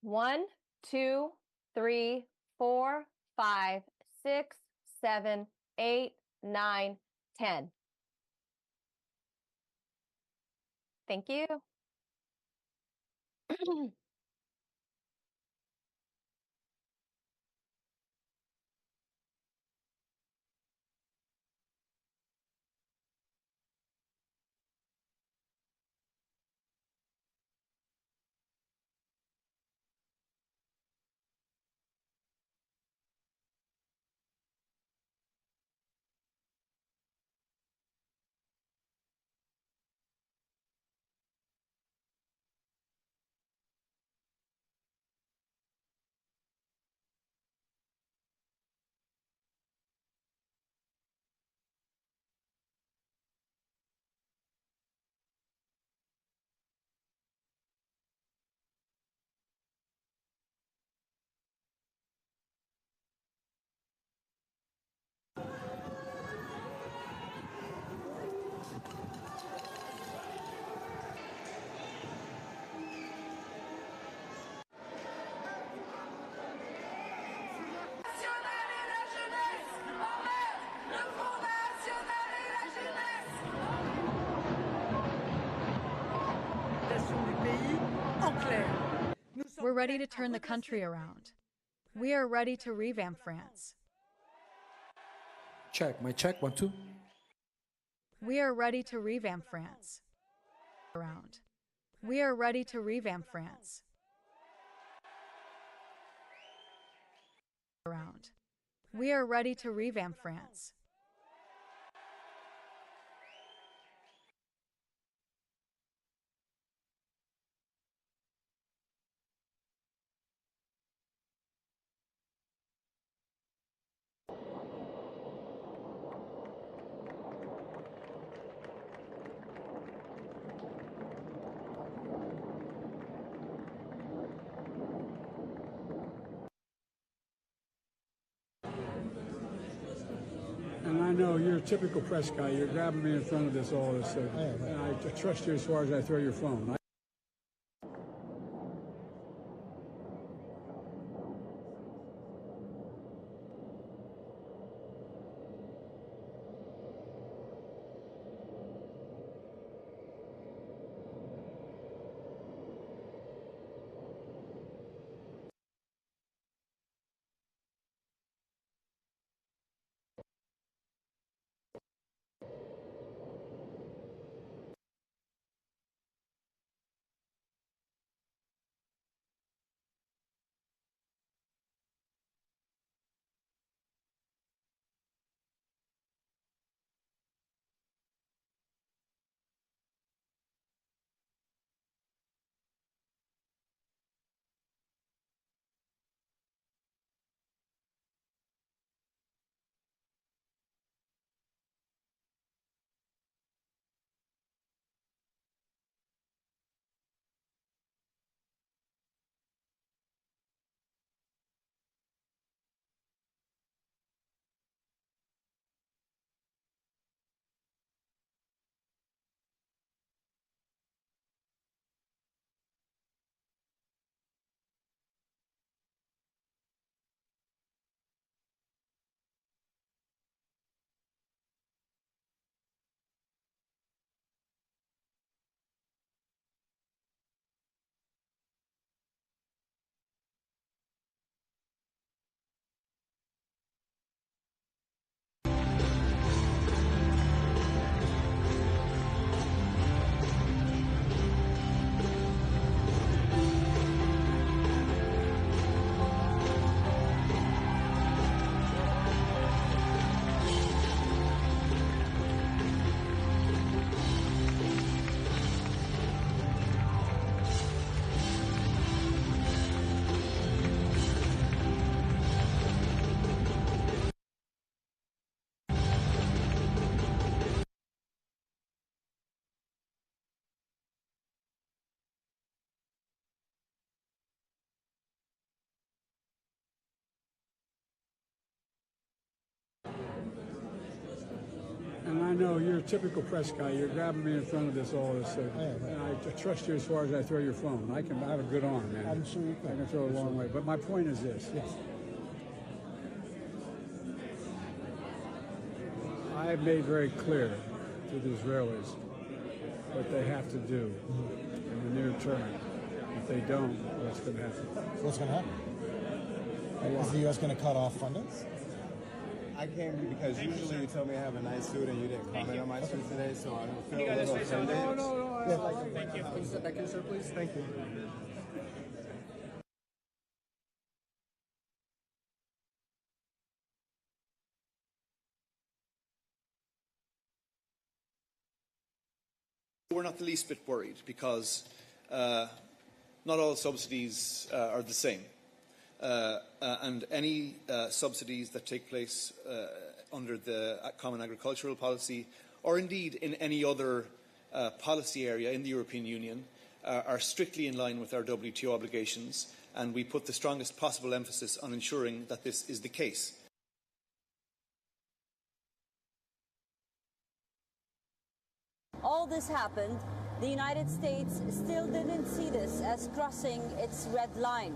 1, 2, 3, 4, 5, 6, 7, 8, 9, 10. Thank you. We're ready to turn the country around. We are ready to revamp France. Check, my check, 1, 2. We are ready to revamp France. Around. We are ready to revamp France. Around. We are ready to revamp France. And I know you're a typical press guy. You're grabbing me in front of this all of a sudden. And I trust you as far as I throw your phone. know you're a typical press guy. You're grabbing me in front of this all this, and I trust you as far as I throw your phone. I have a good arm, man. I'm sure you can. I can throw a long way. But my point is this. Yes. I have made very clear to the Israelis what they have to do in the near term. If they don't, what's going to happen? So what's going to happen? Is the U.S. going to cut off funding? I came because usually you tell me I have a nice suit and you didn't comment on my suit today, so I don't feel a little offended. No. Thank you. Can you sit back in, sir, please? Thank you. We're not the least bit worried because not all subsidies are the same. And any subsidies that take place under the Common Agricultural Policy, or indeed in any other policy area in the European Union, are strictly in line with our WTO obligations, and we put the strongest possible emphasis on ensuring that this is the case. All this happened, the United States still didn't see this as crossing its red line.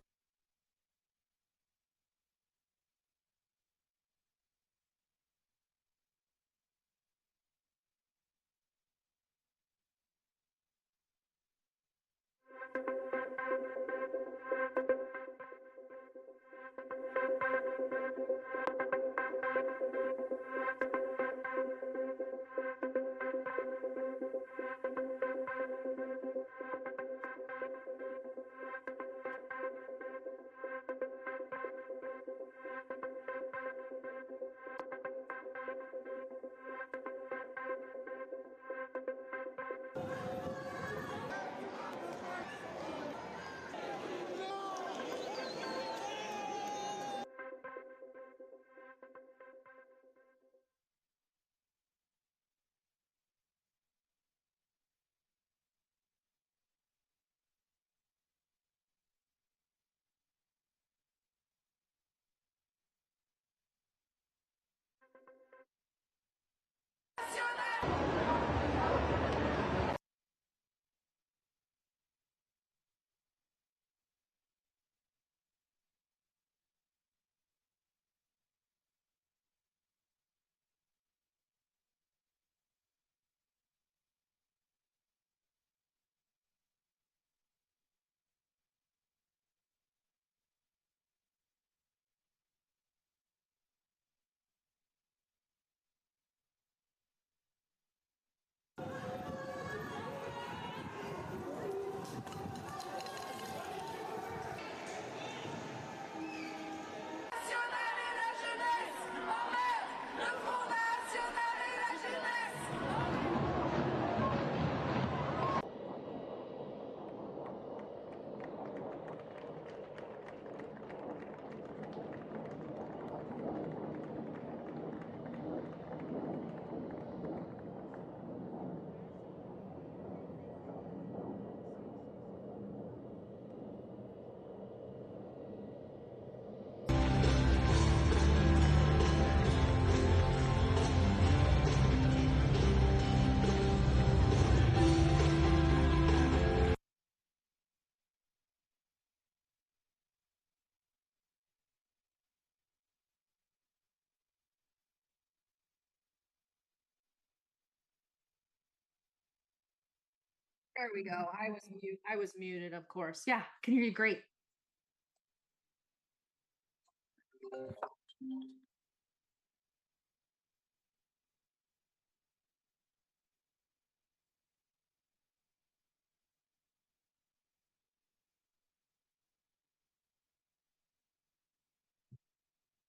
There we go. I was muted, of course. Yeah, can hear you great.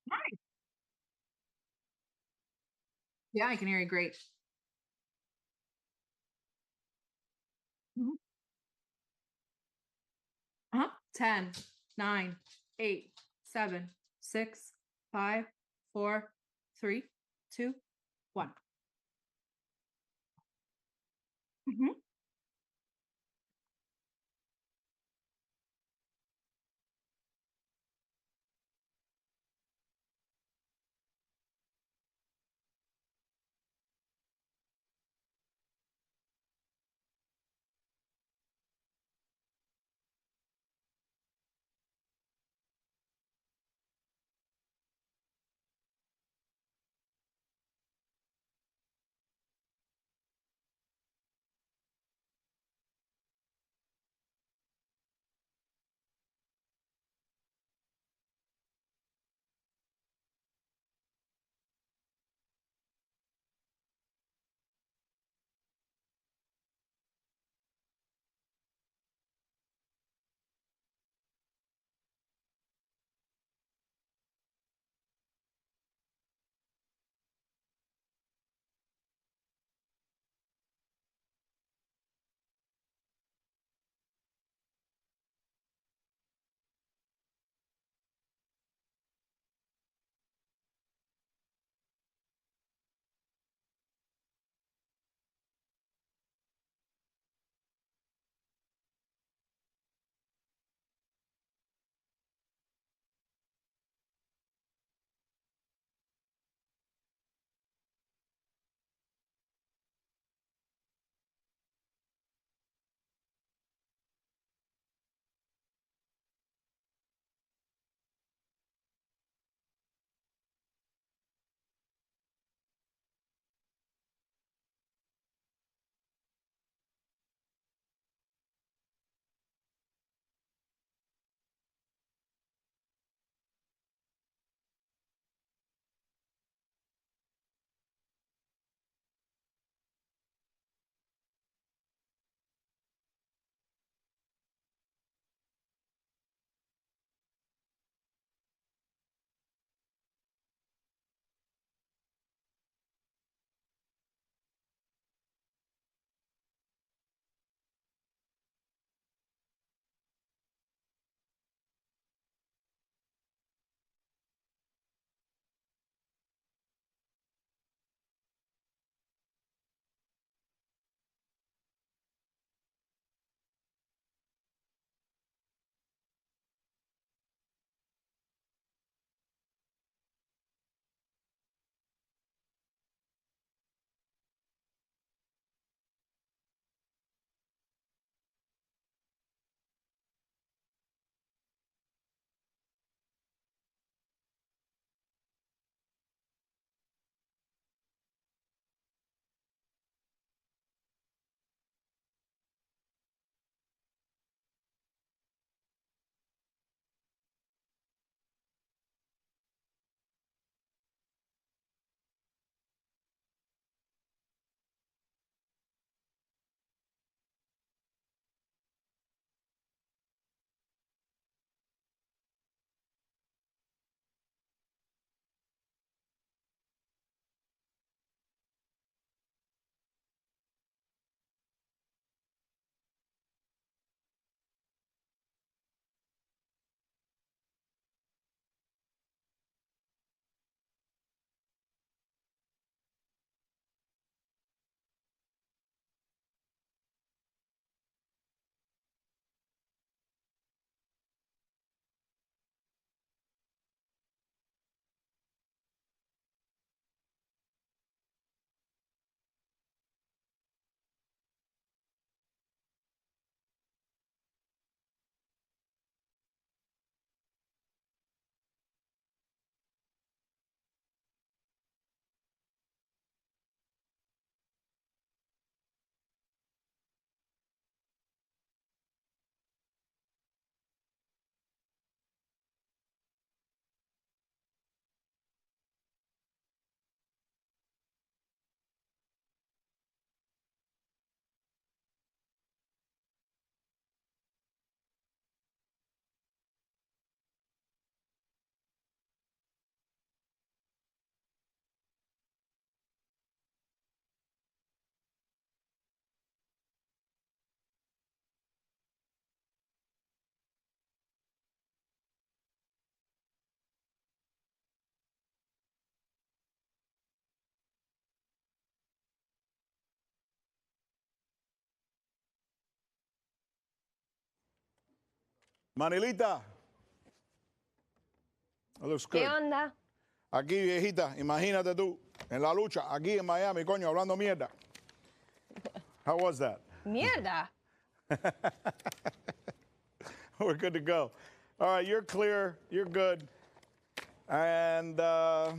Nice. Yeah, I can hear you great. Mhm. 10, 9, 8, 7, 6, 5, 4, 3, 2, 1. Mhm. Manilita. That looks good. ¿Qué onda? Aquí, viejita, imagínate tú, en la lucha, aquí en Miami, coño, hablando mierda. How was that? Mierda. We're good to go. All right, you're clear. You're good. And, all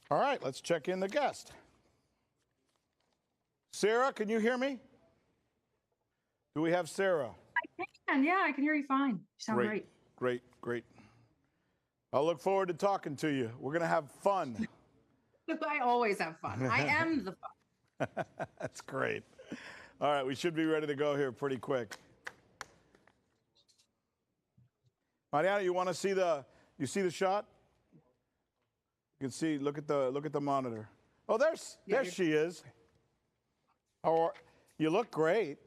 right, let's check in the guest. Sarah, can you hear me? Do we have Sarah? I can. Yeah, I can hear you fine. You sound great. Great. I'll look forward to talking to you. We're going to have fun. I always have fun. I am the fun. That's great. All right, we should be ready to go here pretty quick. Mariana, you want to see you see the shot? You can see, look at the monitor. Oh, there she is. Oh, you look great.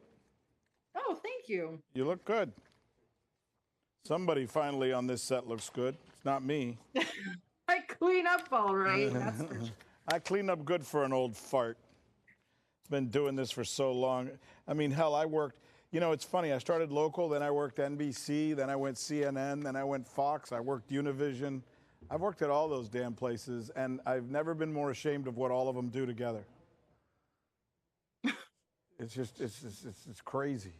Oh, thank you. You look good. Somebody finally on this set looks good. It's not me. I clean up all right. That's for sure. I clean up good for an old fart. Been doing this for so long. I mean, hell, I worked, you know, it's funny. I started local, then I worked NBC, then I went CNN, then I went Fox, I worked Univision. I've worked at all those damn places, and I've never been more ashamed of what all of them do together. It's just, it's crazy.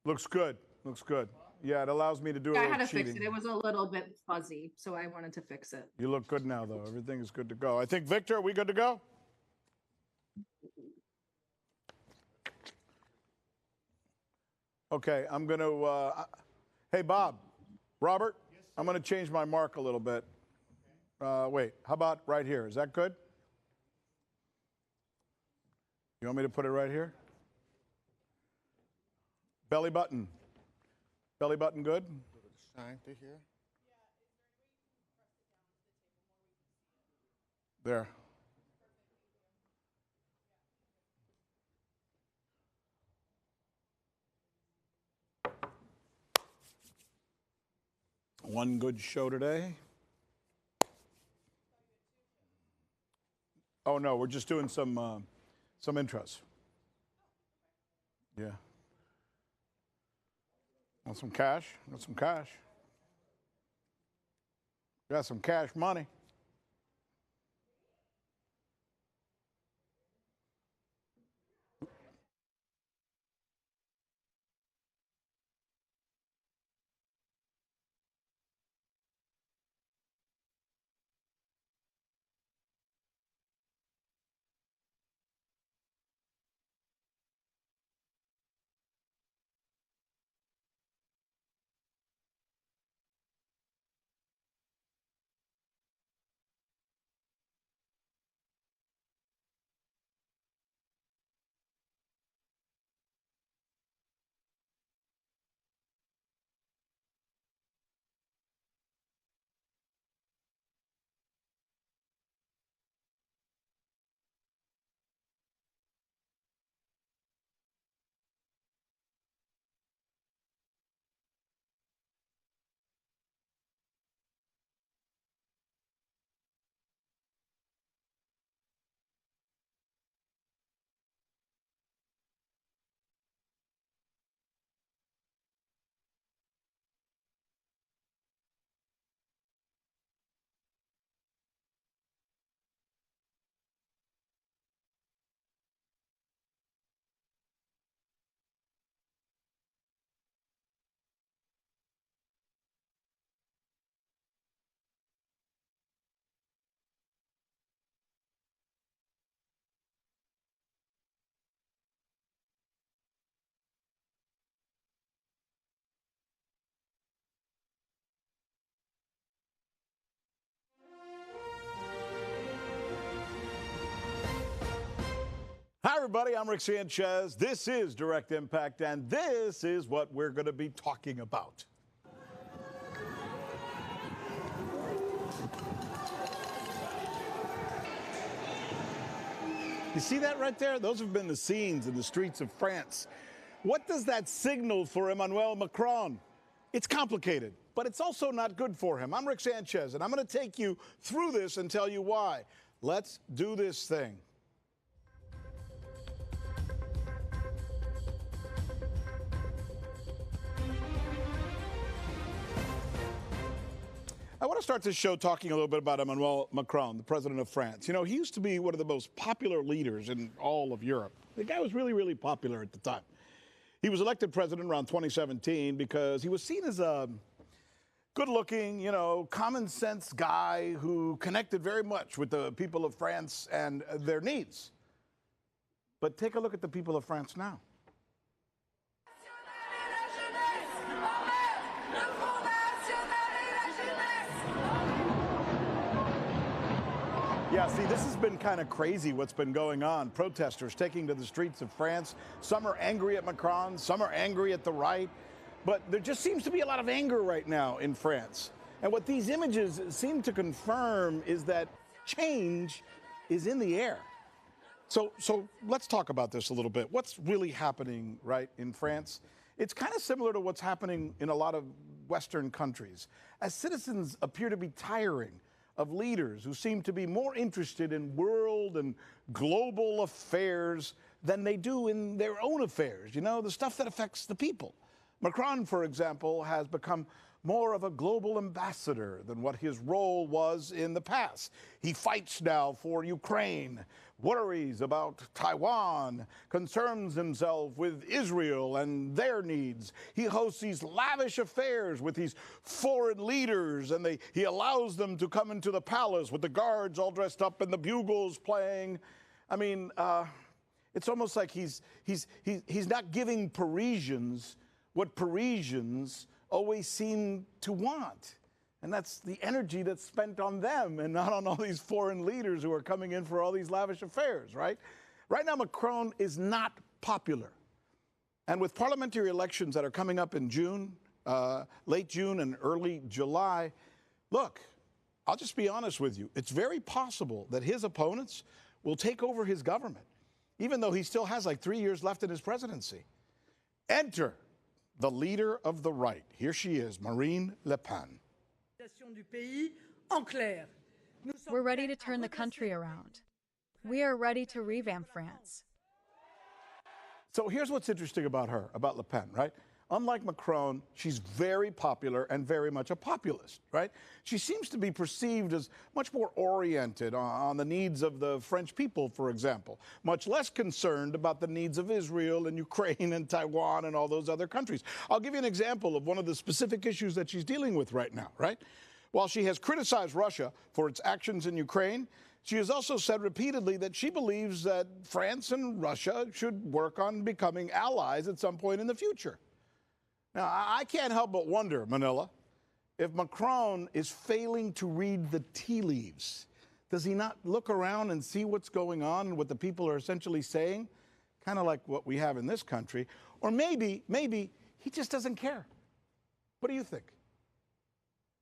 Looks good. Looks good. Yeah, it allows me to do a little I had to cheating. fix it. It was a little bit fuzzy, so I wanted to fix it. You look good now, though. Everything is good to go. I think, Victor, are we good to go? Okay, I'm going to, hey, Bob, Robert, I'm going to change my mark a little bit. Wait, how about right here? Is that good? You want me to put it right here? Belly button. Belly button good? Shine through here. There. One good show today. Oh no, we're just doing some intros. Yeah. Want some cash? Got some cash. Got some cash money. Hi, everybody. I'm Rick Sanchez. This is Direct Impact, and this is what we're going to be talking about. You see that right there? Those have been the scenes in the streets of France. What does that signal for Emmanuel Macron? It's complicated, but it's also not good for him. I'm Rick Sanchez, and I'm going to take you through this and tell you why. Let's do this thing. I want to start this show talking a little bit about Emmanuel Macron, the president of France. You know, he used to be one of the most popular leaders in all of Europe. The guy was really, really popular at the time. He was elected president around 2017 because he was seen as a good-looking, you know, common-sense guy who connected very much with the people of France and their needs. But take a look at the people of France now. Yeah, see, this has been kind of crazy what's been going on. Protesters taking to the streets of France. Some are angry at Macron, some are angry at the right. But there just seems to be a lot of anger right now in France. And what these images seem to confirm is that change is in the air. So let's talk about this a little bit. What's really happening, right, in France? It's kind of similar to what's happening in a lot of Western countries. As citizens appear to be tiring of leaders who seem to be more interested in world and global affairs than they do in their own affairs, you know, the stuff that affects the people. Macron, for example, has become more of a global ambassador than what his role was in the past. He fights now for Ukraine, worries about Taiwan, concerns himself with Israel and their needs. He hosts these lavish affairs with these foreign leaders, and he allows them to come into the palace with the guards all dressed up and the bugles playing. I mean, it's almost like he's not giving Parisians what Parisians always seem to want. And that's the energy that's spent on them and not on all these foreign leaders who are coming in for all these lavish affairs, right? Right now, Macron is not popular. And with parliamentary elections that are coming up in June, late June and early July, look, I'll just be honest with you. It's very possible that his opponents will take over his government, even though he still has like 3 years left in his presidency. Enter the leader of the right. Here she is, Marine Le Pen. We're ready to turn the country around. We are ready to revamp France. So here's what's interesting about her, about Le Pen, right? Unlike Macron, she's very popular and very much a populist, right? She seems to be perceived as much more oriented on the needs of the French people, for example, much less concerned about the needs of Israel and Ukraine and Taiwan and all those other countries. I'll give you an example of one of the specific issues that she's dealing with right now, right? While she has criticized Russia for its actions in Ukraine, she has also said repeatedly that she believes that France and Russia should work on becoming allies at some point in the future. Now, I can't help but wonder, Manila, if Macron is failing to read the tea leaves. Does he not look around and see what's going on and what the people are essentially saying? Kind of like what we have in this country. Or maybe he just doesn't care. What do you think?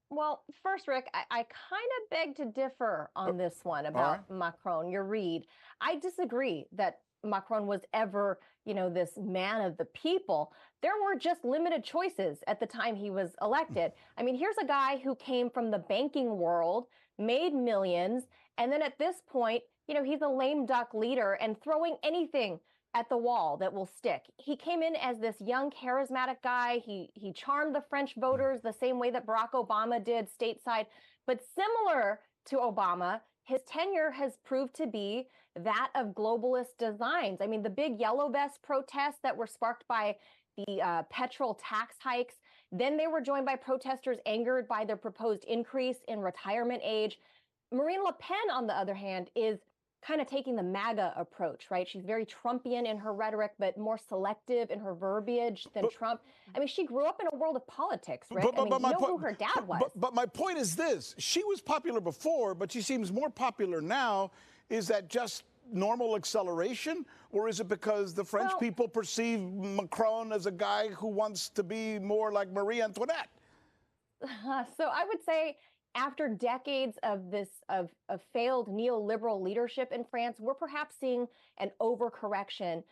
Well, first, Rick, I kind of beg to differ on this one about Macron, your read. I disagree that Macron was ever, you know, this man of the people. There were just limited choices at the time he was elected. I mean, here's a guy who came from the banking world, made millions, and then at this point, you know, he's a lame duck leader and throwing anything at the wall that will stick. He came in as this young, charismatic guy. He charmed the French voters the same way that Barack Obama did stateside. But similar to Obama, his tenure has proved to be that of globalist designs. I mean, the big yellow vest protests that were sparked by the petrol tax hikes, then they were joined by protesters angered by the proposed increase in retirement age. Marine Le Pen, on the other hand, is kind of taking the MAGA approach, right? She's very Trumpian in her rhetoric, but more selective in her verbiage than Trump. I mean, she grew up in a world of politics, Rick. I mean, you know who her dad was. But my point is this. She was popular before, but she seems more popular now. Is that just normal acceleration? Or is it because the French people perceive Macron as a guy who wants to be more like Marie Antoinette? So I would say after decades of this of failed neoliberal leadership in France, we're perhaps seeing an overcorrection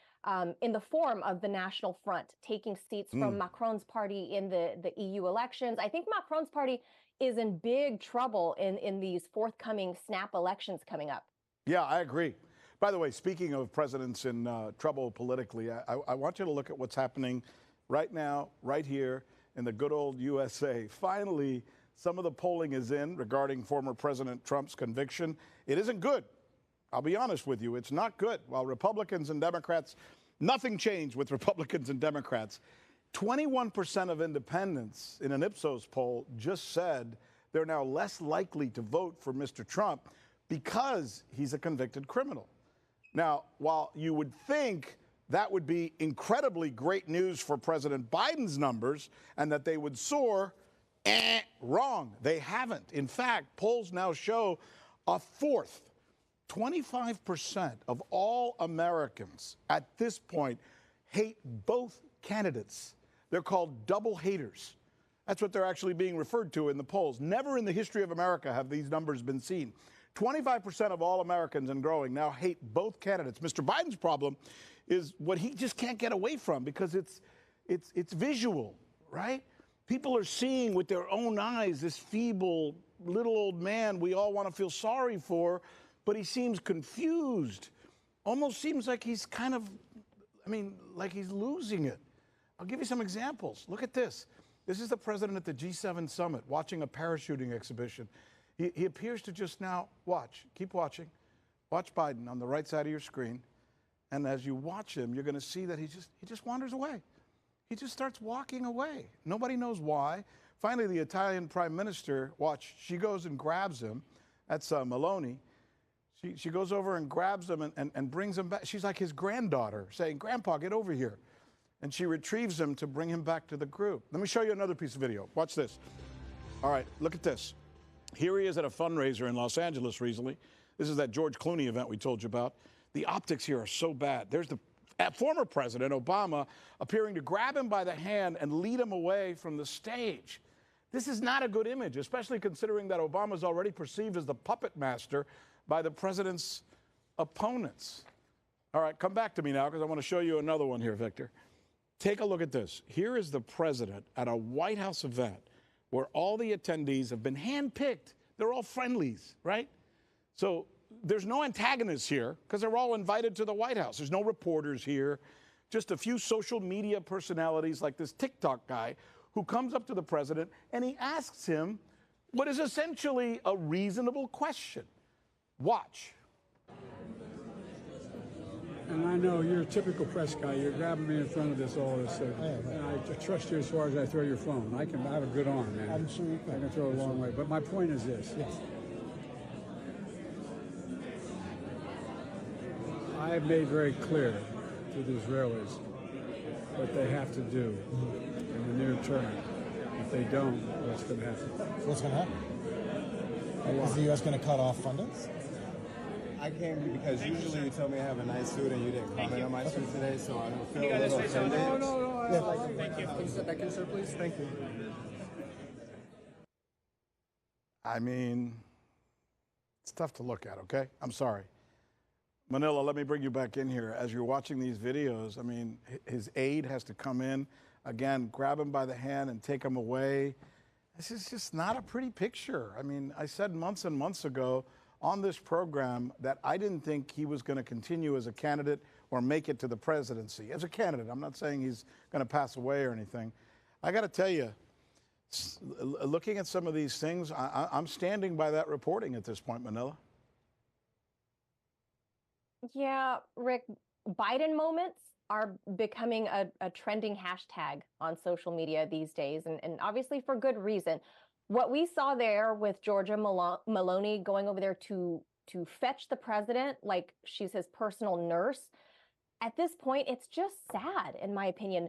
in the form of the National Front taking seats from Macron's party in the EU elections. I think Macron's party is in big trouble in these forthcoming snap elections coming up. Yeah, I agree. By the way, speaking of presidents in trouble politically, I want you to look at what's happening right now, right here in the good old USA. Finally, some of the polling is in regarding former President Trump's conviction. It isn't good. I'll be honest with you. It's not good. While Republicans and Democrats, nothing changed with Republicans and Democrats. 21% of independents in an Ipsos poll just said they're now less likely to vote for Mr. Trump because he's a convicted criminal. Now, while you would think that would be incredibly great news for President Biden's numbers and that they would soar, wrong. They haven't. In fact, polls now show a fourth, 25% of all Americans at this point hate both candidates. They're called double haters. That's what they're actually being referred to in the polls. Never in the history of America have these numbers been seen. 25% of all Americans and growing now hate both candidates. Mr. Biden's problem is what he just can't get away from because it's visual, right? People are seeing with their own eyes this feeble little old man we all want to feel sorry for, but he seems confused. Almost seems like he's kind of, like he's losing it. I'll give you some examples. Look at this. This is the president at the G7 summit watching a parachuting exhibition. He appears to just now keep watching. Watch Biden on the right side of your screen. And as you watch him, you're going to see that he just wanders away. He just starts walking away. Nobody knows why. Finally, the Italian prime minister, she goes and grabs him. That's Meloni. She goes over and grabs him and brings him back. She's like his granddaughter saying, "Grandpa, get over here." And she retrieves him to bring him back to the group. Let me show you another piece of video. Watch this. All right, look at this. Here he is at a fundraiser in Los Angeles recently. This is that George Clooney event we told you about. The optics here are so bad. There's the former president, Obama, appearing to grab him by the hand and lead him away from the stage. This is not a good image, especially considering that Obama is already perceived as the puppet master by the president's opponents. All right, come back to me now because I want to show you another one here, Victor. Take a look at this. Here is the president at a White House event where all the attendees have been handpicked. They're all friendlies, right? So there's no antagonists here because they're all invited to the White House. There's no reporters here, just a few social media personalities like this TikTok guy who comes up to the president and he asks him what is essentially a reasonable question. Watch. And I know you're a typical press guy. You're grabbing me in front of this all this. And I trust you as far as I throw your phone. I have a good arm, man. I'm sure you can. I can throw it a long way. But my point is this. Yes. I have made very clear to the Israelis what they have to do in the near term. If they don't, what's going to happen? What's going to happen? Is the U.S. going to cut off funding? I came because usually you tell me I have a nice suit and you didn't comment on my suit today, so I feel a little offended. No. Thank you. Can you sit back in, sir, please? Thank you. It's tough to look at, okay? I'm sorry. Manila, let me bring you back in here. As you're watching these videos, his aide has to come in, again, grab him by the hand and take him away. This is just not a pretty picture. I said months and months ago on this program that I didn't think he was going to continue as a candidate or make it to the presidency. As a candidate, I'm not saying he's going to pass away or anything. I got to tell you, looking at some of these things, I'm standing by that reporting at this point, Manila. Yeah, Rick, Biden moments are becoming a trending hashtag on social media these days, and obviously for good reason. What we saw there with Georgia Meloni going over there to fetch the president like she's his personal nurse, at this point, it's just sad, in my opinion.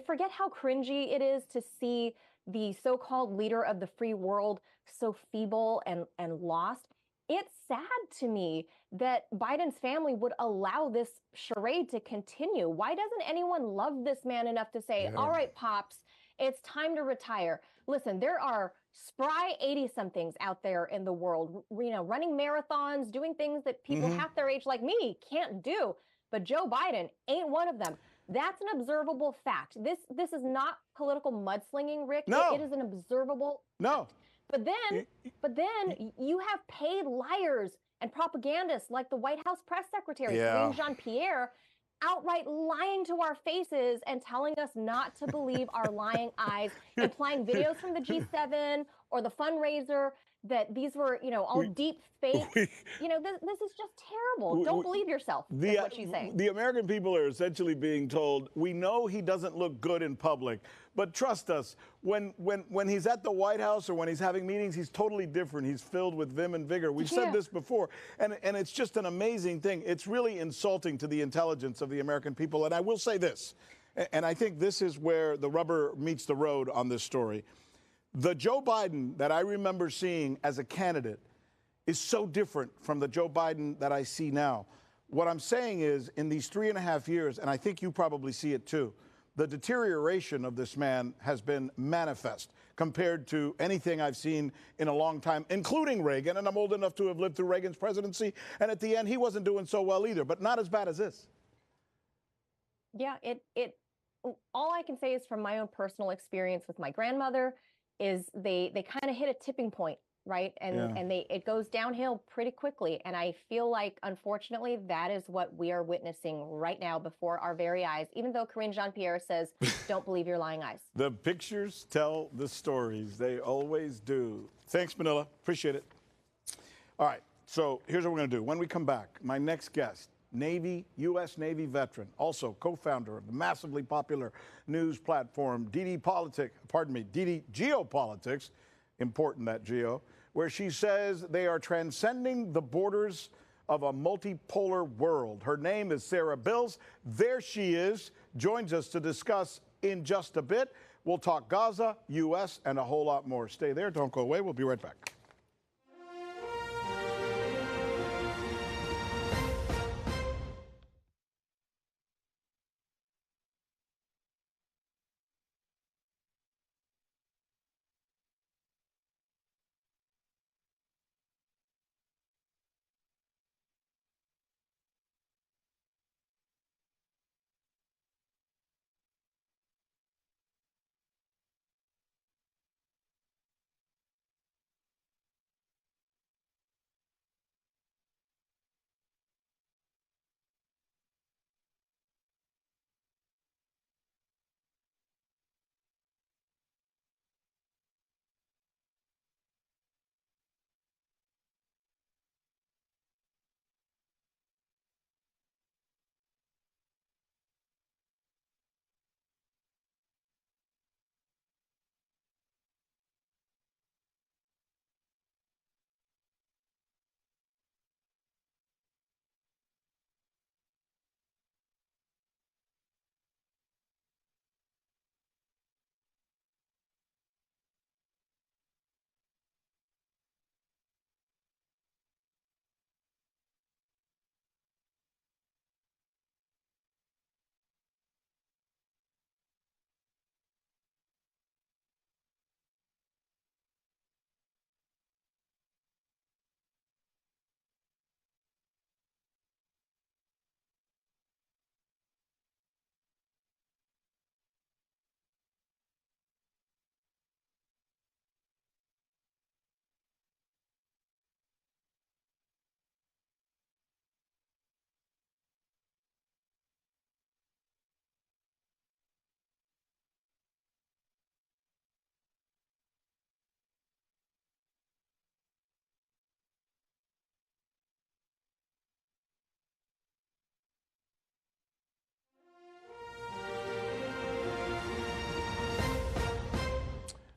Forget how cringy it is to see the so-called leader of the free world so feeble and lost. It's sad to me that Biden's family would allow this charade to continue. Why doesn't anyone love this man enough to say, all right, Pops, it's time to retire? Listen, there are spry 80-somethings out there in the world, running marathons, doing things that people half their age like me can't do. But Joe Biden ain't one of them. That's an observable fact. This is not political mudslinging, Rick. No. It is an observable fact. But then you have paid liars and propagandists like the White House press secretary, Karine Jean-Pierre, outright lying to our faces and telling us not to believe our lying eyes, implying videos from the G7 or the fundraiser that these were, all deep fake. This is just terrible. Don't believe yourself, is what she's saying. The American people are essentially being told, we know he doesn't look good in public, but trust us, when he's at the White House or when he's having meetings, he's totally different. He's filled with vim and vigor. We've said this before, and it's just an amazing thing. It's really insulting to the intelligence of the American people. And I will say this, and I think this is where the rubber meets the road on this story. The Joe Biden that I remember seeing as a candidate is so different from the Joe Biden that I see now. What I'm saying is, in these 3.5 years, and I think you probably see it too, the deterioration of this man has been manifest compared to anything I've seen in a long time, including Reagan. And I'm old enough to have lived through Reagan's presidency. And at the end, he wasn't doing so well either, but not as bad as this. Yeah, all I can say is from my own personal experience with my grandmother is they kind of hit a tipping point, right? And it goes downhill pretty quickly. And I feel like, unfortunately, that is what we are witnessing right now before our very eyes, even though Karine Jean-Pierre says, don't believe your lying eyes. The pictures tell the stories. They always do. Thanks, Manila. Appreciate it. All right. So here's what we're going to do. When we come back, my next guest, U.S. Navy veteran, also co-founder of the massively popular news platform DD Geopolitics, important that geo, where she says they are transcending the borders of a multipolar world. Her name is Sarah Bills. There she is, joins us to discuss in just a bit. We'll talk Gaza, U.S., and a whole lot more. Stay there. Don't go away. We'll be right back.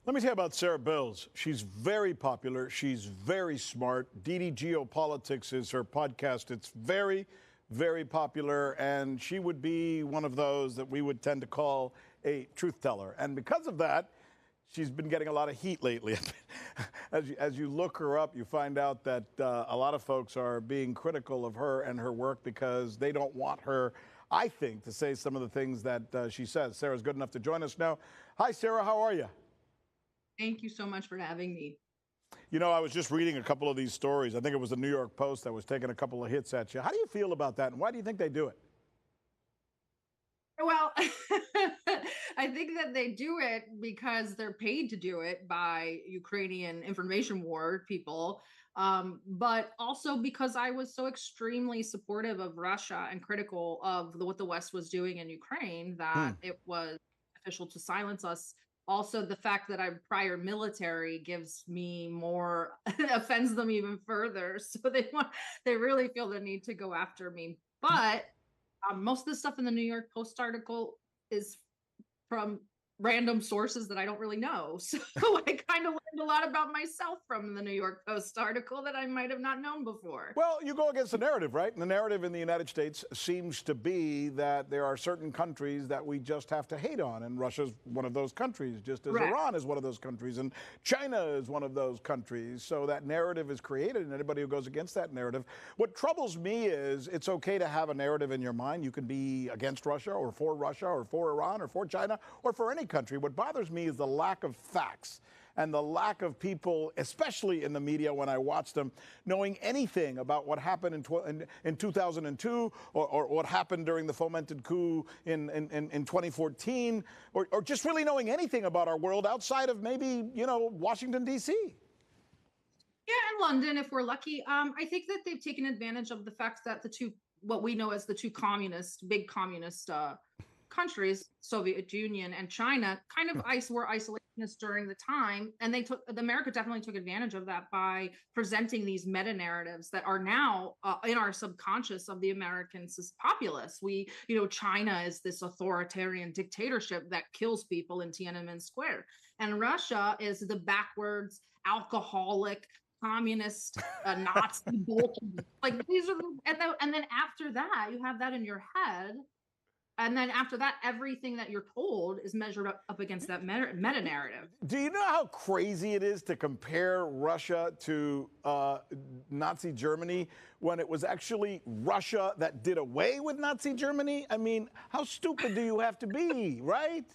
Let me tell you about Sarah Bills. She's very popular. She's very smart. DD Geopolitics is her podcast. It's very, very popular, and she would be one of those that we would tend to call a truth teller. And because of that, she's been getting a lot of heat lately. As you look her up, you find out that a lot of folks are being critical of her and her work because they don't want her, I think, to say some of the things that she says. Sarah's good enough to join us now. Hi, Sarah. How are you? Thank you so much for having me. You know, I was just reading a couple of these stories. I think it was the New York Post that was taking a couple of hits at you. How do you feel about that, and why do you think they do it? Well, I think that they do it because they're paid to do it by Ukrainian information war people, but also because I was so extremely supportive of Russia and critical of what the West was doing in Ukraine that it was beneficial to silence us. Also, the fact that I'm prior military gives me more offends them even further. So they really feel the need to go after me. But most of the stuff in the New York Post article is from random sources that I don't really know. So I kind of learned a lot about myself from the New York Post article that I might have not known before. Well, you go against the narrative, right? And the narrative in the United States seems to be that there are certain countries that we just have to hate on. And Russia's one of those countries, just as Iran is one of those countries. And China is one of those countries. So that narrative is created, and anybody who goes against that narrative. What troubles me is it's okay to have a narrative in your mind. You can be against Russia or for Iran or for China or for any country. What bothers me is the lack of facts and the lack of people, especially in the media when I watch them, knowing anything about what happened in 2002 or what happened during the fomented coup in 2014 or just really knowing anything about our world outside of maybe, Washington, D.C. Yeah, in London, if we're lucky. I think that they've taken advantage of the fact that what we know as the two big communist countries, Soviet Union and China, kind of were isolationists during the time, and America definitely took advantage of that by presenting these meta narratives that are now in our subconscious of the American populace. China is this authoritarian dictatorship that kills people in Tiananmen Square, and Russia is the backwards, alcoholic, communist, Nazi Bolshevik. Like these are, and then after that, you have that in your head. And then after that, everything that you're told is measured up against that meta narrative. Do you know how crazy it is to compare Russia to Nazi Germany when it was actually Russia that did away with Nazi Germany? I mean, how stupid do you have to be, right?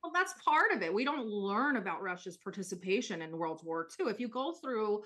Well, that's part of it. We don't learn about Russia's participation in World War II. If you go through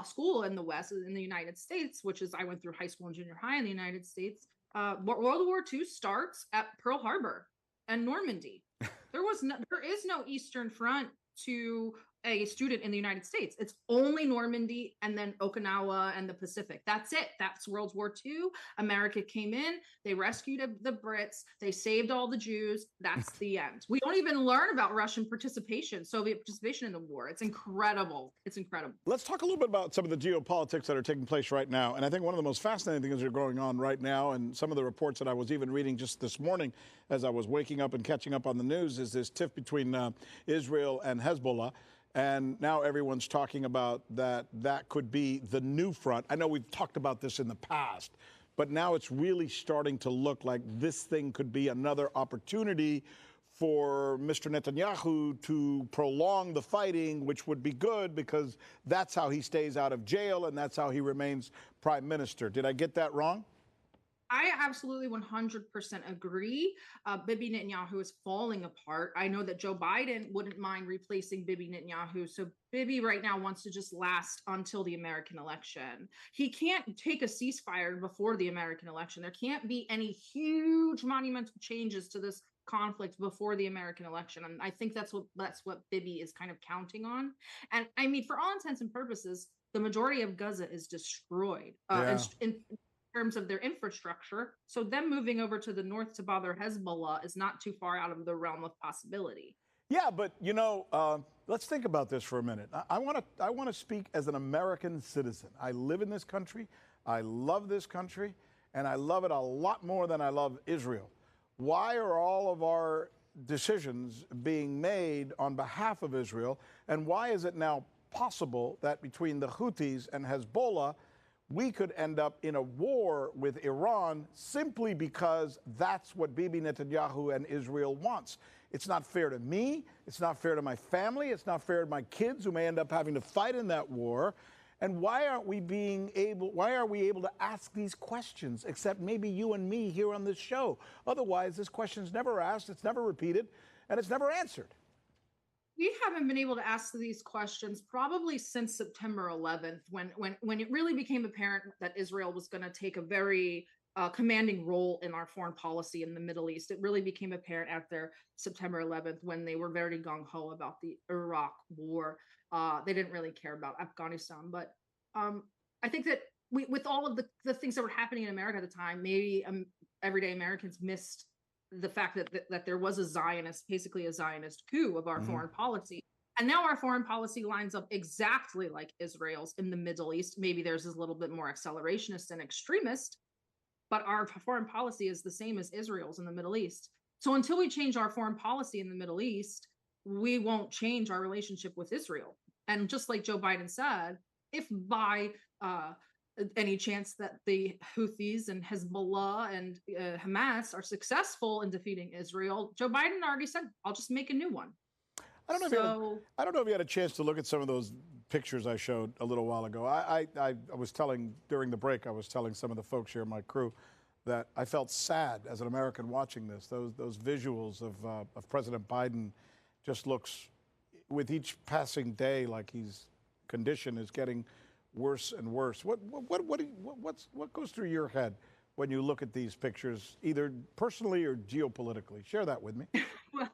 school in the West, in the United States, which is I went through high school and junior high in the United States, World War II starts at Pearl Harbor and Normandy. There is no Eastern Front to a student in the United States. It's only Normandy and then Okinawa and the Pacific. That's it. That's World War II. America came in, they rescued the Brits, they saved all the Jews. That's the end. We don't even learn about Russian participation, Soviet participation in the war. It's incredible. It's incredible. Let's talk a little bit about some of the geopolitics that are taking place right now. And I think one of the most fascinating things that are going on right now, and some of the reports that I was even reading just this morning as I was waking up and catching up on the news, is this tiff between Israel and Hezbollah. And now everyone's talking about that could be the new front. I know we've talked about this in the past, but now it's really starting to look like this thing could be another opportunity for Mr. Netanyahu to prolong the fighting, which would be good because that's how he stays out of jail and that's how he remains prime minister. Did I get that wrong? I absolutely 100% agree. Bibi Netanyahu is falling apart. I know that Joe Biden wouldn't mind replacing Bibi Netanyahu. So Bibi right now wants to just last until the American election. He can't take a ceasefire before the American election. There can't be any huge monumental changes to this conflict before the American election. And I think that's what Bibi is kind of counting on. And I mean, for all intents and purposes, the majority of Gaza is destroyed. In terms of their infrastructure. So them moving over to the north to bother Hezbollah is not too far out of the realm of possibility. Yeah, but let's think about this for a minute. I want to speak as an American citizen. I live in this country. I love this country, and I love it a lot more than I love Israel. Why are all of our decisions being made on behalf of Israel? And why is it now possible that between the Houthis and Hezbollah, we could end up in a war with Iran simply because that's what Bibi Netanyahu and Israel wants? It's not fair to me. It's not fair to my family. It's not fair to my kids who may end up having to fight in that war. And why are we able to ask these questions, except maybe you and me here on this show? Otherwise, this question's never asked, it's never repeated, and it's never answered. We haven't been able to ask these questions probably since September 11th, when it really became apparent that Israel was going to take a very commanding role in our foreign policy in the Middle East. It really became apparent after September 11th when they were very gung-ho about the Iraq war. They didn't really care about Afghanistan. But I think that with all of the things that were happening in America at the time, maybe everyday Americans missed the fact that there was basically a Zionist coup of our foreign policy. And now our foreign policy lines up exactly like Israel's in the Middle East. Maybe there's a little bit more accelerationist and extremist, but our foreign policy is the same as Israel's in the Middle East. So until we change our foreign policy in the Middle East, we won't change our relationship with Israel. And just like Joe Biden said, if by any chance that the Houthis and Hezbollah and Hamas are successful in defeating Israel, Joe Biden already said, I'll just make a new one. I don't know if you had a chance to look at some of those pictures I showed a little while ago. I was telling during the break, I was telling some of the folks here in my crew that I felt sad as an American watching this. Those visuals of President Biden just looks, with each passing day, like his condition is getting worse and worse. What goes through your head when you look at these pictures, either personally or geopolitically? Share that with me. Well,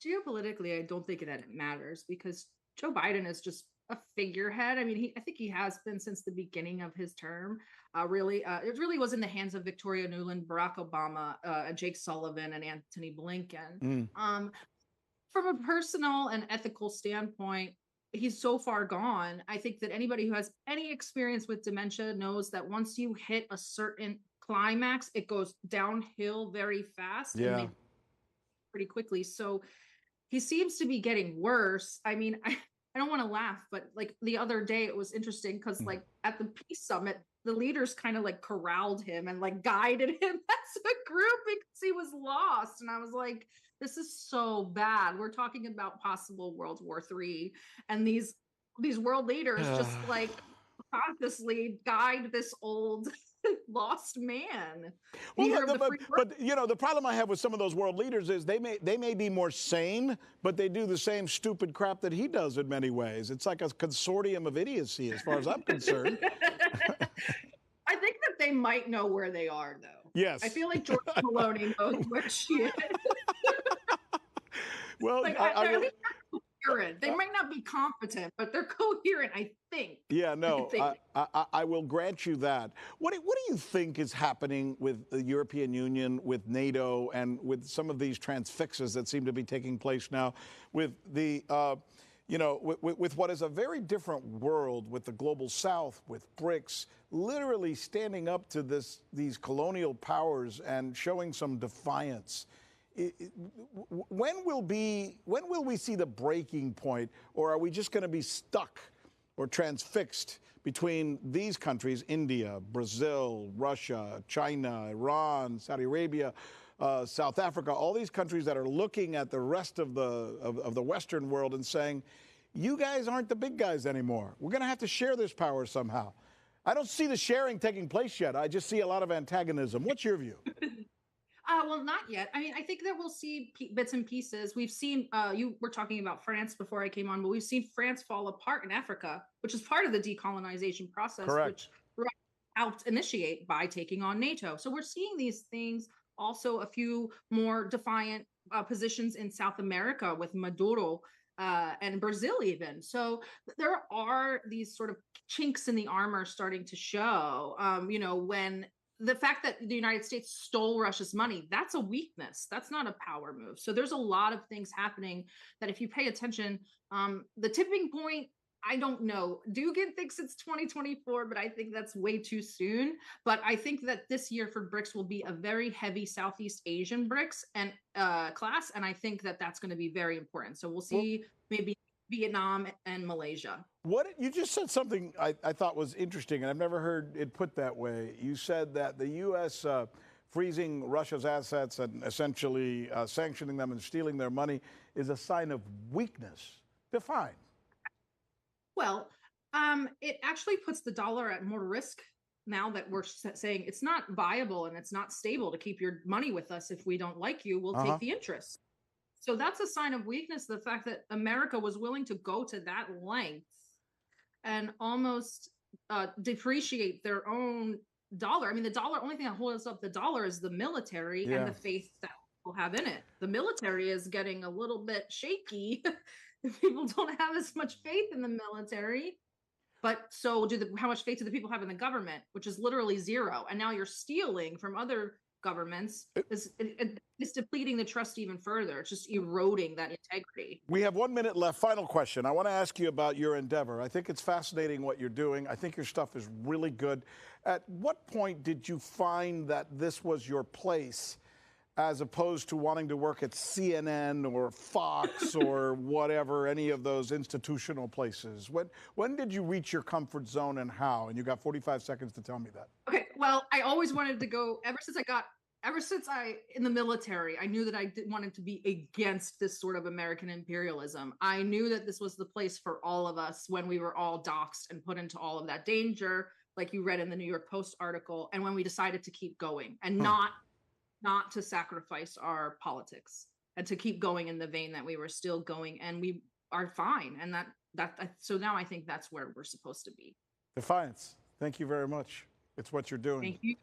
geopolitically, I don't think that it matters because Joe Biden is just a figurehead. I mean, I think he has been since the beginning of his term. It really was in the hands of Victoria Nuland, Barack Obama, Jake Sullivan, and Anthony Blinken. From a personal and ethical standpoint, he's so far gone. I think that anybody who has any experience with dementia knows that once you hit a certain climax, it goes downhill very fast and pretty quickly. So he seems to be getting worse. I mean, I don't want to laugh, but like the other day it was interesting because like at the peace summit, the leaders kind of like corralled him and like guided him as a group because he was lost. And I was like, this is so bad. We're talking about possible World War III, and these world leaders just like consciously guide this old lost man. Well, but you know, the problem I have with some of those world leaders is they may be more sane, but they do the same stupid crap that he does in many ways. It's like a consortium of idiocy, as far as I'm concerned. I think that they might know where they are, though. Yes. I feel like George Maloney knows where she is. Well, like, they're coherent. They might not be competent, but they're coherent, I think. Yeah, no, I will grant you that. What do you think is happening with the European Union, with NATO, and with some of these transfixes that seem to be taking place now with the, with what is a very different world, with the global South, with BRICS, literally standing up to these colonial powers and showing some defiance? When will we see the breaking point, or are we just going to be stuck or transfixed between these countries, India, Brazil, Russia, China, Iran, Saudi Arabia, South Africa, all these countries that are looking at the rest of the Western world and saying, you guys aren't the big guys anymore. We're going to have to share this power somehow. I don't see the sharing taking place yet. I just see a lot of antagonism. What's your view? Well, not yet. I mean, I think that we'll see bits and pieces. We've seen, you were talking about France before I came on, but we've seen France fall apart in Africa, which is part of the decolonization process, Correct. which helped initiate by taking on NATO. So we're seeing these things, also a few more defiant positions in South America with Maduro and Brazil even. So there are these sort of chinks in the armor starting to show, when the fact that the United States stole Russia's money, that's a weakness. That's not a power move. So there's a lot of things happening that if you pay attention, the tipping point, I don't know. Dugan thinks it's 2024, but I think that's way too soon. But I think that this year for BRICS will be a very heavy Southeast Asian BRICS and class. And I think that that's going to be very important. So we'll see maybe Vietnam and Malaysia. You just said something I thought was interesting, and I've never heard it put that way. You said that the U.S. Freezing Russia's assets and essentially sanctioning them and stealing their money is a sign of weakness. Define. Well, it actually puts the dollar at more risk now that we're saying it's not viable and it's not stable to keep your money with us. If we don't like you, we'll take the interest. So that's a sign of weakness, the fact that America was willing to go to that length and almost depreciate their own dollar. I mean, the dollar, only thing that holds up the dollar is the military and the faith that people have in it. The military is getting a little bit shaky. People don't have as much faith in the military. But so how much faith do the people have in the government, which is literally zero. And now you're stealing from other governments. It's depleting the trust even further. It's just eroding that integrity. We have 1 minute left. Final question. I want to ask you about your endeavor. I think it's fascinating what you're doing. I think your stuff is really good. At what point did you find that this was your place, as opposed to wanting to work at CNN or Fox or whatever, any of those institutional places? When did you reach your comfort zone and how? And you got 45 seconds to tell me that. Okay, well, I always wanted to go, ever since I in the military, I knew that I wanted to be against this sort of American imperialism. I knew that this was the place for all of us when we were all doxxed and put into all of that danger, like you read in the New York Post article, and when we decided to keep going and not to sacrifice our politics and to keep going in the vein that we were still going, and we are fine. And so now I think that's where we're supposed to be. Defiance. Thank you very much. It's what you're doing. Thank you.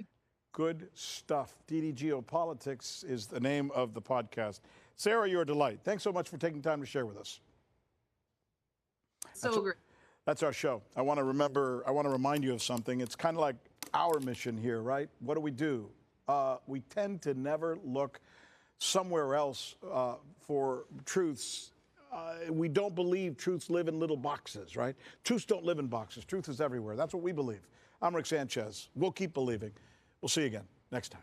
Good stuff. DD Geopolitics is the name of the podcast. Sarah, you're a delight. Thanks so much for taking time to share with us. So great. That's our show. I want to remind you of something. It's kind of like our mission here, right? What do? We tend to never look somewhere else for truths. We don't believe truths live in little boxes, right? Truths don't live in boxes. Truth is everywhere. That's what we believe. I'm Rick Sanchez. We'll keep believing. We'll see you again next time.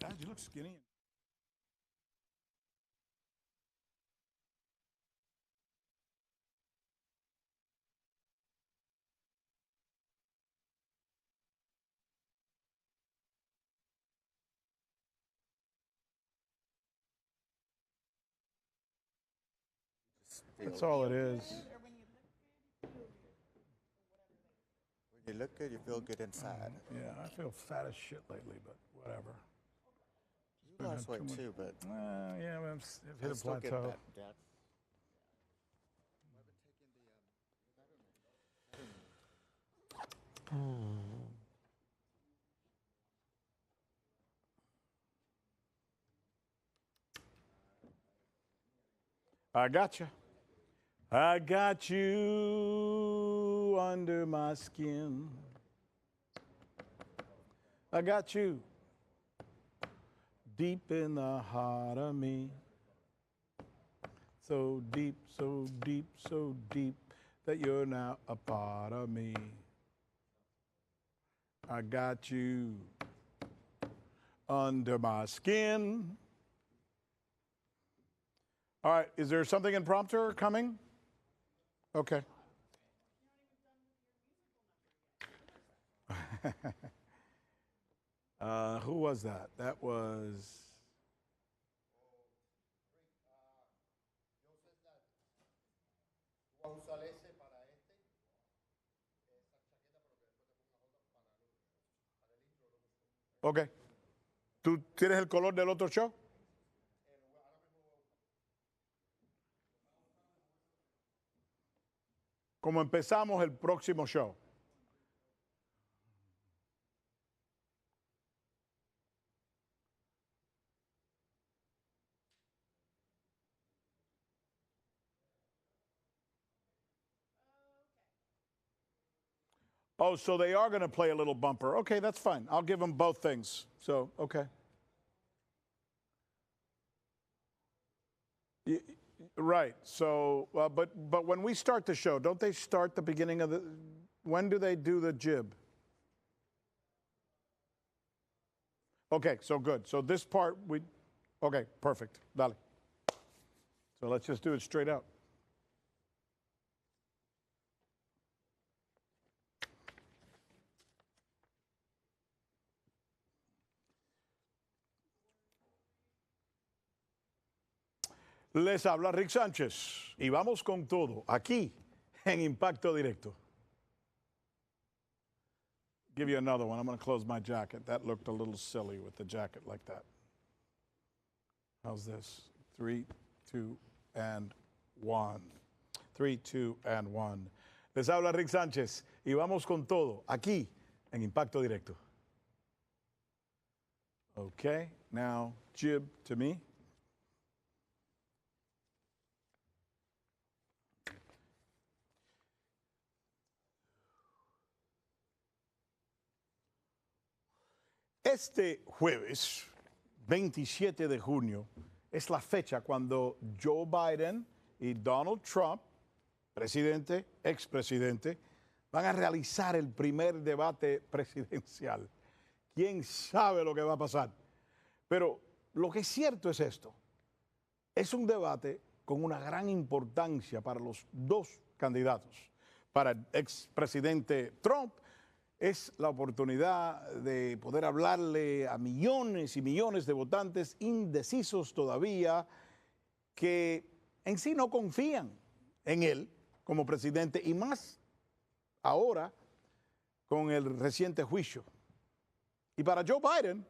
God, you look skinny. That's all it is. When you look good, you feel good inside. Yeah, I feel fat as shit lately, but whatever. You lost weight too, but yeah, I've hit a still get plateau. that. I got you. I got you under my skin. I got you deep in the heart of me. So deep, so deep, so deep that you're now a part of me. I got you under my skin. All right, is there something impromptu coming? Okay. Who was that? That was... Ok. ¿Tú tienes el color del otro show? Como empezamos el próximo show. Oh, so they are going to play a little bumper. Okay, that's fine. I'll give them both things. So, okay. Right. So, but when we start the show, don't they start the beginning of the? When do they do the jib? Okay, so good. So this part okay, perfect. Dale. So let's just do it straight out. Les habla Rick Sánchez y vamos con todo aquí en Impacto Directo. Give you another one. I'm going to close my jacket. That looked a little silly with the jacket like that. How's this? 3, 2, and 1. 3, 2, and 1. Les habla Rick Sánchez y vamos con todo aquí en Impacto Directo. Okay, now jib to me. Este jueves, 27 de junio, es la fecha cuando Joe Biden y Donald Trump, presidente, expresidente, van a realizar el primer debate presidencial. ¿Quién sabe lo que va a pasar? Pero lo que es cierto es esto. Es un debate con una gran importancia para los dos candidatos. Para el expresidente Trump, es la oportunidad de poder hablarle a millones y millones de votantes indecisos todavía que en sí no confían en él como presidente y más ahora con el reciente juicio. Y para Joe Biden,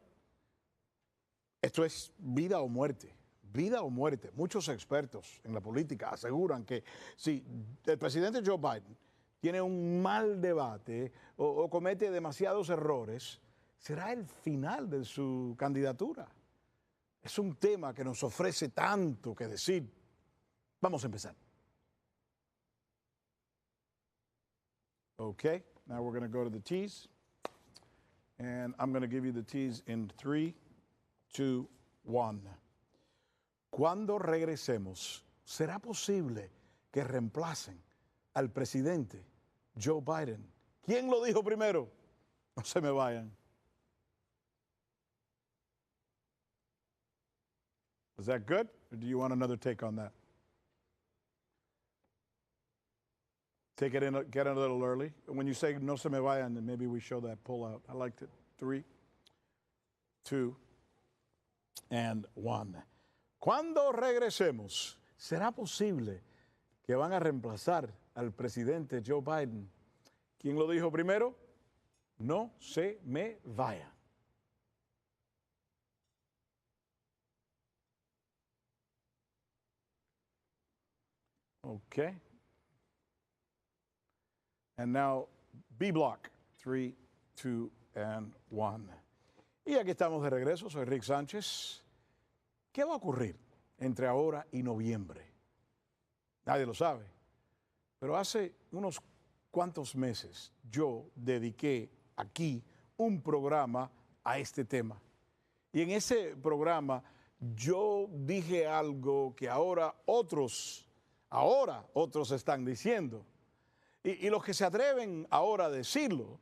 esto es vida o muerte. Vida o muerte. Muchos expertos en la política aseguran que si el presidente Joe Biden tiene un mal debate o comete demasiados errores, será el final de su candidatura. Es un tema que nos ofrece tanto que decir. Vamos a empezar. Okay, now we're going to go to the teas. And I'm going to give you the teas in 3, 2, 1. Cuando regresemos, ¿será posible que reemplacen al presidente Joe Biden? ¿Quién lo dijo primero? No se me vayan. Is that good? Or do you want another take on that? Take it in, get it a little early. When you say no se me vayan, then maybe we show that pull out. I liked it. 3, 2, and 1. Cuando regresemos, ¿será posible que van a reemplazar al presidente Joe Biden? ¿Quién lo dijo primero? No se me vaya. Okay. And now, B block. 3, 2, and 1. Y aquí estamos de regreso. Soy Rick Sánchez. ¿Qué va a ocurrir entre ahora y noviembre? Nadie lo sabe. Pero hace unos cuantos meses yo dediqué aquí un programa a este tema. Y en ese programa yo dije algo que ahora otros están diciendo. Y los que se atreven ahora a decirlo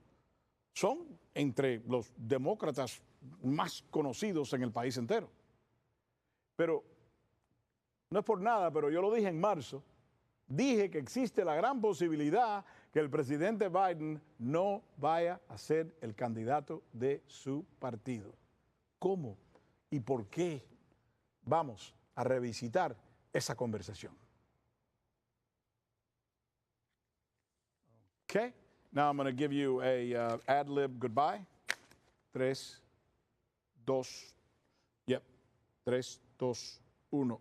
son entre los demócratas más conocidos en el país entero. Pero no es por nada, pero yo lo dije en marzo. Dije que existe la gran posibilidad que el presidente Biden no vaya a ser el candidato de su partido. ¿Cómo y por qué? Vamos a revisitar esa conversación. Okay, now I'm going to give you a ad-lib goodbye. 3, 2, 3, 2, 1.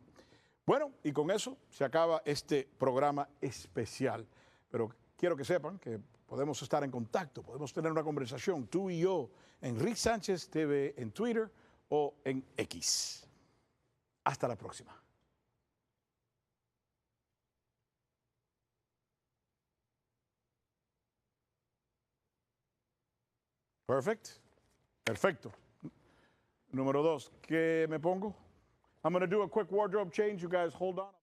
Bueno, y con eso se acaba este programa especial. Pero quiero que sepan que podemos estar en contacto, podemos tener una conversación, tú y yo, en Rick Sánchez TV, en Twitter o en X. Hasta la próxima. Perfecto. Número 2, ¿qué me pongo? I'm going to do a quick wardrobe change. You guys hold on.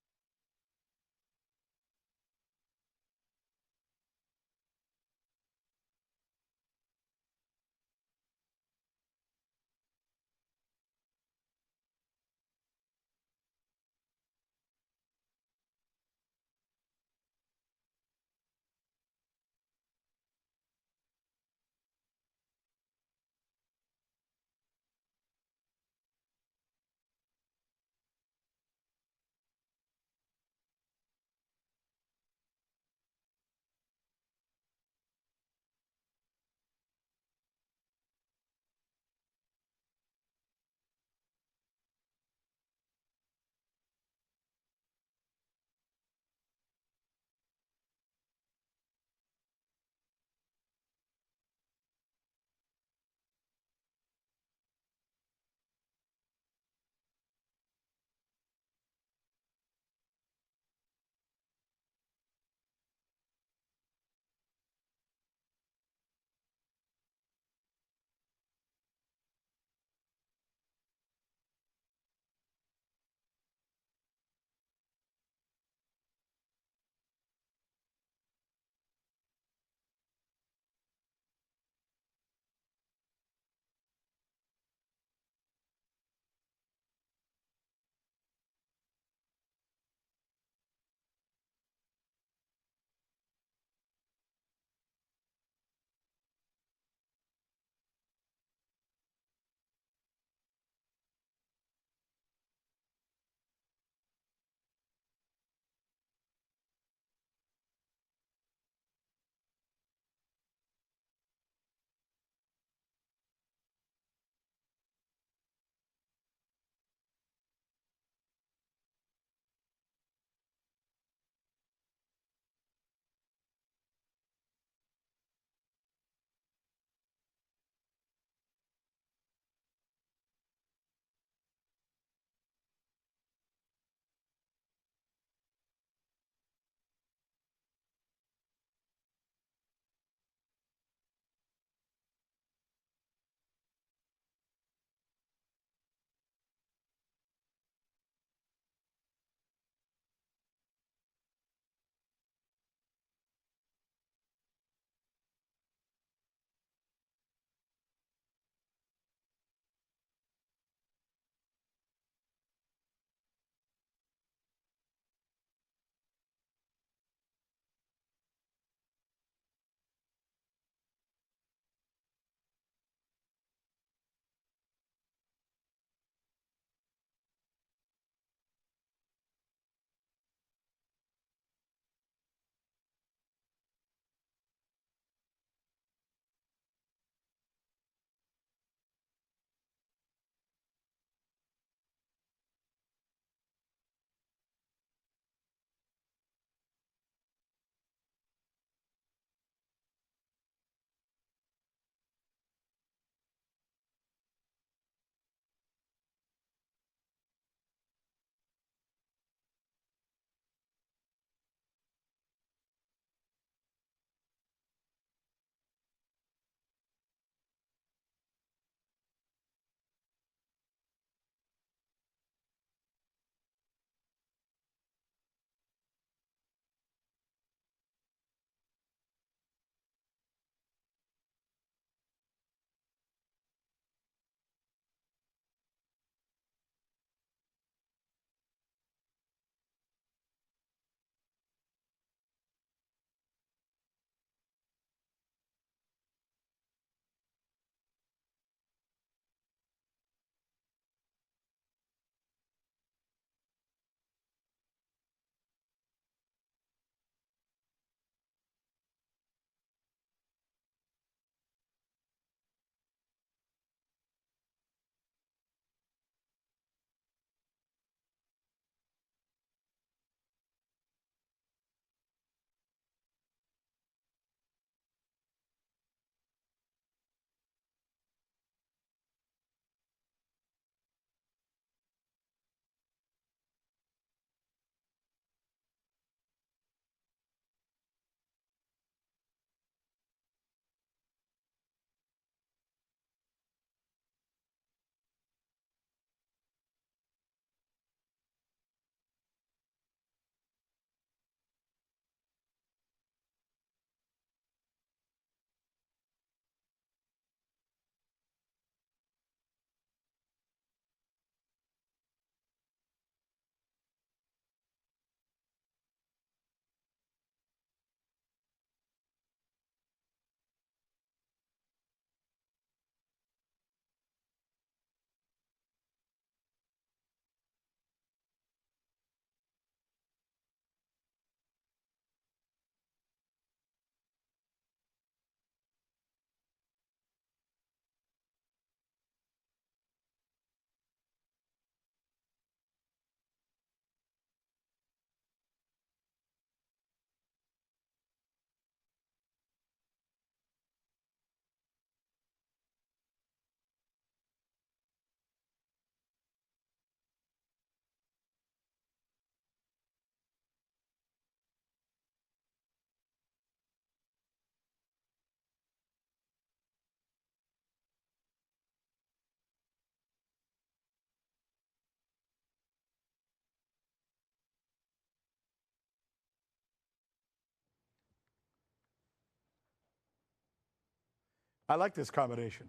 I like this combination.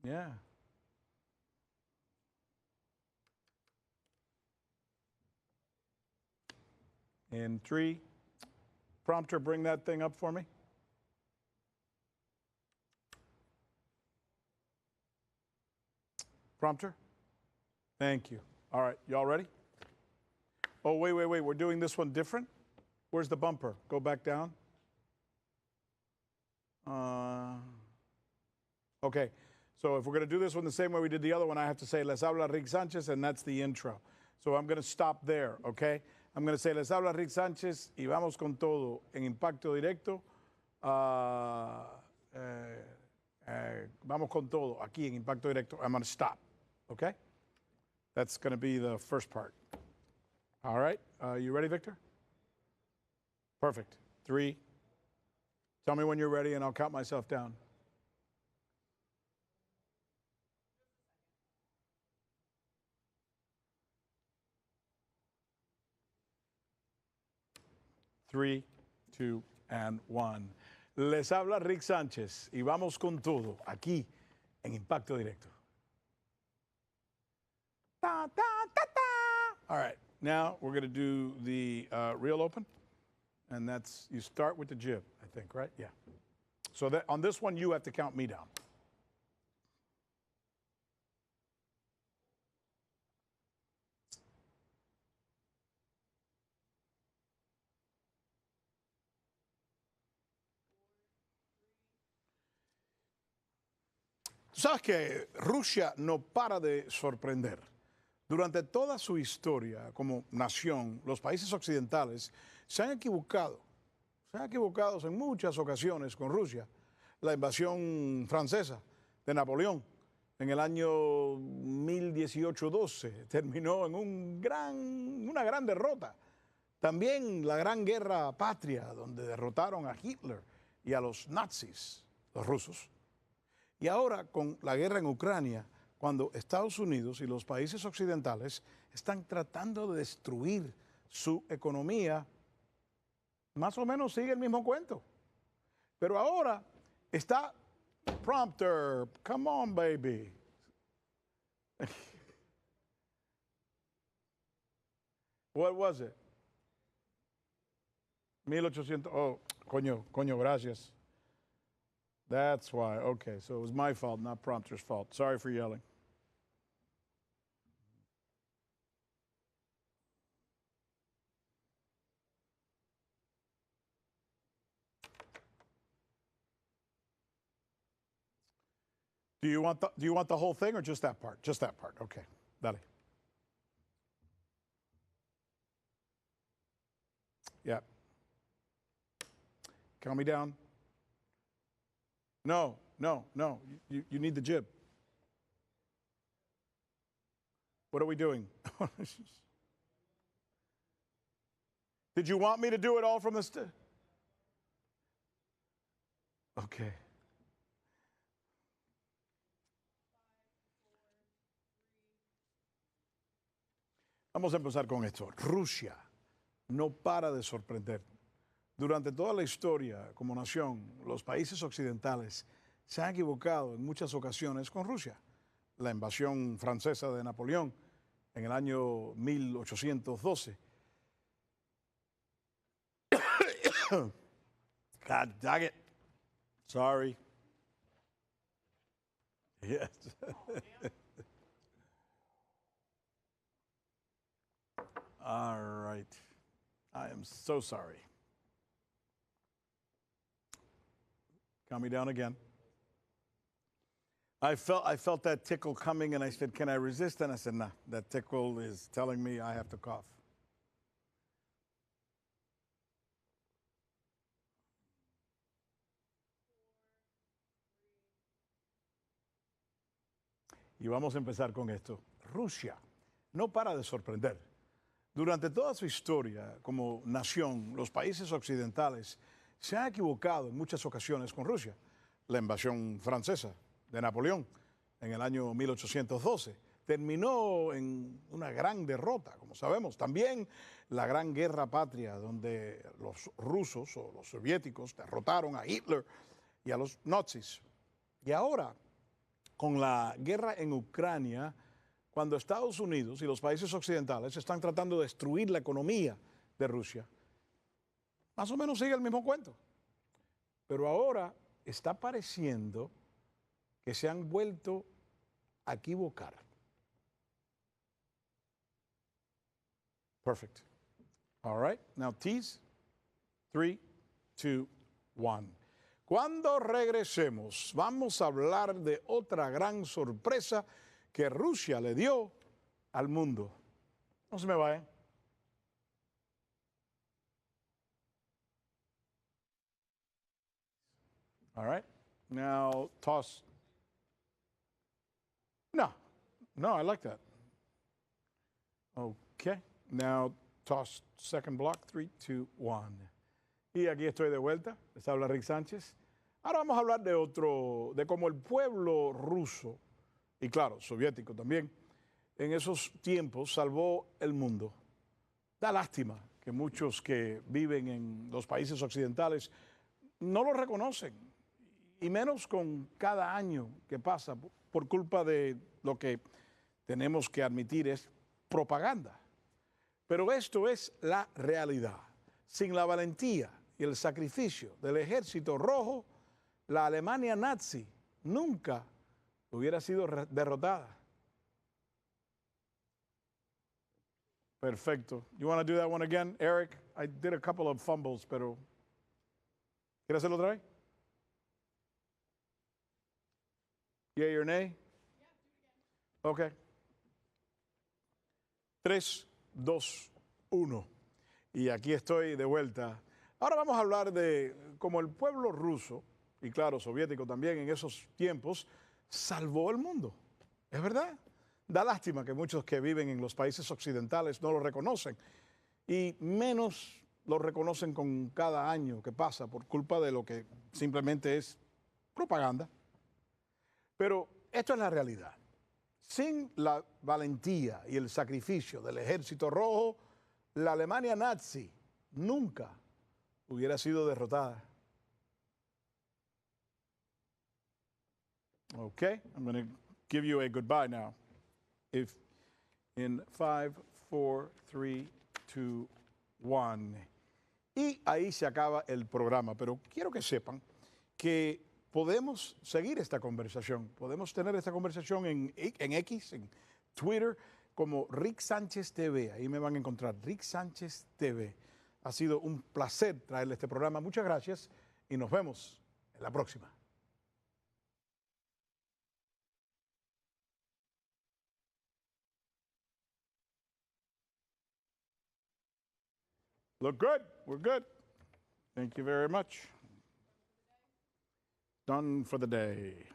Yeah. In 3, prompter, bring that thing up for me. Prompter? Thank you. All right, y'all ready? Oh, wait, we're doing this one different? Where's the bumper? Go back down. Okay, so if we're going to do this one the same way we did the other one, I have to say, les habla Rick Sanchez, and that's the intro. So I'm going to stop there, okay? I'm going to say, les habla Rick Sanchez, y vamos con todo en Impacto Directo. Vamos con todo aquí en Impacto Directo. I'm going to stop, okay? That's going to be the first part. All right, you ready, Victor? Perfect. 3. Tell me when you're ready, and I'll count myself down. Three, 2, and 1. Les habla Rick Sánchez y vamos con todo aquí en Impacto Directo. Ta, ta, ta, ta. All right, now we're going to do the real open, and that's, you start with the jib, I think, right? Yeah. So that on this one, you have to count me down. Tú sabes que Rusia no para de sorprender. Durante toda su historia como nación, los países occidentales se han equivocado en muchas ocasiones con Rusia. La invasión francesa de Napoleón en el año 1812 terminó en una gran derrota. También la Gran Guerra Patria, donde derrotaron a Hitler y a los nazis, los rusos. Y ahora con la guerra en Ucrania, cuando Estados Unidos y los países occidentales están tratando de destruir su economía, más o menos sigue el mismo cuento. Pero ahora está prompter, come on baby. What was it? 1800, oh, coño, gracias. That's why. Okay, so it was my fault, not prompter's fault. Sorry for yelling. Do you want the whole thing or just that part? Just that part. Okay. Dale. Yeah. Count me down. No. You need the jib. What are we doing? Did you want me to do it all from the Okay. Vamos a empezar con esto. Rusia no para de sorprender. Durante toda la historia como nación, los países occidentales se han equivocado en muchas ocasiones con Rusia. La invasión francesa de Napoleón en el año 1812. God dang it. Sorry. Yes. All right. I am so sorry. Count me down again. I felt that tickle coming, and I said, can I resist? And I said, nah, that tickle is telling me I have to cough. Y vamos a empezar con esto. Rusia no para de sorprender. Durante toda su historia como nación, los países occidentales se han equivocado en muchas ocasiones con Rusia. La invasión francesa de Napoleón en el año 1812 terminó en una gran derrota, como sabemos. También la Gran Guerra Patria, donde los rusos o los soviéticos derrotaron a Hitler y a los nazis. Y ahora, con la guerra en Ucrania, cuando Estados Unidos y los países occidentales están tratando de destruir la economía de Rusia, más o menos sigue el mismo cuento. Pero ahora está pareciendo que se han vuelto a equivocar. Perfect. All right. Now tease. 3, 2, 1. Cuando regresemos, vamos a hablar de otra gran sorpresa que Rusia le dio al mundo. No se me vayan. All right. Now toss. No, I like that. Okay. Now toss second block. 3, 2, 1. Y aquí estoy de vuelta. Les habla Rick Sánchez. Ahora vamos a hablar de cómo el pueblo ruso, y claro, soviético también, en esos tiempos salvó el mundo. Da lástima que muchos que viven en los países occidentales no lo reconocen, y menos con cada año que pasa por culpa de lo que tenemos que admitir es propaganda. Pero esto es la realidad. Sin la valentía y el sacrificio del Ejército Rojo, la Alemania nazi nunca hubiera sido derrotada. Perfecto. You want to do that one again, Eric? I did a couple of fumbles, pero ¿quieres hacerlo otra vez? Yay or nay? Okay. 3, 2, 1. Y aquí estoy de vuelta. Ahora vamos a hablar de cómo el pueblo ruso, y claro, soviético también en esos tiempos, salvó el mundo. ¿Es verdad? Da lástima que muchos que viven en los países occidentales no lo reconocen, y menos lo reconocen con cada año que pasa por culpa de lo que simplemente es propaganda. Pero esto es la realidad. Sin la valentía y el sacrificio del Ejército Rojo, la Alemania nazi nunca hubiera sido derrotada. Okay, I'm going to give you a goodbye now. If in 5, 4, 3, 2, 1. Y ahí se acaba el programa, pero quiero que sepan que podemos seguir esta conversación, podemos tener esta conversación en X, en Twitter, como Rick Sánchez TV. Ahí me van a encontrar, Rick Sánchez TV. Ha sido un placer traerle este programa. Muchas gracias y nos vemos en la próxima. Look good. We're good. Thank you very much. Done for the day.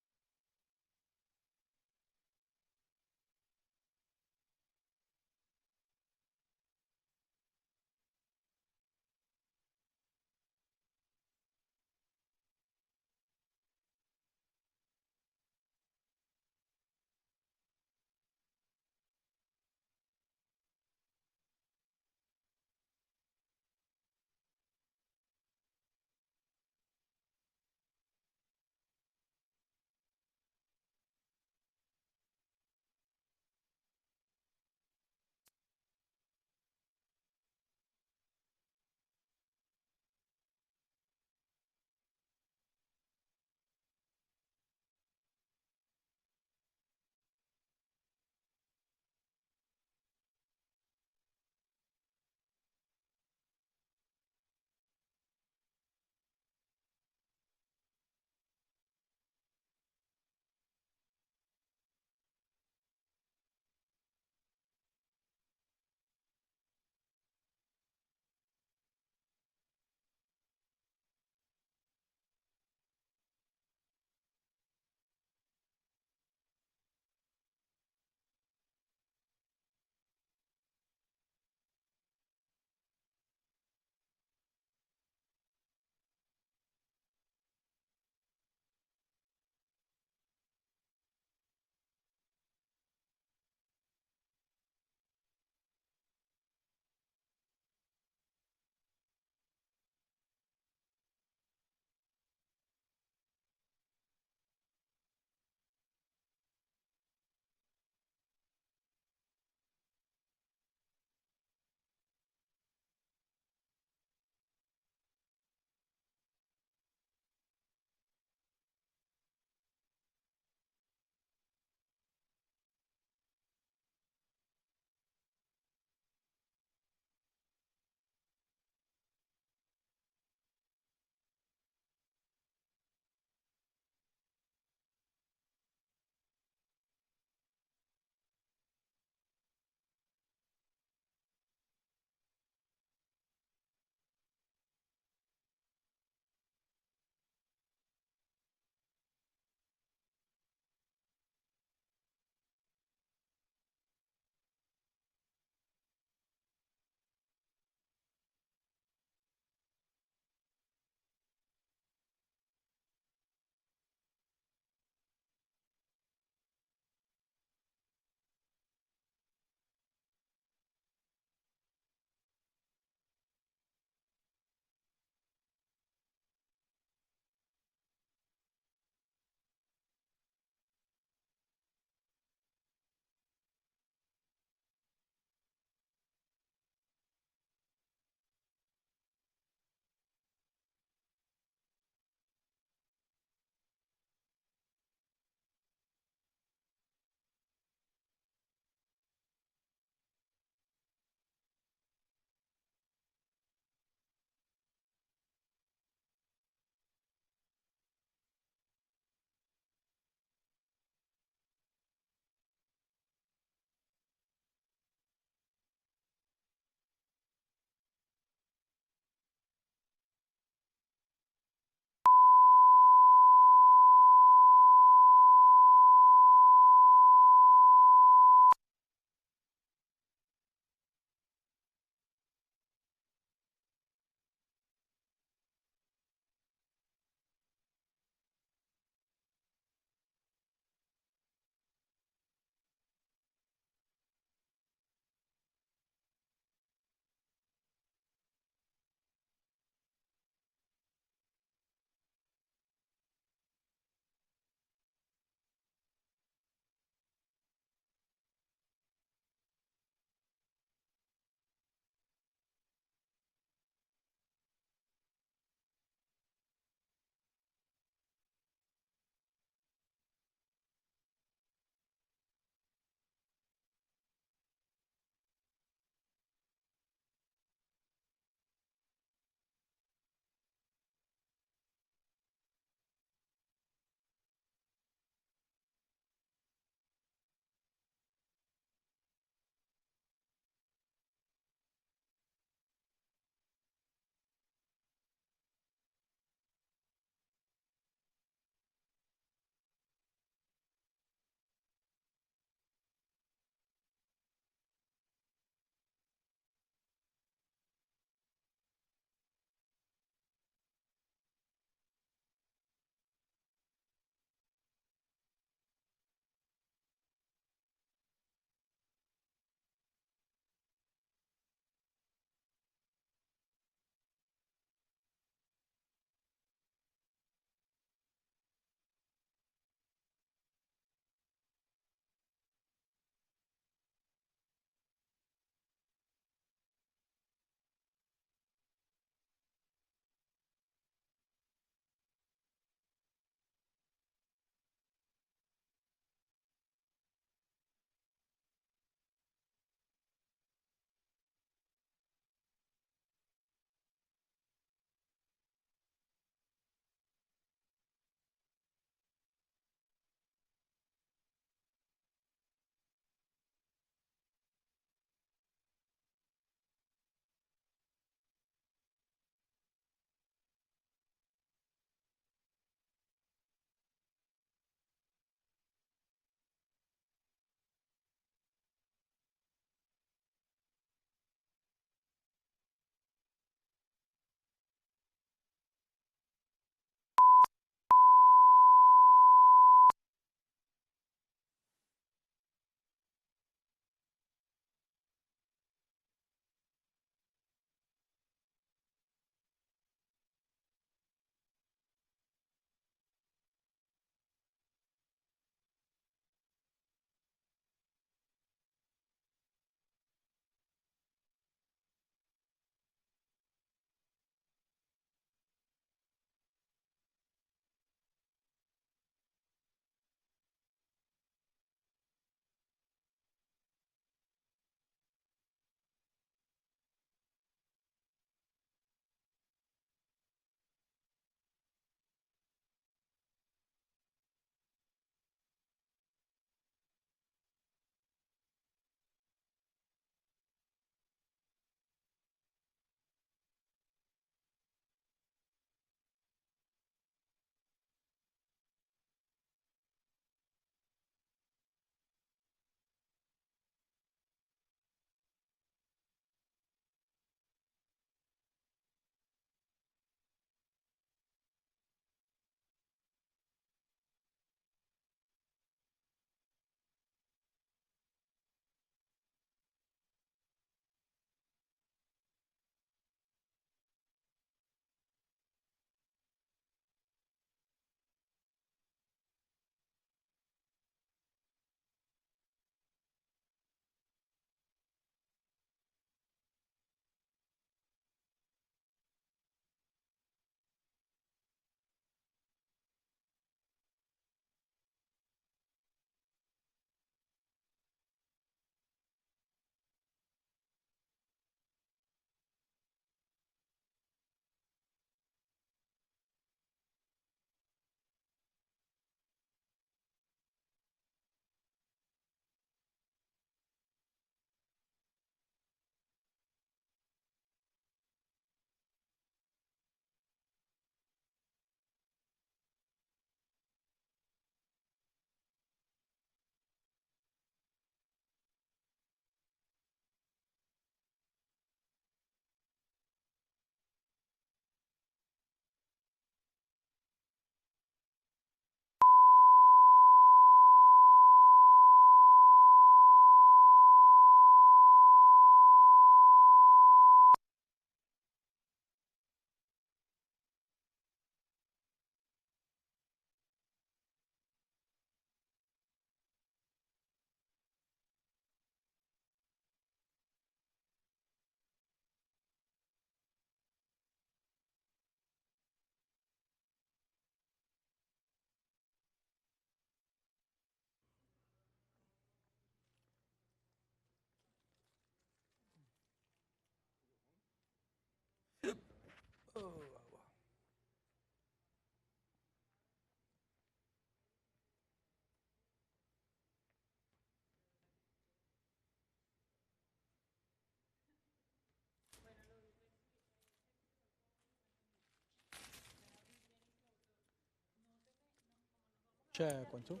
Check 1 2.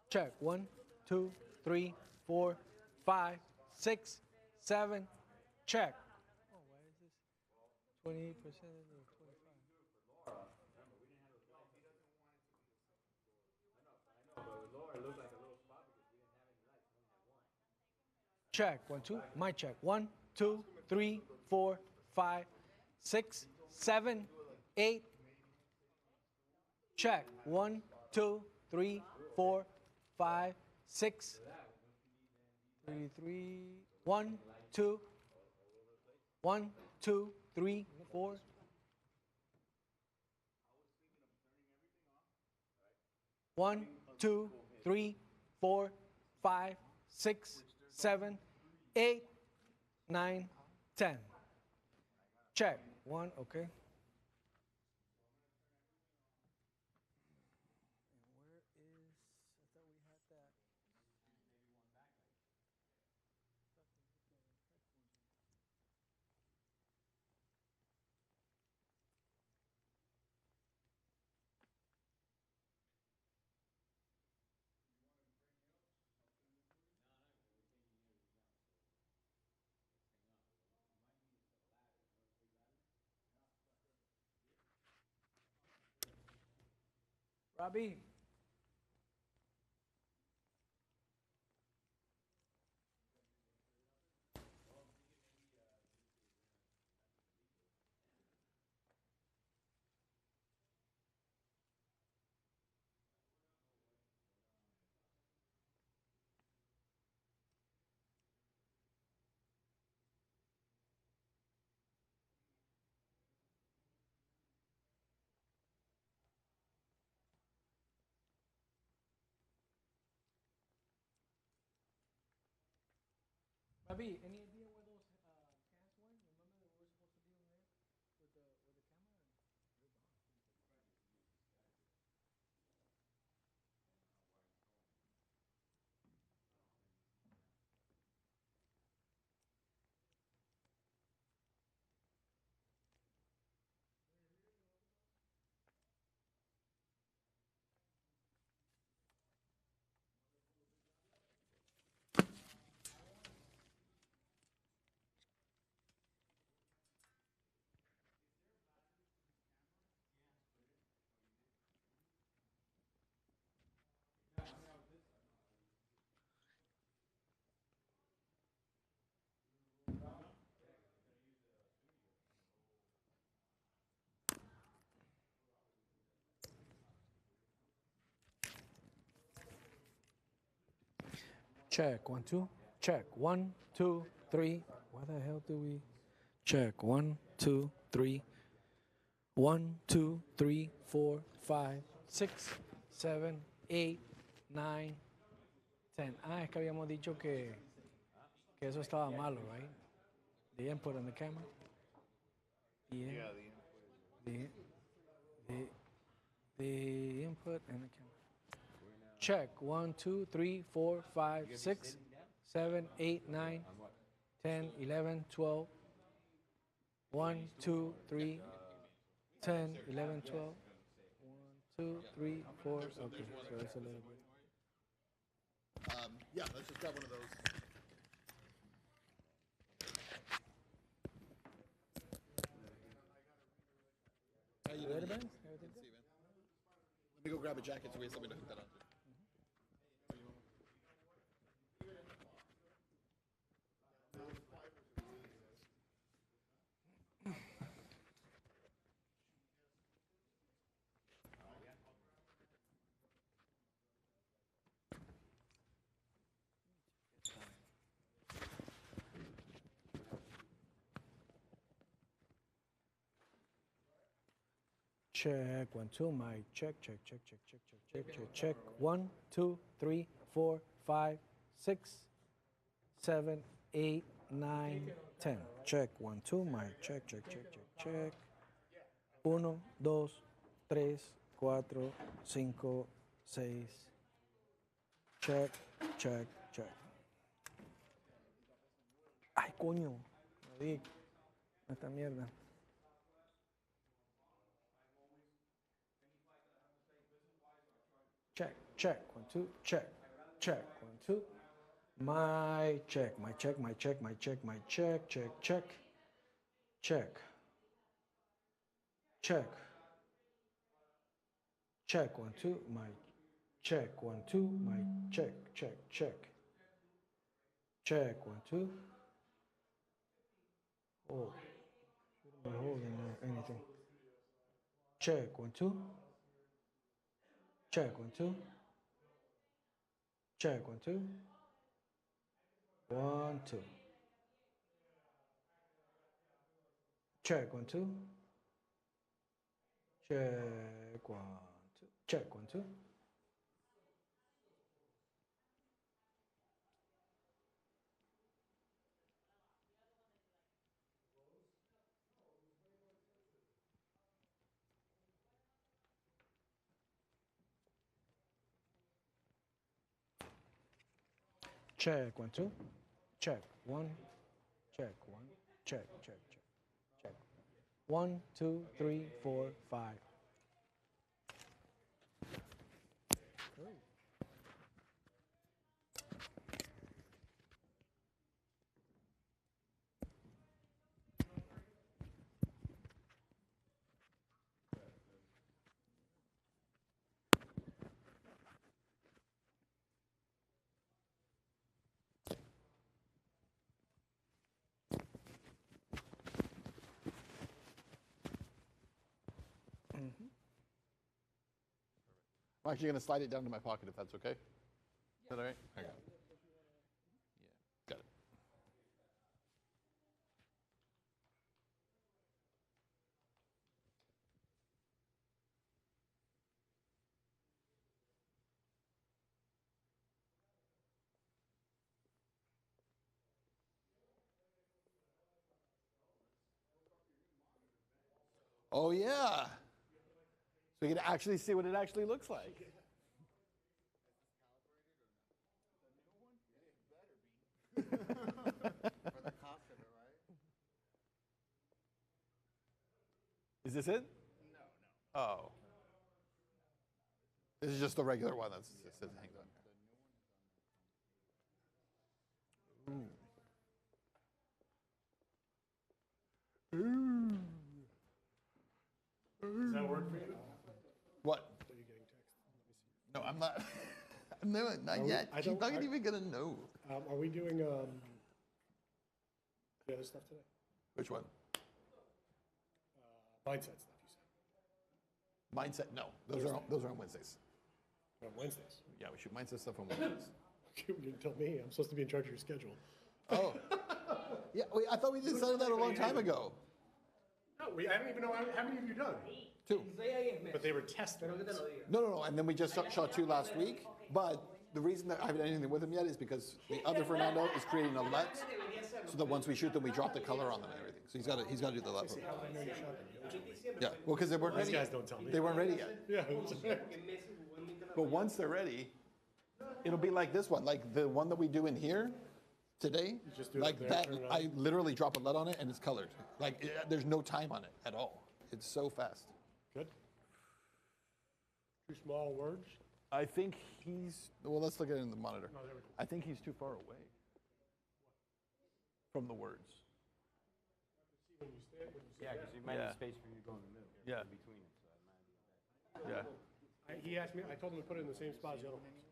Check 1 2 3 4 5 6 7. Check. Oh, why is this 28% of the 25? Check 1 2. My check 1 2 3 4 5 6 7 8. Check 1 2 3 4 5 6 3 3 1 2 1 2 3 4. One, two, three, 4, 5, 6, 7, 8, 9, 10. Check. 1, okay. Robbie. Robbie, any idea where those cans went? Remember that we were supposed to be in there with the camera? They're gone. Check 1 2. Check 1 2 3. Why the hell do we check 1 2 3? 1 2 3 4 5 6 7 8 9 10. Ah, es que habíamos dicho que eso estaba malo, right? The input on the camera. Yeah, the input and the camera. Check 1 2 3 4 5 6 7 8 9 10 11 12. 1 2 3 10 11 12. 1 2 3 4. Okay, so it's a little bit. Yeah, let's just grab one of those. How you doing? Let me go grab a jacket so we have something to hook that onto. Check 1 2. My check 1 2 3 4 5 6 7 8 9 10. Check 1 2. My check 1 2 3 4 5 6. Check. Ay, coño. Esta mierda. Check, check, 1, 2, check, check, 1, 2. My check, my check, my check, my check, my check, check, check, check, check, check, 1, 2, my check, 1, 2, my check, check, check, check, 1, 2. Oh, shouldn't be holding anything. Check, 1, 2. Check, 1, 2. Check, 1, 2. 1, 2. Check, 1, 2. Check, 1, 2. Check, 1, 2. Check, 1, 2. Check, 1. Check, 1. Check, check, check. Check. 1, 2, 3, 4, 5. I'm actually going to slide it down to my pocket if that's okay. Is that all right? Okay. Yeah, got it. Oh, yeah. So you can actually see what it actually looks like. Is this it? No. Oh. This is just the regular one that says hangs on. Ooh. Does that work for you? What? Are you getting text? No, I'm not. No, not yet. She's not even gonna know. Are we doing the other stuff today? Which one? Mindset stuff, you said. Mindset? No, those are on Wednesdays. On Wednesdays? Yeah, we shoot mindset stuff on Wednesdays. You didn't tell me. I'm supposed to be in charge of your schedule. Oh. Yeah, I thought we decided that a long time ago. No, I don't even know how many have you done? 2. But they were test ones. No. And then we just shot 2 last week. But the reason that I haven't done anything with them yet is because the other Fernando is creating a LUT, so that once we shoot them, we drop the color on them and everything. So he's got to do the LUT. How did I know you shot them? Yeah, well, because they weren't ready. These guys don't tell me. They weren't ready yet. Yeah. But once they're ready, it'll be like this one, like the one that we do in here today. Just do like it that, there, turn it on. I literally drop a LUT on it and it's colored. Like there's no time on it at all. It's so fast. Good. Too small words? I think he's, well, let's look at it in the monitor. Oh, there we go. I think he's too far away from the words. When you stand, Yeah, because you might need space for you to go in the middle. Yeah. In between it, so that might be Yeah. He asked me, I told him to put it in the same spot as the other ones.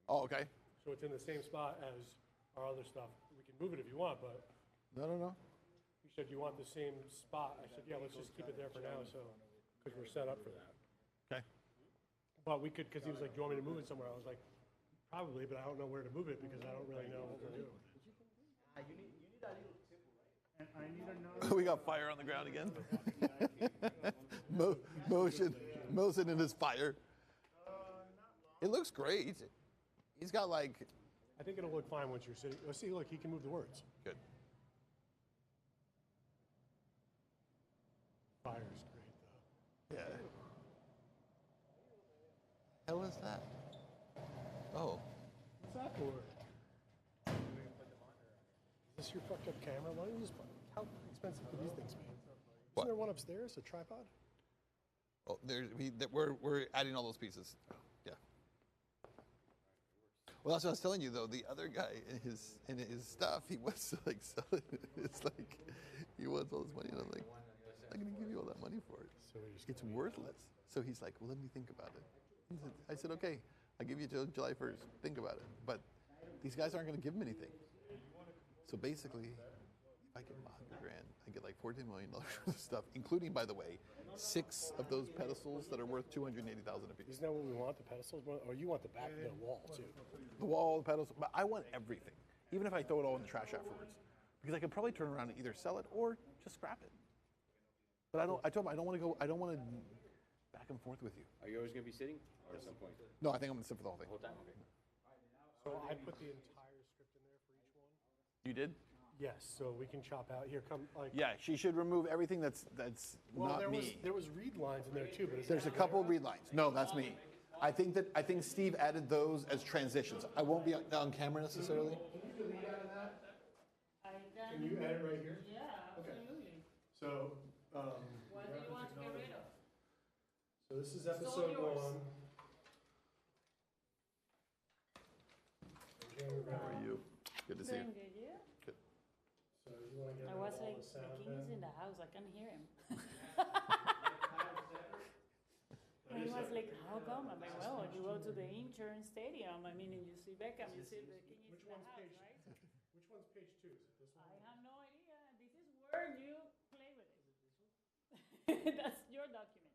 Oh, okay. So it's in the same spot as our other stuff. We can move it if you want, but No. he said, you want the same spot? I said, yeah, let's just keep it there for now, so, because we're set up for that. Okay. But we could, because he was like, do you want me to move it somewhere? I was like, probably, but I don't know where to move it because I don't really know what we're doing with it. We got fire on the ground again. Motion in his fire. It looks great. He's got like. I think it'll look fine once you're sitting. Let's see, look, he can move the words. Good. Fire's great, though. Yeah. Hell is that? Oh. What's that for? Is this your fucked up camera? Why don't you just, how expensive could these things be? Isn't there one upstairs, a tripod? Well, we're adding all those pieces. Yeah. Well, that's what I was telling you though. The other guy in his stuff, he was like selling. It's like he wants all this money, and I'm like, I'm not gonna give you all that money for it. So it's worthless. So he's like, well, let me think about it. I said, okay, I'll give you till July 1st. Think about it. But these guys aren't gonna give him anything. So basically, if I give him $100,000, I get like $14 million worth of stuff, including, by the way, 6 of those pedestals that are worth $280,000 a piece. Isn't that what we want? The pedestals, or you want the back, the wall too? The wall, the pedals, but I want everything, even if I throw it all in the trash afterwards, because I could probably turn around and either sell it or just scrap it. But I told him I don't want to go. I don't want to back and forth with you. Are you always going to be sitting, or at some point? No, I think I'm going to sit for the whole thing. The whole time, okay. So I put the entire script in there for each one. You did? Yes. So we can chop out here. Come like. Yeah, she should remove everything that's Well, not there me. was read lines in there too, but There's a couple read lines. No, that's me. I think Steve added those as transitions. I won't be on camera necessarily. Can you edit right here? Yeah, absolutely. So. What do you want to get rid of? So this is episode 1. How are you? Good to see you. Doing good, yeah? Good. So you want to get I rid was of all like, the sound the king is then? in the house, I can hear him. And he was like, how come? I'm like, well, you go to the insurance stadium, I mean, and you see Beckham, you see the king is in the house, right? Which one's page 2? Is it this one? I have no idea. This is where you play with it. That's your document.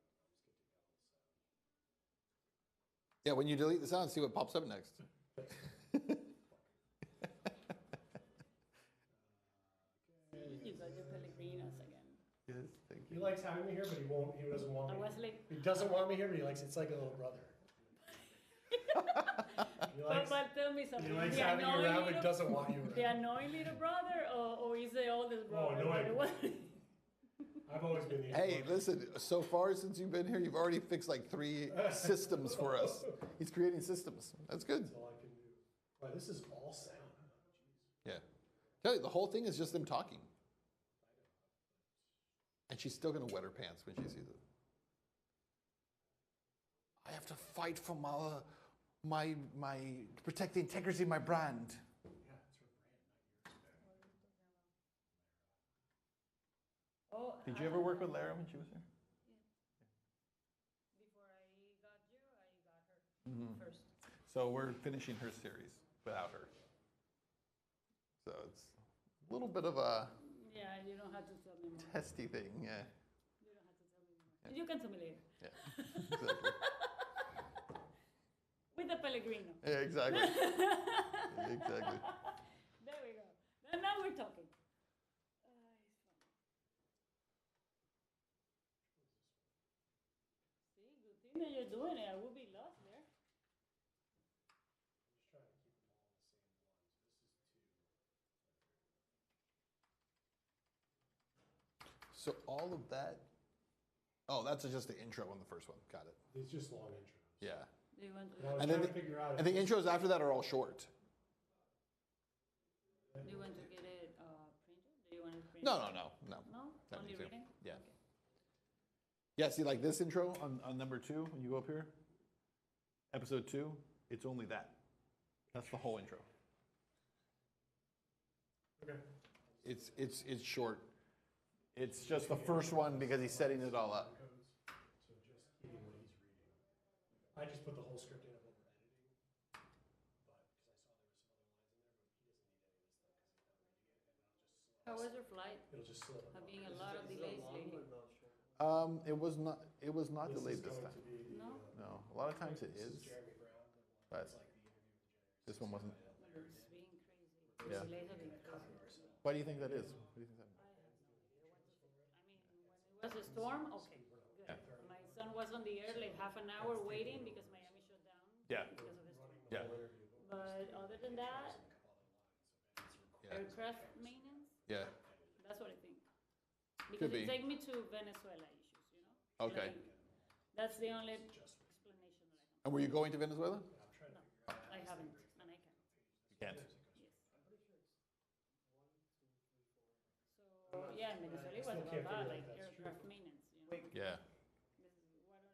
Yeah, when you delete the sound, see what pops up next. You got your Pellegrinos again. Yes, thank He likes having me here, but he doesn't want I me. was like, He doesn't want me here, but he likes it's like a little brother. He likes, but tell me something. he likes The having you annoying around, but little- doesn't want you around. The annoying little brother, or is the oldest brother? annoying. What- I've always been the Hey, listen, so far since you've been here, you've already fixed like 3 systems for us. He's creating systems. That's good. That's all I can do. Wow, this is all sound. Yeah. Tell you, the whole thing is just them talking. And she's still going to wet her pants when she sees it. I have to fight for my to protect the integrity of my brand. Oh, Did you ever work with Lara when she was here? Before I got you, I got her Mhm. first. So we're finishing her series without her. So it's a little bit of a Yeah, you don't have to tell me more. testy thing, yeah. You don't have to tell me more. You can tell me later. Yeah, exactly. With the Pellegrino. Yeah, exactly. Exactly. There we go. And now we're talking. See, good thing that you're doing it. I would be lost there. So all of that. Oh, that's just the intro on the first one. Got it. It's just long intros. Yeah. Do you want to, I was And then trying to figure out and the intros after that are all short. do you want to get it printed? Do you want it printed? No. No? That Only means it. reading? Yeah. Yeah, see, like this intro on number 2, when you go up here, episode 2, it's only that. That's the whole intro. Okay. It's short. It's just the first one because he's setting it all up. So just keeping what he's reading. I just put the whole script in over editing, but because I saw there was some other lines in there, but he doesn't need any of this stuff because he's not ready to get it, and then I'll just. How was your flight? It'll just slip. Having a lot of delays lately. It was not. It was not This delayed is this going time. to be the, No? No, a lot of times it This is, is Jeremy Brown, the one but that's like the interview with the this one wasn't. It's being crazy. Yeah. The delays have been crazy. Why do you think that is? What do you think that? I have no idea what to think. I mean, when it was a storm, okay, good. Yeah. My son was on the air like half an hour waiting because Miami shut down Yeah. because of the storm. Yeah. But other than that, Yeah. aircraft maintenance, Yeah. that's what I think. Because Could it be. take me to Venezuela issues, you know? Okay. Like, that's the only explanation that I have. And were you going to Venezuela? No, I haven't, and I can't. You can't. So yeah, in Venezuela it was Still about can't that, figure like out if that's aircraft maintenance, you know? Yeah. This is, why don't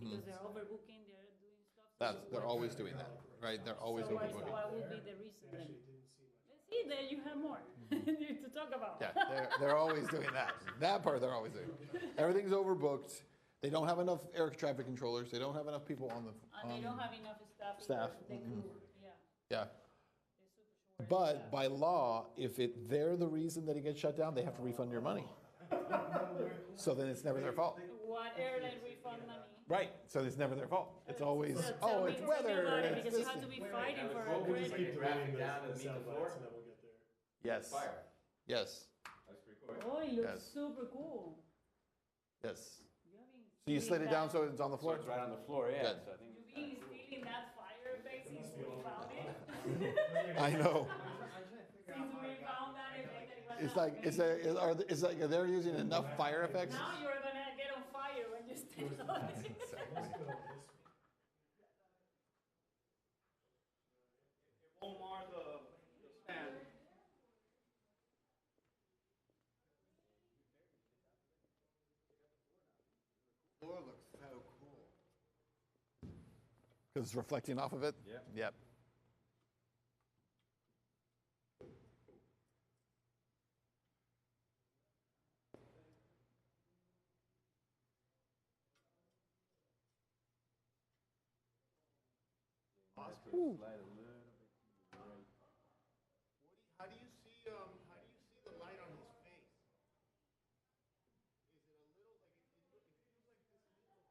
because they're overbooking, they're doing stuff. They're always doing that, right? They're always So overbooking. what would be the reason then? See, there you have more to talk about. Yeah, they're always doing that. That part they're always doing. Everything's overbooked. They don't have enough air traffic controllers. They don't have enough people on the And they don't have enough staff. staff. They could, yeah. Yeah. But by law, if they're the reason that it gets shut down, they have to refund your money. So then it's never their fault. What airline refund money? Right. So it's never their fault. It's always, So tell me- it's tell me weather. about it, It's because you this. have to be fighting for We'll a just keep drafting down and meet the floor. Yes. Fire. Yes. That's pretty cool. Oh, it looks Yes. super cool. Yes. You have been So you slid it down so stealing it's on the So floor? it's right on the floor, yeah. Good. So I think that- You've been stealing that fire effect since we found it. I know. Since we found that effect, that it was It's like it's like they're using enough fire effects. Now you're gonna get on fire when you stand on it. Won't mar the stand. Floor looks so cool. Because it's reflecting off of it? Yeah. Yep. Ooh. Slide a little bit to the right. How do you see the light on his face? Is it a little like it feels like this little has?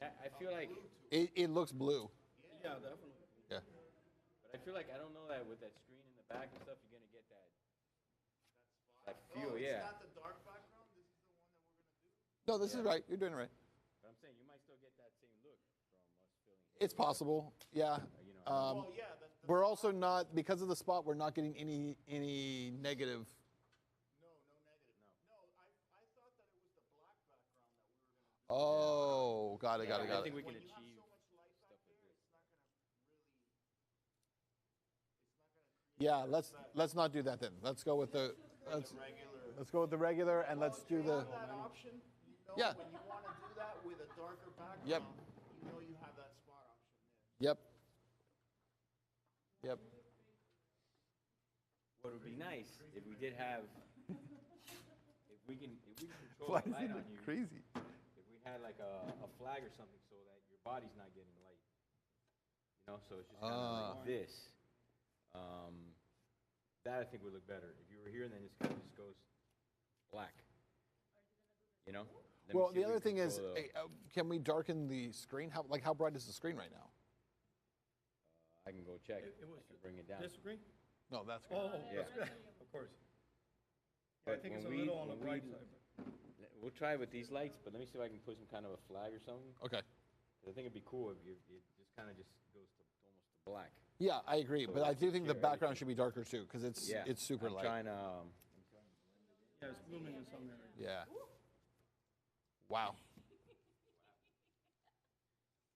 I mean, I feel like. It looks blue. Yeah, definitely. Yeah. But I feel like I don't know that with that screen in the back and stuff, you're gonna get that feel. It's Yeah. not the dark background. This is the one that we're gonna do. No, this is right. You're doing it right. But I'm saying you might still get that same look from us filling. It's possible. Yeah. Well, yeah. We're also not, because of the spot, we're not getting any negative. No negative. No, I thought that it was the black background that we were gonna do. Oh, got it. I think we can achieve stuff like this. Yeah, let's not do that then. Let's go with the let's go with the regular and let's do the. That option. Yeah. When you want to do that with a darker background, Yep. you know you have that spot option there. Yep. Yep. What would be nice if we did have, if we can control Why the does light it on look you. crazy? If we had like a flag or something so that your body's not getting light. You know, so it's just kind of like this. That I think would look better. If you were here and then it kind of just goes black. You know? Let me Well, see the if we other can thing is, control can we darken the screen? How bright is the screen right now? I can go check. It was I can bring it down. This screen? No, that's good. Oh, Yeah. that's good. Of course. Yeah, I But think it's a when we- little on the when bright we- side. We'll try with these lights, but let me see if I can put some kind of a flag or something. Okay. 'Cause I think it'd be cool if it just kind of just goes to almost to black. Yeah, I agree, So but I that's do think the secure background everything. should be darker too, because it's super I'm light. trying to. Yeah, it's blooming in some areas. Yeah. Wow.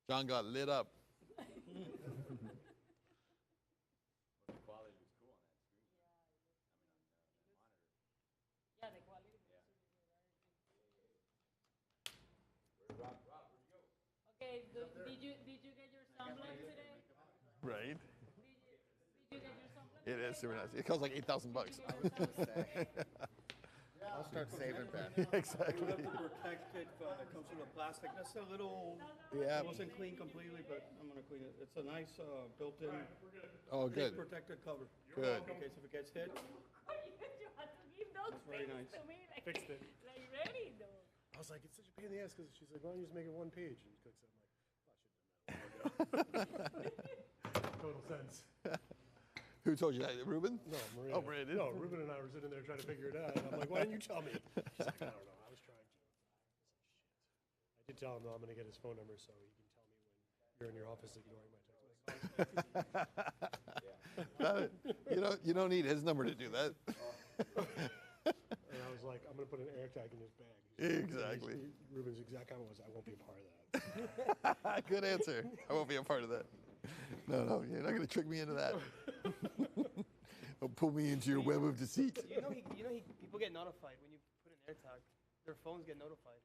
John got lit up. The quality was cool on that screen. Yeah, the quality. Where's Rob? Rob, where'd you go? Okay, did you get your sunblock today? Right. Did you get your sunblock? It is super nice. It costs like $8,000. I'll start saving that. Exactly. The protect kit that comes with the plastic. That's a little. Yeah. It wasn't clean completely, but I'm gonna clean it. It's a nice built-in. Oh, thick good. Protected cover. Good. In case if it gets hit. You had to give those That's very things nice. to me. Like, Fixed it. like ready though. I was like, it's such a pain in the ass because she's like, why don't you just make it one page? And clicks it. I'm like, well, I should have done that. Total sense. Who told you that? Ruben? No, Maria. Oh, Maria did? No, Ruben and I were sitting there trying to figure it out. And I'm like, why didn't you tell me? She's like, I don't know. I was trying to. I did tell him, though, I'm going to get his phone number so he can tell me when you're in your office ignoring my text messages. You don't need his number to do that. And I was like, I'm going to put an air tag in his bag. Exactly. Ruben's exact comment was, I won't be a part of that. Good answer. I won't be a part of that. No, you're not going to trick me into that. Or pull me into your web of deceit. People get notified when you put an AirTag. Their phones get notified.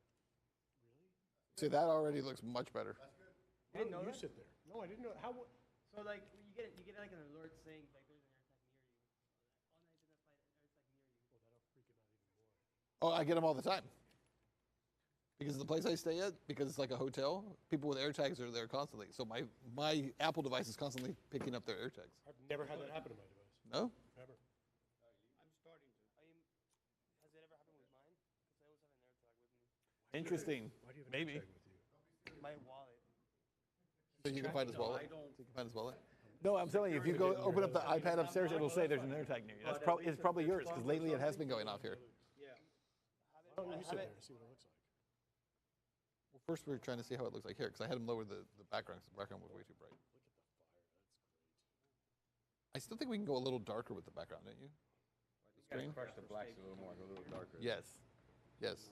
See, that already looks much better. Why don't you sit there? No, I didn't know. How? So like you get like an alert saying like there's an air attack near you. All night identified an air attack near you. Well, that'll freak him out even more. Oh, I get them all the time. Because the place I stay at, because it's like a hotel, people with AirTags are there constantly. So my Apple device is constantly picking up their AirTags. I've never had that happen to my device. No? Ever. I'm starting to. Has it ever happened with mine? Because I always have an air tag with me. Interesting. Why do you have an Maybe. AirTag with you? My wallet. So you can find his wallet? I don't. So you can find his wallet? No, I'm telling you, if you go open up the iPad upstairs, it'll say there's an AirTag near you. It's probably yours, because lately it has been going off here. Yeah. Why don't you sit there and see what it looks like? Well, first we were trying to see how it looks like here, because I had him lower the background, because the background was way too bright. Look at the fire. That's great. I still think we can go a little darker with the background, don't you? You gotta crush the blacks a little more, go a little darker. Yes. Yes.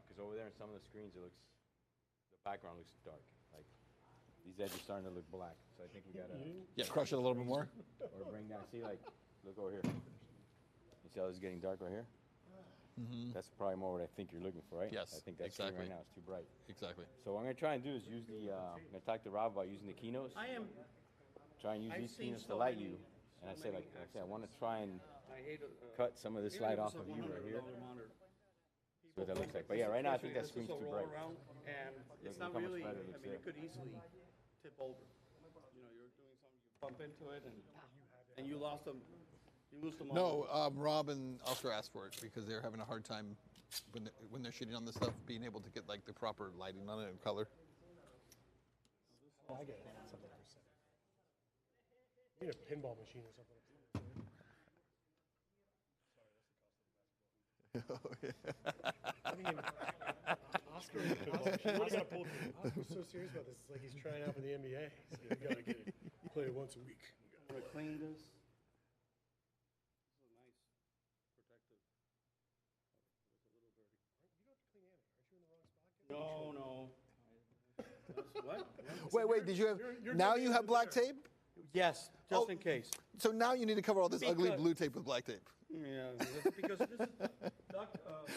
Because over there in some of the screens, the background looks dark. Like these edges starting to look black. So I think we gotta. Yeah, crush it a little bit more. Or bring down. See, like, look over here. You see how this is getting dark right here? Mm-hmm. That's probably more what I think you're looking for, right? Yes, I think that's exactly. right now. It's too bright. Exactly. So what I'm gonna try and do is use the. I'm gonna talk to Rob about using the keynotes. I am. Try and use I've these seen keynotes so to light many- you. And I so say many like I want to try and I hate cut some of this light off of you right here. See what that looks like. But yeah, right now I think that screen's too bright. And it's Look not how much really. better I it looks mean, there. it could easily tip over. You know, you're doing something, you bump into it, and you lost them. You lose them. No, Rob and Oscar asked for it because they're having a hard time when they're shooting on this stuff, being able to get like the proper lighting on it and color. Oh, I get it. Something for a second. You need a pinball machine or something. I mean, Oscar, what are you gonna pull through? Oscar's so serious about this. It's like he's trying out for the NBA. So you gotta get it. Play it once a week. I'm gonna clean this. This is a nice protective. It's a little dirty. You don't have to clean anything. Aren't you in the wrong spot? No. That's what? Wait, did you have, now you have black tape? Yes, just in case. So now you need to cover all this ugly blue tape with black tape. Yeah, because this is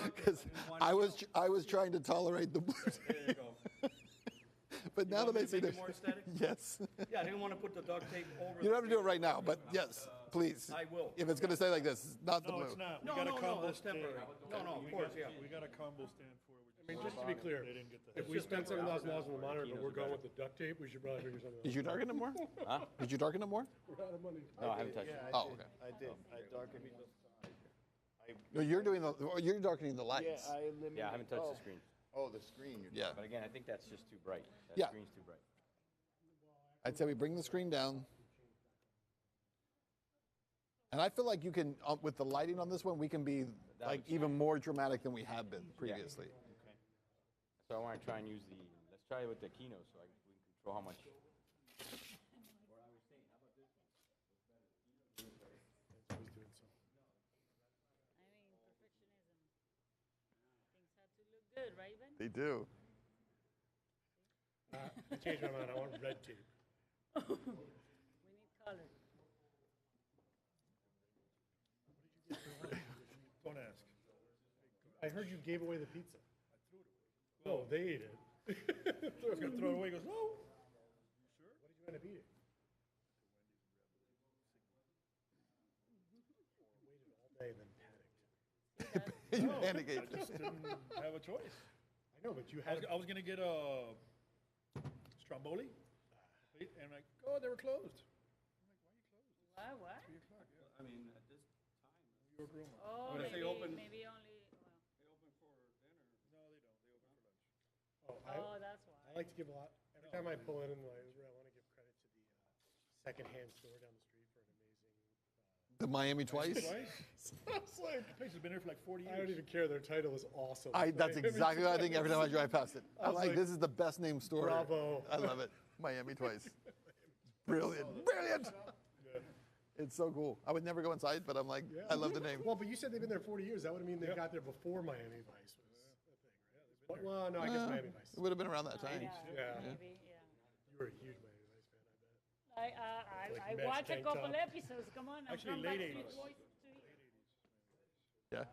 Because I was trying to tolerate the blue tape. There you go. But now that I see make this, it more aesthetic? yes. Yeah, I didn't want to put the duct tape over. You don't have to do it right now, but yes, please. I will. If it's going to stay like this, not the No, blue. it's not. No, We got a no, combo that's temporary. stand. No, of course, yeah. We got a combo stand for it. I mean, just to be clear, if we spend $7,000 on the monitor, but we're going with the duct tape, we should probably figure something out. Did you darken it more? Huh? Did you darken it more? We're out of money. No, I haven't touched it. Oh, okay. I did. I darkened it. No, you're darkening the lights. Yeah, I eliminated. Yeah, I haven't touched the screen. Oh, the screen. You're Yeah. But again, I think that's just too bright. That Yeah. screen's too bright. I'd say we bring the screen down. And I feel like you can, with the lighting on this one, we can be like even more dramatic than we have been previously. Okay. So I want to try and use the. Let's try it with the keynote so we can control how much. Good, right, Ben? They do. I changed my mind. I want red tape. We need color. Don't ask. I heard you gave away the pizza. I threw it away. No, they ate it. I was going to throw it away. He goes, no. Sure? What did you end up eating? You waited all day and then panicked. You No, panicked. I just didn't have a choice. I know, but you had. I was gonna get a stromboli, and like, oh, they were closed. What? What? 3 o'clock. Yeah. I mean, at this time. New York Roma. Oh, But if maybe, they open- maybe only. Well. They open for dinner. No, they don't. They open for lunch. Oh, that's why. I like to give a lot. Every time I pull in Israel, I want to give credit to the secondhand store down the street for an amazing. The Miami Twice? I was like, the place has been here for like 40 years. I don't even care. Their title is awesome. That's exactly what I think every time I drive past it. I I'm was like, like, this is the best named store. bravo. I love it. Miami Twice. Brilliant. Brilliant. It's so cool. I would never go inside, but I'm like, Yeah. I love the name. Well, but you said they've been there 40 years. That would mean they got there before Miami Vice was a thing, right? Well, no, I guess Miami Vice. It would have been around that time. Yeah. Maybe, yeah. You were a huge Miami Vice fan, I bet. I Like watched a Mexican couple top. episodes. Come on, I'm Actually, from late Backstreet 80s. Boys. Yeah.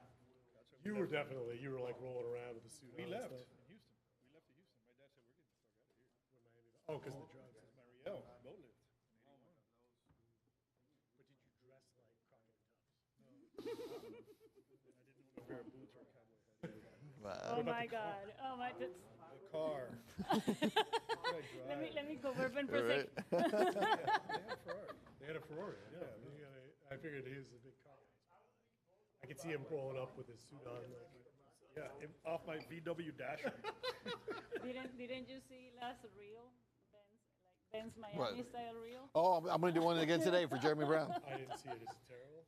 You were definitely, you were like rolling around with the suit We on and left stuff. Houston. We left to Houston. My dad said, we're Oh, because of the drugs. Mario, Motley. But did you dress like Crockett and Tubbs? No. I didn't want to wear boots or a cowboy hat. Oh my God. Oh my. The car. Let me go for a Right. They had a Ferrari. Yeah. I figured he was a big car. I could see him rolling up with his suit on. Off my VW Dasher. Didn't you see last reel? Ben's Miami style reel? Oh, I'm going to do one again today for Jeremy Brown. I didn't see it. Is it terrible?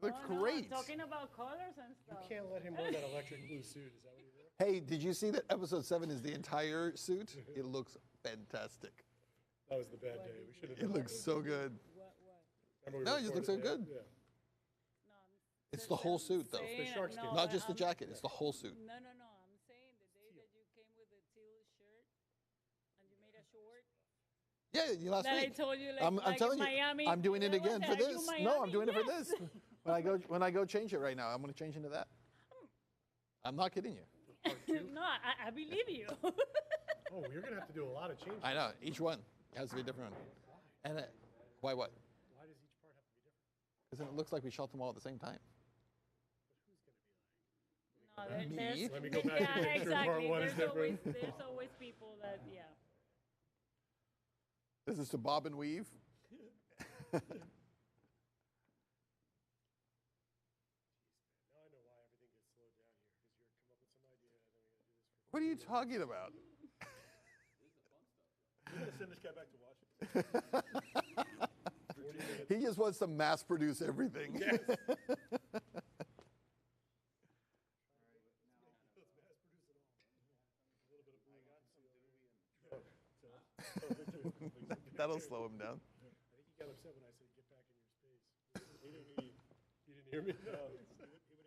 It looks great. Talking about colors and stuff. You can't let him wear that electric blue suit. Is that what he wore? Hey, did you see that episode 7 is the entire suit? It looks fantastic. That was the bad day. We should have. It looks so good. No, it just looks so good. Yeah. It's the whole suit, though. It's the shark skin. Not just the jacket. It's the whole suit. No. I'm saying the day that you came with the teal shirt and you made a short. Yeah, last that week. I told you, I'm telling Miami, you, I'm doing it again for this. No, I'm doing it for Yes. this. When I go change it right now, I'm going to change into that. I'm not kidding you. No, I believe you. Oh, you're going to have to do a lot of changes. I know. Each one has to be a different one. And why what? Why does each part have to be different? Because then it looks like we shot them all at the same time. No, Me? Let me go back and make sure part one is different. There's always people that, yeah. This is to bob and weave. Now I know why everything gets slowed down here, because you're come up with some idea, and then we got to do this for. What are you talking about? You're going to send this guy back to Washington? He just wants to mass produce everything. Yes. That'll slow him down. I think he got upset when I said, get back in your space. He didn't hear me? No. He would have gave you a long explanation.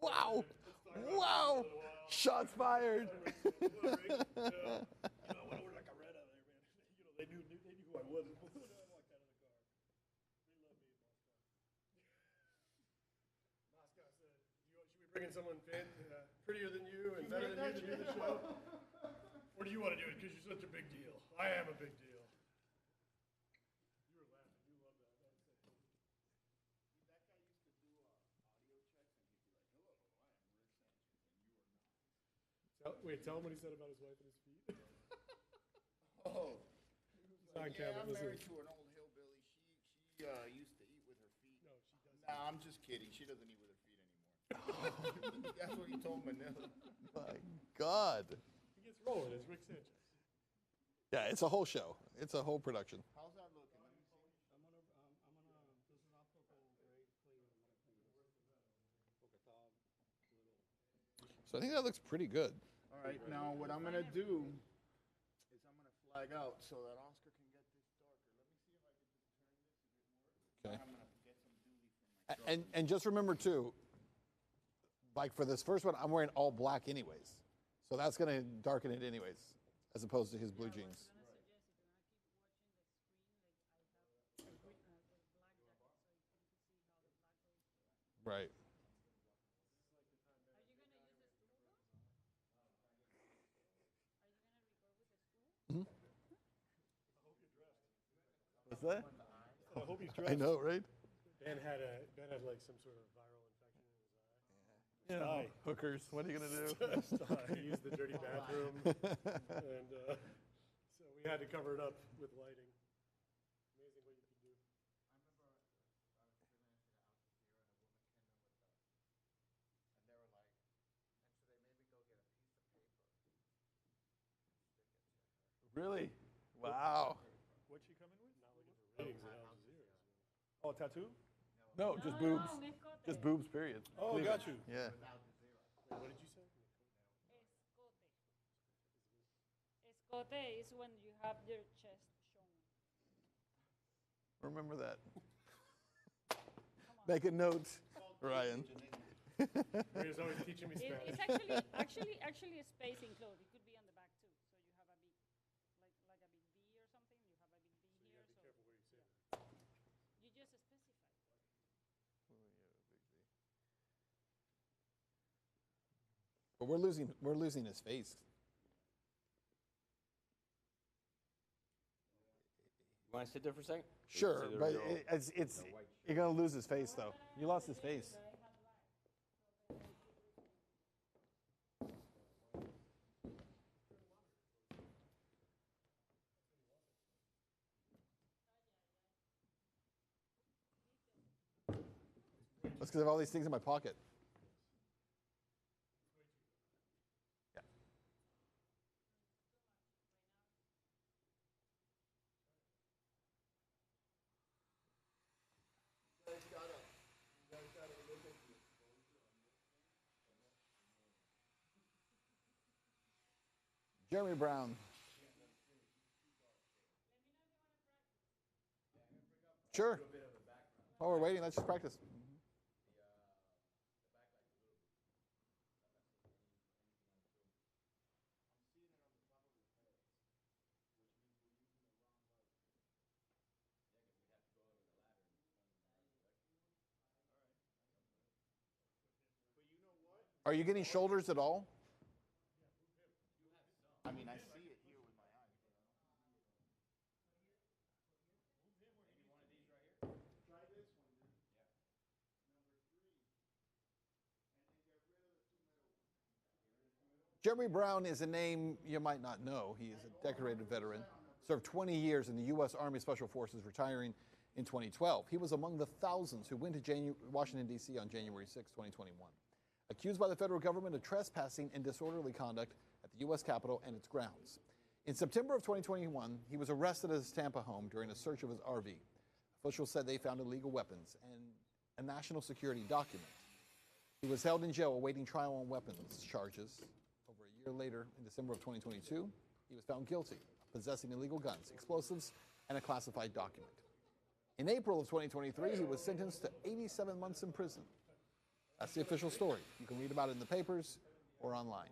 Wow. Wow. Shots fired. I went over like a red out there, man. They knew who I was. I walked out of the car. They love me in Moscow. Moscow said, should we bring in someone prettier than you and better than you to do the show? Or do you want to do it because you're such a big deal? I am a big deal. You were laughing. You love that. That guy used to do audio checks and he'd be like, hello, I am Rick Sanchez and you are not. Wait, tell him what he said about his wife and his feet. Oh. He's on camera. I'm married to an old hillbilly. She used to eat with her feet. No, she doesn't. Nah, I'm just kidding. She doesn't eat with her feet anymore. That's what he told Manila. My God. He gets rolling. It's Rick Sanchez. Yeah, it's a whole show. It's a whole production. How's that looking? Let me see. This is not purple grade clean. I'm gonna clean this. So I think that looks pretty good. All right, now what I'm gonna do is I'm gonna flag out so that Oscar can get this darker. Let me see if I can just turn this if it works. Okay. I'm gonna get some duty from myself. And just remember too, like for this first one, I'm wearing all black anyways. So that's going to darken it anyways, as opposed to his blue jeans. Right. Mm-hmm. What's that? I hope he's dressed. I know, right? Ben had like some sort of viral infection in his eye. Yeah, hookers. What are you gonna do? He used the dirty bathroom, and so we had to cover it up with lighting. Amazing what you can do. Really? Wow. What's she coming with? Not looking for ratings at Al Jazeera. Oh, tattoo? No, just boobs. Just boobs, period. Oh, Cleavage. got you. Yeah. Wait, what did you say? Escote is when you have your chest shown. Remember that. Make a note, Ryan. Maria's always teaching me Spanish. It's actually a spacing cloth. It could be on the back too. So you have a big, like a big V or something. You have a big V So you here. gotta be careful where you say that. You just specify. But we're losing his face. You want to sit there for a second? Sure, but you're gonna lose his face though. You lost his face. That's because I have all these things in my pocket. Yeah. Jeremy Brown. Sure. While we're waiting, let's just practice. Are you getting shoulders at all? I mean, I see it here with my eyes. Maybe one of these right here? Try this one, dude. Number 3. And then get rid of the 2 middle ones. Jeremy Brown is a name you might not know. He is a decorated veteran, served 20 years in the U.S. Army Special Forces, retiring in 2012. He was among the thousands who went to Washington, D.C. on January 6, 2021. Accused by the federal government of trespassing and disorderly conduct at the U.S. Capitol and its grounds. In September of 2021, he was arrested at his Tampa home during a search of his RV. Officials said they found illegal weapons and a national security document. He was held in jail awaiting trial on weapons charges. Over a year later, in December of 2022, he was found guilty of possessing illegal guns, explosives, and a classified document. In April of 2023, he was sentenced to 87 months in prison. That's the official story. You can read about it in the papers or online.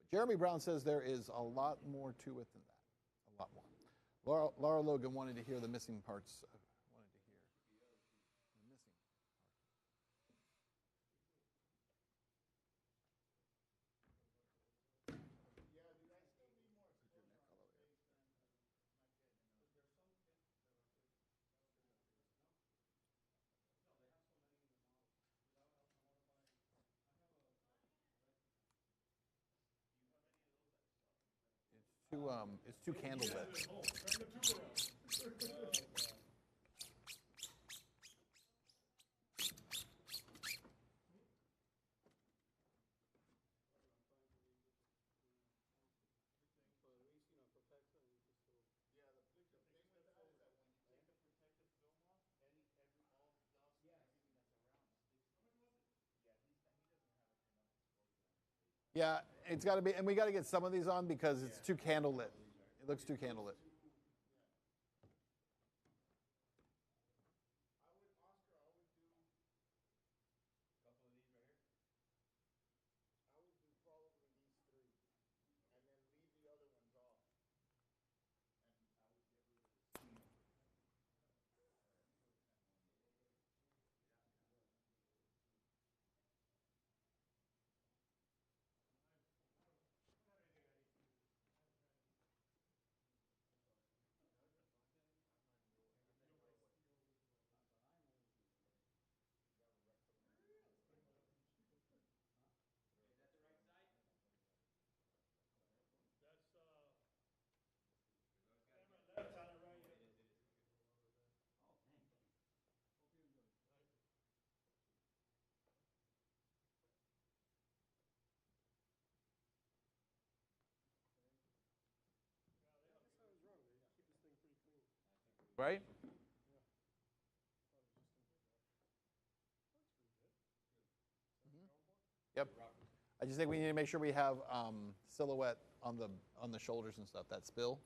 But Jeremy Brown says there is a lot more to it than that. A lot more. Laura Logan wanted to hear the missing parts. It's too candlelit. Yeah, it's got to be, and we got to get some of these on because it's too candlelit. It looks too candlelit. Right? Yep. I just think we need to make sure we have silhouette on the shoulders and stuff. That spill.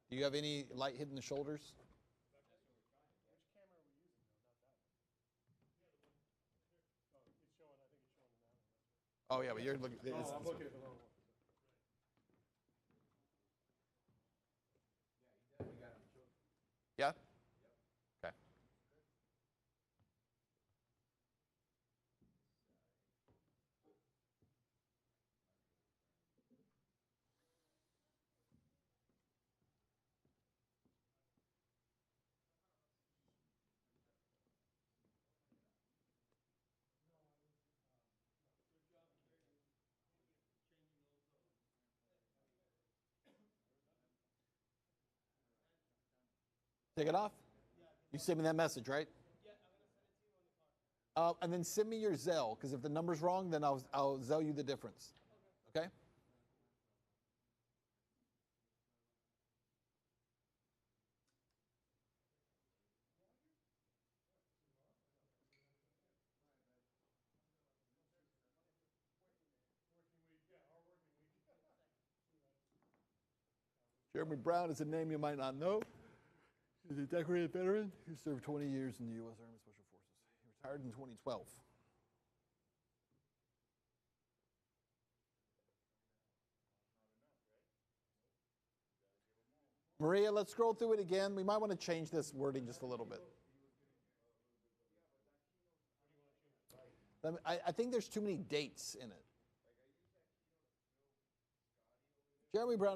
Do you have any light hitting the shoulders? Which camera are we using though? Not that one. Oh, it's showing. I think it's showing the now. Oh yeah, but you're looking. Oh, I'm looking at the wrong one. Yeah? Okay. Take it off? You send me that message, right? And then send me your Zelle, because if the number's wrong, then I'll Zelle you the difference. Okay? Jeremy Brown is a name you might not know. He's a decorated veteran who served 20 years in the U.S. Army Special Forces. He retired in 2012. Maria, let's scroll through it again. We might want to change this wording just a little bit. I think there's too many dates in it. Jeremy Brown.